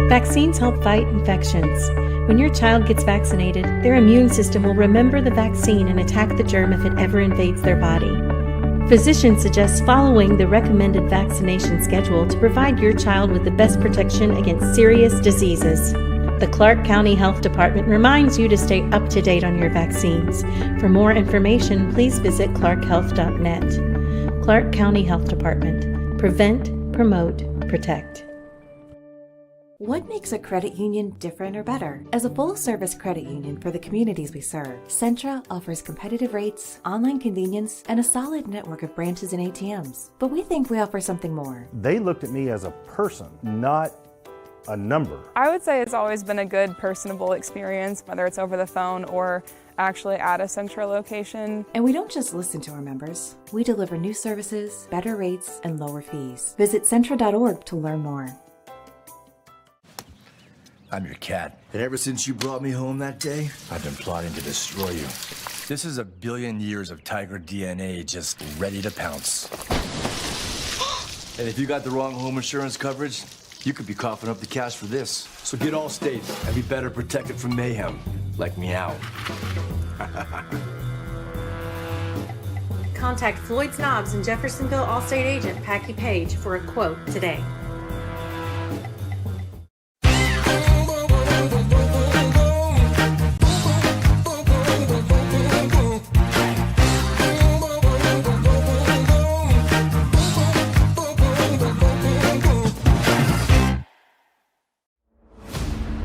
Vaccines help fight infections. When your child gets vaccinated, their immune system will remember the vaccine and attack the germ if it ever invades their body. Physicians suggest following the recommended vaccination schedule to provide your child with the best protection against serious diseases. The Clark County Health Department reminds you to stay up to date on your vaccines. For more information, please visit clarkhealth.net. Clark County Health Department. Prevent, promote, protect. What makes a credit union different or better? As a full-service credit union for the communities we serve, Centra offers competitive rates, online convenience, and a solid network of branches and ATMs. But we think we offer something more. They looked at me as a person, not a number. I would say it's always been a good, personable experience, whether it's over the phone or actually at a Centra location. And we don't just listen to our members. We deliver new services, better rates, and lower fees. Visit Centra.org to learn more. I'm your cat. And ever since you brought me home that day, I've been plotting to destroy you. This is 1 billion years of tiger DNA just ready to pounce. And if you got the wrong home insurance coverage, you could be coughing up the cash for this. So get Allstate and be better protected from mayhem, like meow. Contact Floyd Snobbs and Jeffersonville Allstate agent Packy Page for a quote today.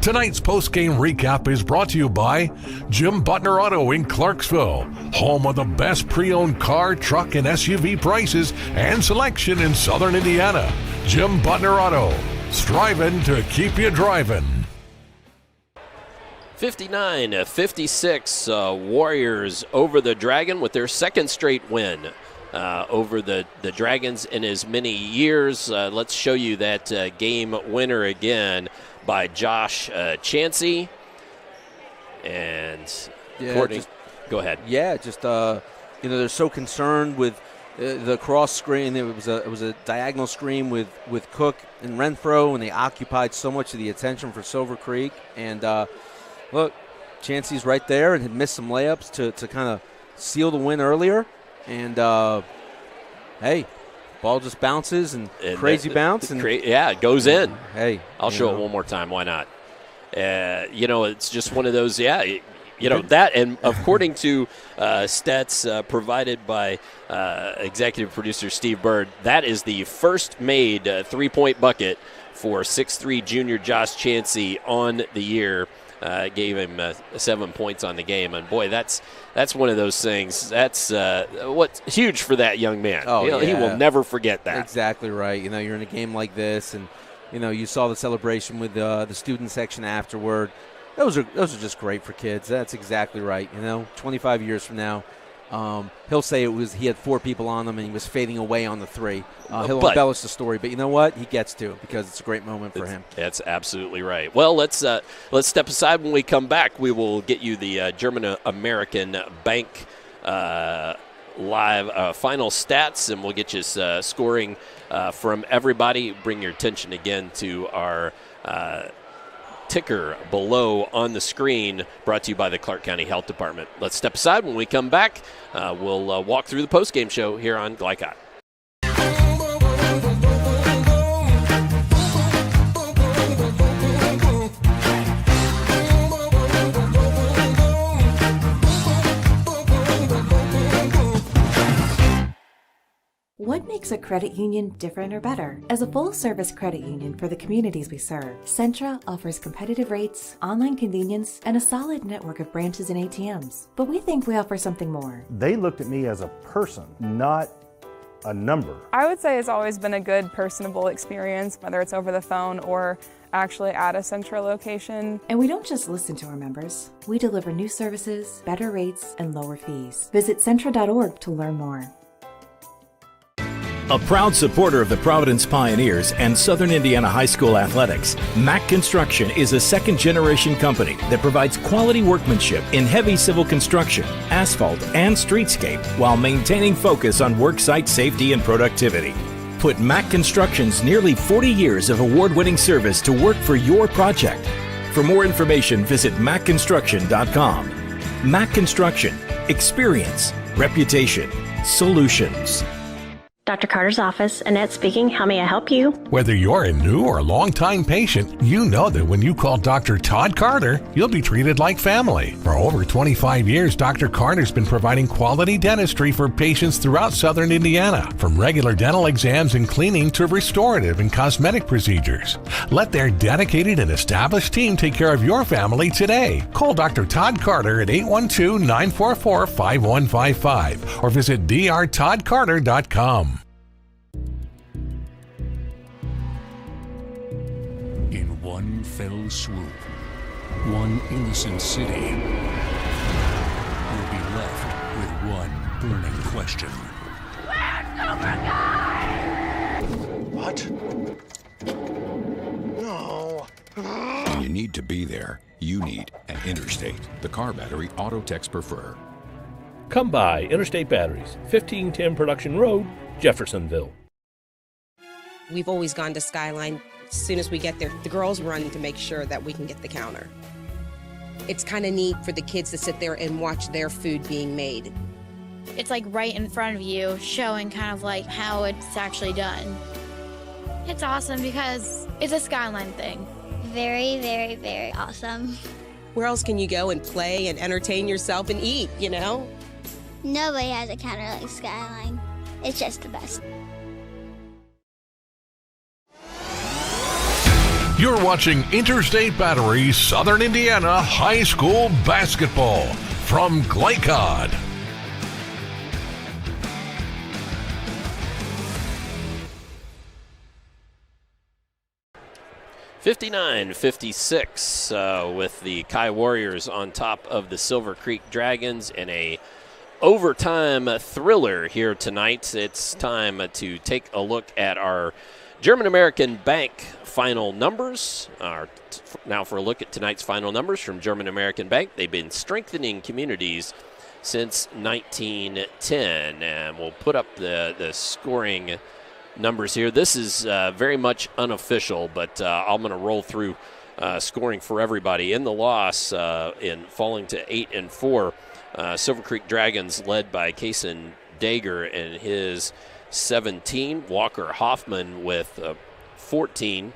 Tonight's post-game recap is brought to you by Jim Butner Auto in Clarksville, home of the best pre-owned car, truck, and SUV prices and selection in Southern Indiana. Jim Butner Auto, striving to keep you driving. 59-56, Warriors over the Dragon with their second straight win over the Dragons in as many years. Let's show you that game winner again by Josh Chansey. And go ahead. Yeah, they're so concerned with the cross screen. It was a diagonal screen with Cook and Renfro, and they occupied so much of the attention for Silver Creek. And look, Chansey's right there and had missed some layups to kind of seal the win earlier. And hey, ball just bounces and crazy bounce. And it goes in. Hey, I'll show it one more time. Why not? It's just one of those, that. And according to stats provided by executive producer Steve Bird, that is the first made three-point bucket for 6'3" junior Josh Chansey on the year. Gave him 7 points on the game, and boy, that's one of those things. That's what's huge for that young man. He will never forget that. Exactly right. You're in a game like this, and you saw the celebration with the student section afterward. Those are just great for kids. That's exactly right. 25 years from now, he'll say he had 4 people on him and he was fading away on the 3. He'll embellish the story, but you know what? He gets to because it's a great moment for him. That's absolutely right. Well, let's step aside. When we come back, we will get you the German American Bank live final stats, and we'll get you scoring from everybody. Bring your attention again to our ticker below on the screen, brought to you by the Clark County Health Department. Let's step aside. When we come back, we'll walk through the postgame show here on Glycott. What makes a credit union different or better? As a full-service credit union for the communities we serve, Centra offers competitive rates, online convenience, and a solid network of branches and ATMs. But we think we offer something more. They looked at me as a person, not a number. I would say it's always been a good, personable experience, whether it's over the phone or actually at a Centra location. And we don't just listen to our members. We deliver new services, better rates, and lower fees. Visit Centra.org to learn more. A proud supporter of the Providence Pioneers and Southern Indiana High School athletics, Mack Construction is a second-generation company that provides quality workmanship in heavy civil construction, asphalt, and streetscape while maintaining focus on worksite safety and productivity. Put Mack Construction's nearly 40 years of award-winning service to work for your project. For more information, visit mackconstruction.com. Mack Construction. Experience. Reputation. Solutions. Dr. Carter's office, Annette speaking. How may I help you? Whether you're a new or long-time patient, you know that when you call Dr. Todd Carter, you'll be treated like family. For over 25 years, Dr. Carter's been providing quality dentistry for patients throughout Southern Indiana, from regular dental exams and cleaning to restorative and cosmetic procedures. Let their dedicated and established team take care of your family today. Call Dr. Todd Carter at 812-944-5155 or visit drtoddcarter.com. In one fell swoop, one innocent city will be left with one burning question. What? No. When you need to be there, you need an Interstate, the car battery auto techs prefer. Come by Interstate Batteries, 1510 Production Road, Jeffersonville. We've always gone to Skyline. As soon as we get there, the girls run to make sure that we can get the counter. It's kind of neat for the kids to sit there and watch their food being made. It's like right in front of you, showing kind of like how it's actually done. It's awesome because it's a Skyline thing. Very, very, very awesome. Where else can you go and play and entertain yourself and eat, you know? Nobody has a counter like Skyline. It's just the best. You're watching Interstate Battery Southern Indiana High School Basketball from Glycod. (59-56) with the Kai Warriors on top of the Silver Creek Dragons in a overtime thriller here tonight. It's time to take a look at our German American Bank final numbers. Now for a look at tonight's final numbers from German American Bank. They've been strengthening communities since 1910, and we'll put up the scoring numbers here. This is very much unofficial, but I'm going to roll through scoring for everybody. In the loss, in falling to 8-4, Silver Creek Dragons led by Kason Dager and his 17. Walker Hoffman with 14,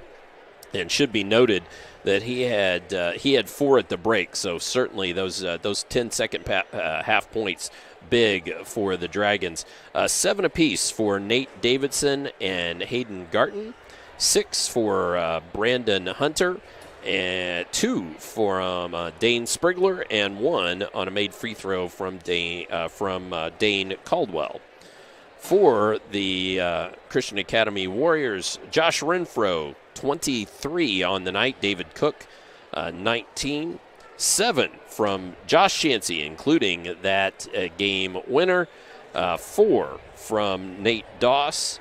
and should be noted that he had 4 at the break. So certainly those 10-second half points big for the Dragons. 7 apiece for Nate Davidson and Hayden Garton. 6 for Brandon Hunter, and 2 for Dane Sprigler, and 1 on a made free throw from Dane Caldwell. For the Christian Academy Warriors, Josh Renfro, 23 on the night. David Cook, 19. 7 from Josh Chansey, including that game winner. 4 from Nate Doss,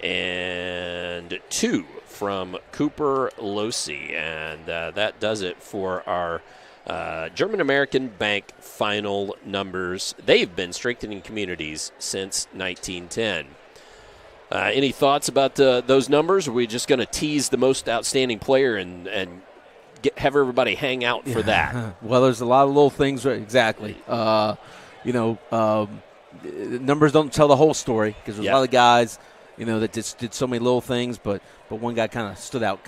and 2 from Cooper Losi. And that does it for our German American Bank final numbers. They've been strengthening communities since 1910. Any thoughts about those numbers? Are we just going to tease the most outstanding player and have everybody hang out for that? Well, there's a lot of little things. Exactly. Numbers don't tell the whole story because there's a lot of guys, that just did so many little things, but one guy kind of stood out.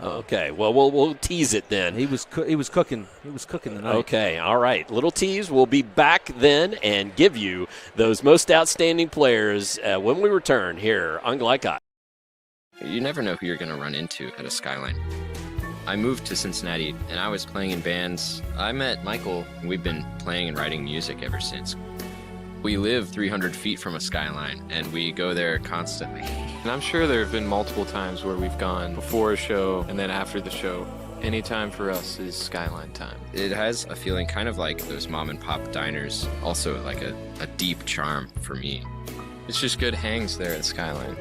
Okay. Well, we'll tease it then. He was cooking. He was cooking tonight. Okay. All right. Little tease. We'll be back then and give you those most outstanding players when we return here on Glycod. You never know who you're going to run into at a Skyline. I moved to Cincinnati, and I was playing in bands. I met Michael, and we've been playing and writing music ever since. We live 300 feet from a Skyline, and we go there constantly. And I'm sure there have been multiple times where we've gone before a show and then after the show. Any time for us is Skyline time. It has a feeling kind of like those mom and pop diners, also like a deep charm for me. It's just good hangs there at Skyline.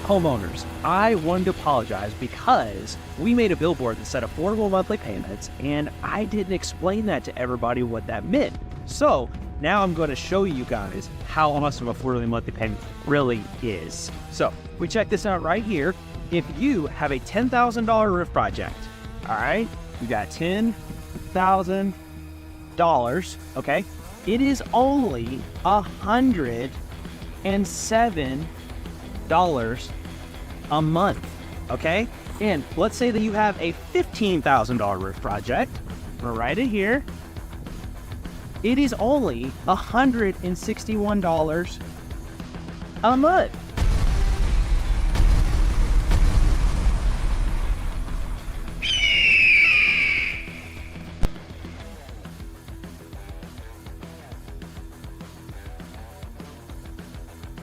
Homeowners, I wanted to apologize because we made a billboard that said affordable monthly payments, and I didn't explain that to everybody what that meant. So now I'm going to show you guys how much of affordable monthly payment really is. So we check this out right here. If you have a $10,000 roof project, all right, you got $10,000, okay, It is only $107 a month, okay? And let's say that you have a $15,000 roof project. We'll write it here. It is only $161 a month.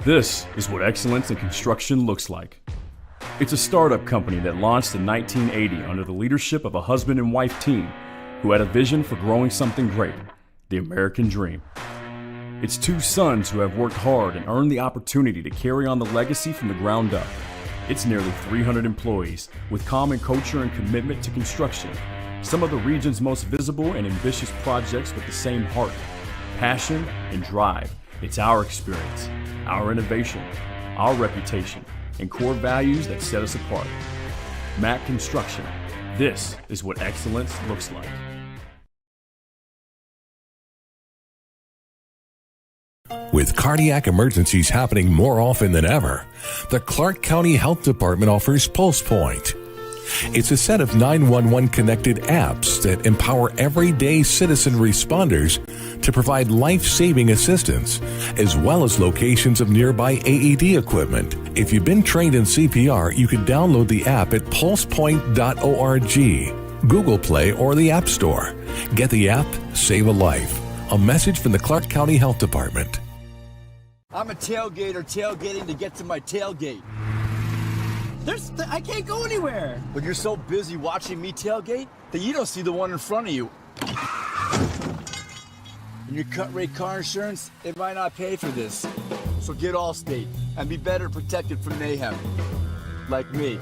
This is what excellence in construction looks like. It's a startup company that launched in 1980 under the leadership of a husband and wife team who had a vision for growing something great, the American dream. It's two sons who have worked hard and earned the opportunity to carry on the legacy from the ground up. It's nearly 300 employees with common culture and commitment to construction. Some of the region's most visible and ambitious projects with the same heart, passion, and drive. It's our experience, our innovation, our reputation, and core values that set us apart. Mack Construction. This is what excellence looks like. With cardiac emergencies happening more often than ever, the Clark County Health Department offers PulsePoint. It's a set of 911 connected apps that empower everyday citizen responders to provide life-saving assistance, as well as locations of nearby AED equipment. If you've been trained in CPR, you can download the app at pulsepoint.org, Google Play, or the App Store. Get the app, save a life. A message from the Clark County Health Department. I'm a tailgater tailgating to get to my tailgate. I can't go anywhere. But you're so busy watching me tailgate that you don't see the one in front of you. And your cut rate car insurance, it might not pay for this. So get Allstate and be better protected from mayhem. Like me.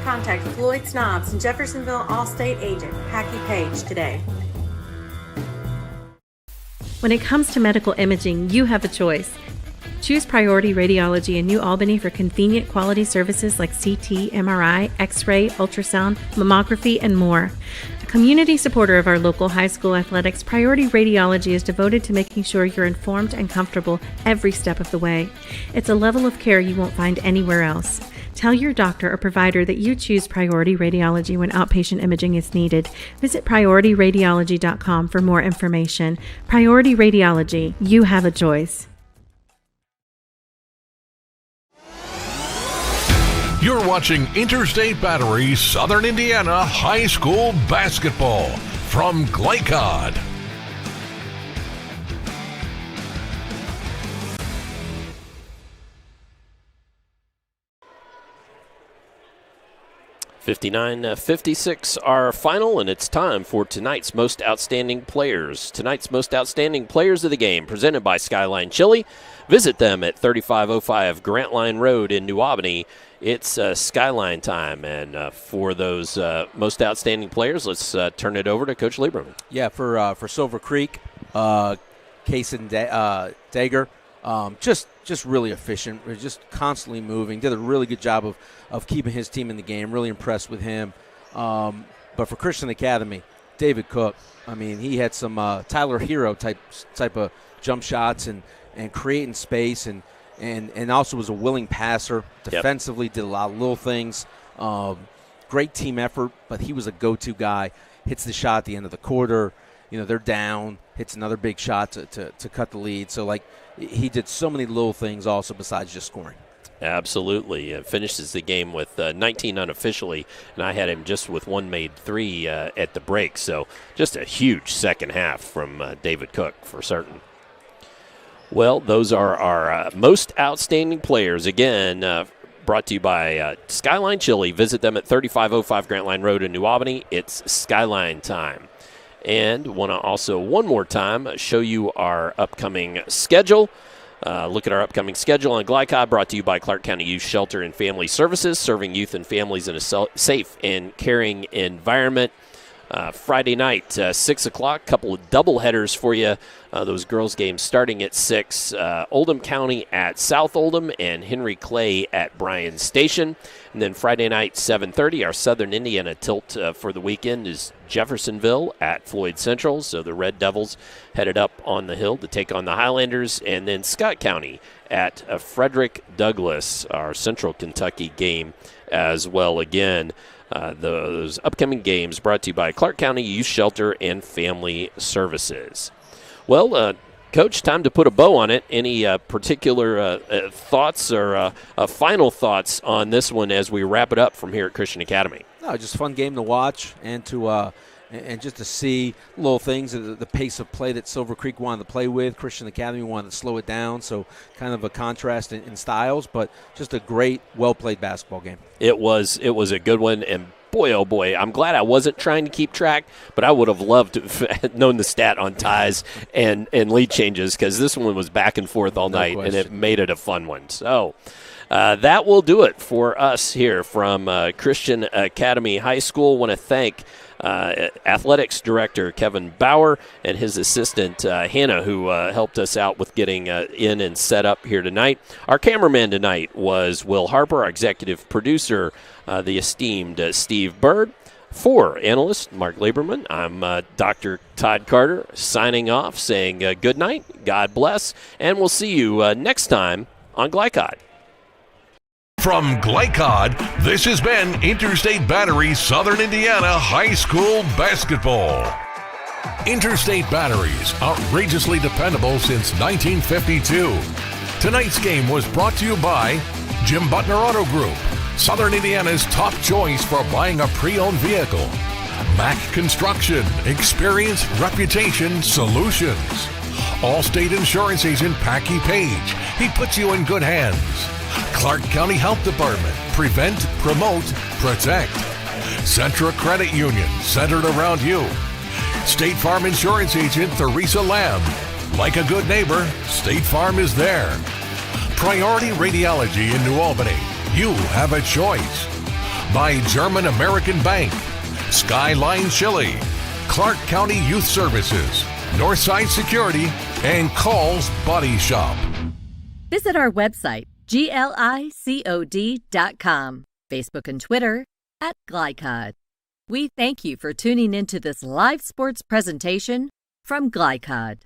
Contact Floyd Snobs and Jeffersonville Allstate agent Packy Page today. When it comes to medical imaging, you have a choice. Choose Priority Radiology in New Albany for convenient quality services like CT, MRI, X-ray, ultrasound, mammography, and more. A community supporter of our local high school athletics, Priority Radiology is devoted to making sure you're informed and comfortable every step of the way. It's a level of care you won't find anywhere else. Tell your doctor or provider that you choose Priority Radiology when outpatient imaging is needed. Visit PriorityRadiology.com for more information. Priority Radiology, you have a choice. You're watching Interstate Battery Southern Indiana High School Basketball from Glycod. (59-56) our final, and it's time for tonight's most outstanding players. Tonight's most outstanding players of the game, presented by Skyline Chili. Visit them at 3505 Grantline Road in New Albany. It's Skyline time, and for those most outstanding players, let's turn it over to Coach Lieberman. Yeah, for Silver Creek, Kason Dager, just really efficient, just constantly moving. Did a really good job of keeping his team in the game. Really impressed with him. But for Christian Academy, David Cook, I mean, he had some Tyler Hero type of jump shots and creating space and also was a willing passer. Defensively, did a lot of little things. Great team effort, but he was a go-to guy. Hits the shot at the end of the quarter. You know, they're down. Hits another big shot to cut the lead. So, like, he did so many little things also besides just scoring. Absolutely. Finishes the game with 19 unofficially, and I had him just with one made three at the break. So just a huge second half from David Cook for certain. Well, those are our most outstanding players. Again, brought to you by Skyline Chili. Visit them at 3505 Grantline Road in New Albany. It's Skyline time. And want to also one more time show you our upcoming schedule. Look at our upcoming schedule on Glycod, brought to you by Clark County Youth Shelter and Family Services, serving youth and families in a safe and caring environment. Friday night, 6 o'clock, couple of doubleheaders for you. Those girls' games starting at 6. Oldham County at South Oldham and Henry Clay at Bryan Station. And then Friday night, 7:30, our Southern Indiana tilt for the weekend is Jeffersonville at Floyd Central. So the Red Devils headed up on the hill to take on the Highlanders. And then Scott County at Frederick Douglass, our Central Kentucky game as well. Again, those upcoming games brought to you by Clark County Youth Shelter and Family Services. Well, Coach, time to put a bow on it. Any particular thoughts or final thoughts on this one as we wrap it up from here at Christian Academy? No, just a fun game to watch and to and just to see little things, the pace of play that Silver Creek wanted to play with. Christian Academy wanted to slow it down, so kind of a contrast in styles, but just a great, well-played basketball game. It was a good one, and boy, oh boy, I'm glad I wasn't trying to keep track, but I would have loved to have known the stat on ties and lead changes, because this one was back and forth all night, and it made it a fun one. So that will do it for us here from Christian Academy High School. I want to thank Athletics Director Kevin Bauer and his assistant Hannah, who helped us out with getting in and set up here tonight. Our cameraman tonight was Will Harper, our executive producer, the esteemed Steve Bird. For analyst Mark Lieberman, I'm Dr. Todd Carter signing off, saying good night, God bless, and we'll see you next time on Glycod. From Glycod, this has been Interstate Battery Southern Indiana High School Basketball. Interstate Batteries, outrageously dependable since 1952. Tonight's game was brought to you by Jim Butner Auto Group, Southern Indiana's top choice for buying a pre-owned vehicle. Mac Construction, experience, reputation, solutions. Allstate Insurance Agent Packy Page, he puts you in good hands. Clark County Health Department, prevent, promote, protect. Centra Credit Union, centered around you. State Farm Insurance Agent Theresa Lamb, like a good neighbor, State Farm is there. Priority Radiology in New Albany, you have a choice. By German American Bank, Skyline Chili, Clark County Youth Services, Northside Security, and Call's Body Shop. Visit our website, glicod.com, Facebook and Twitter @Glycod. We thank you for tuning into this live sports presentation from Glycod.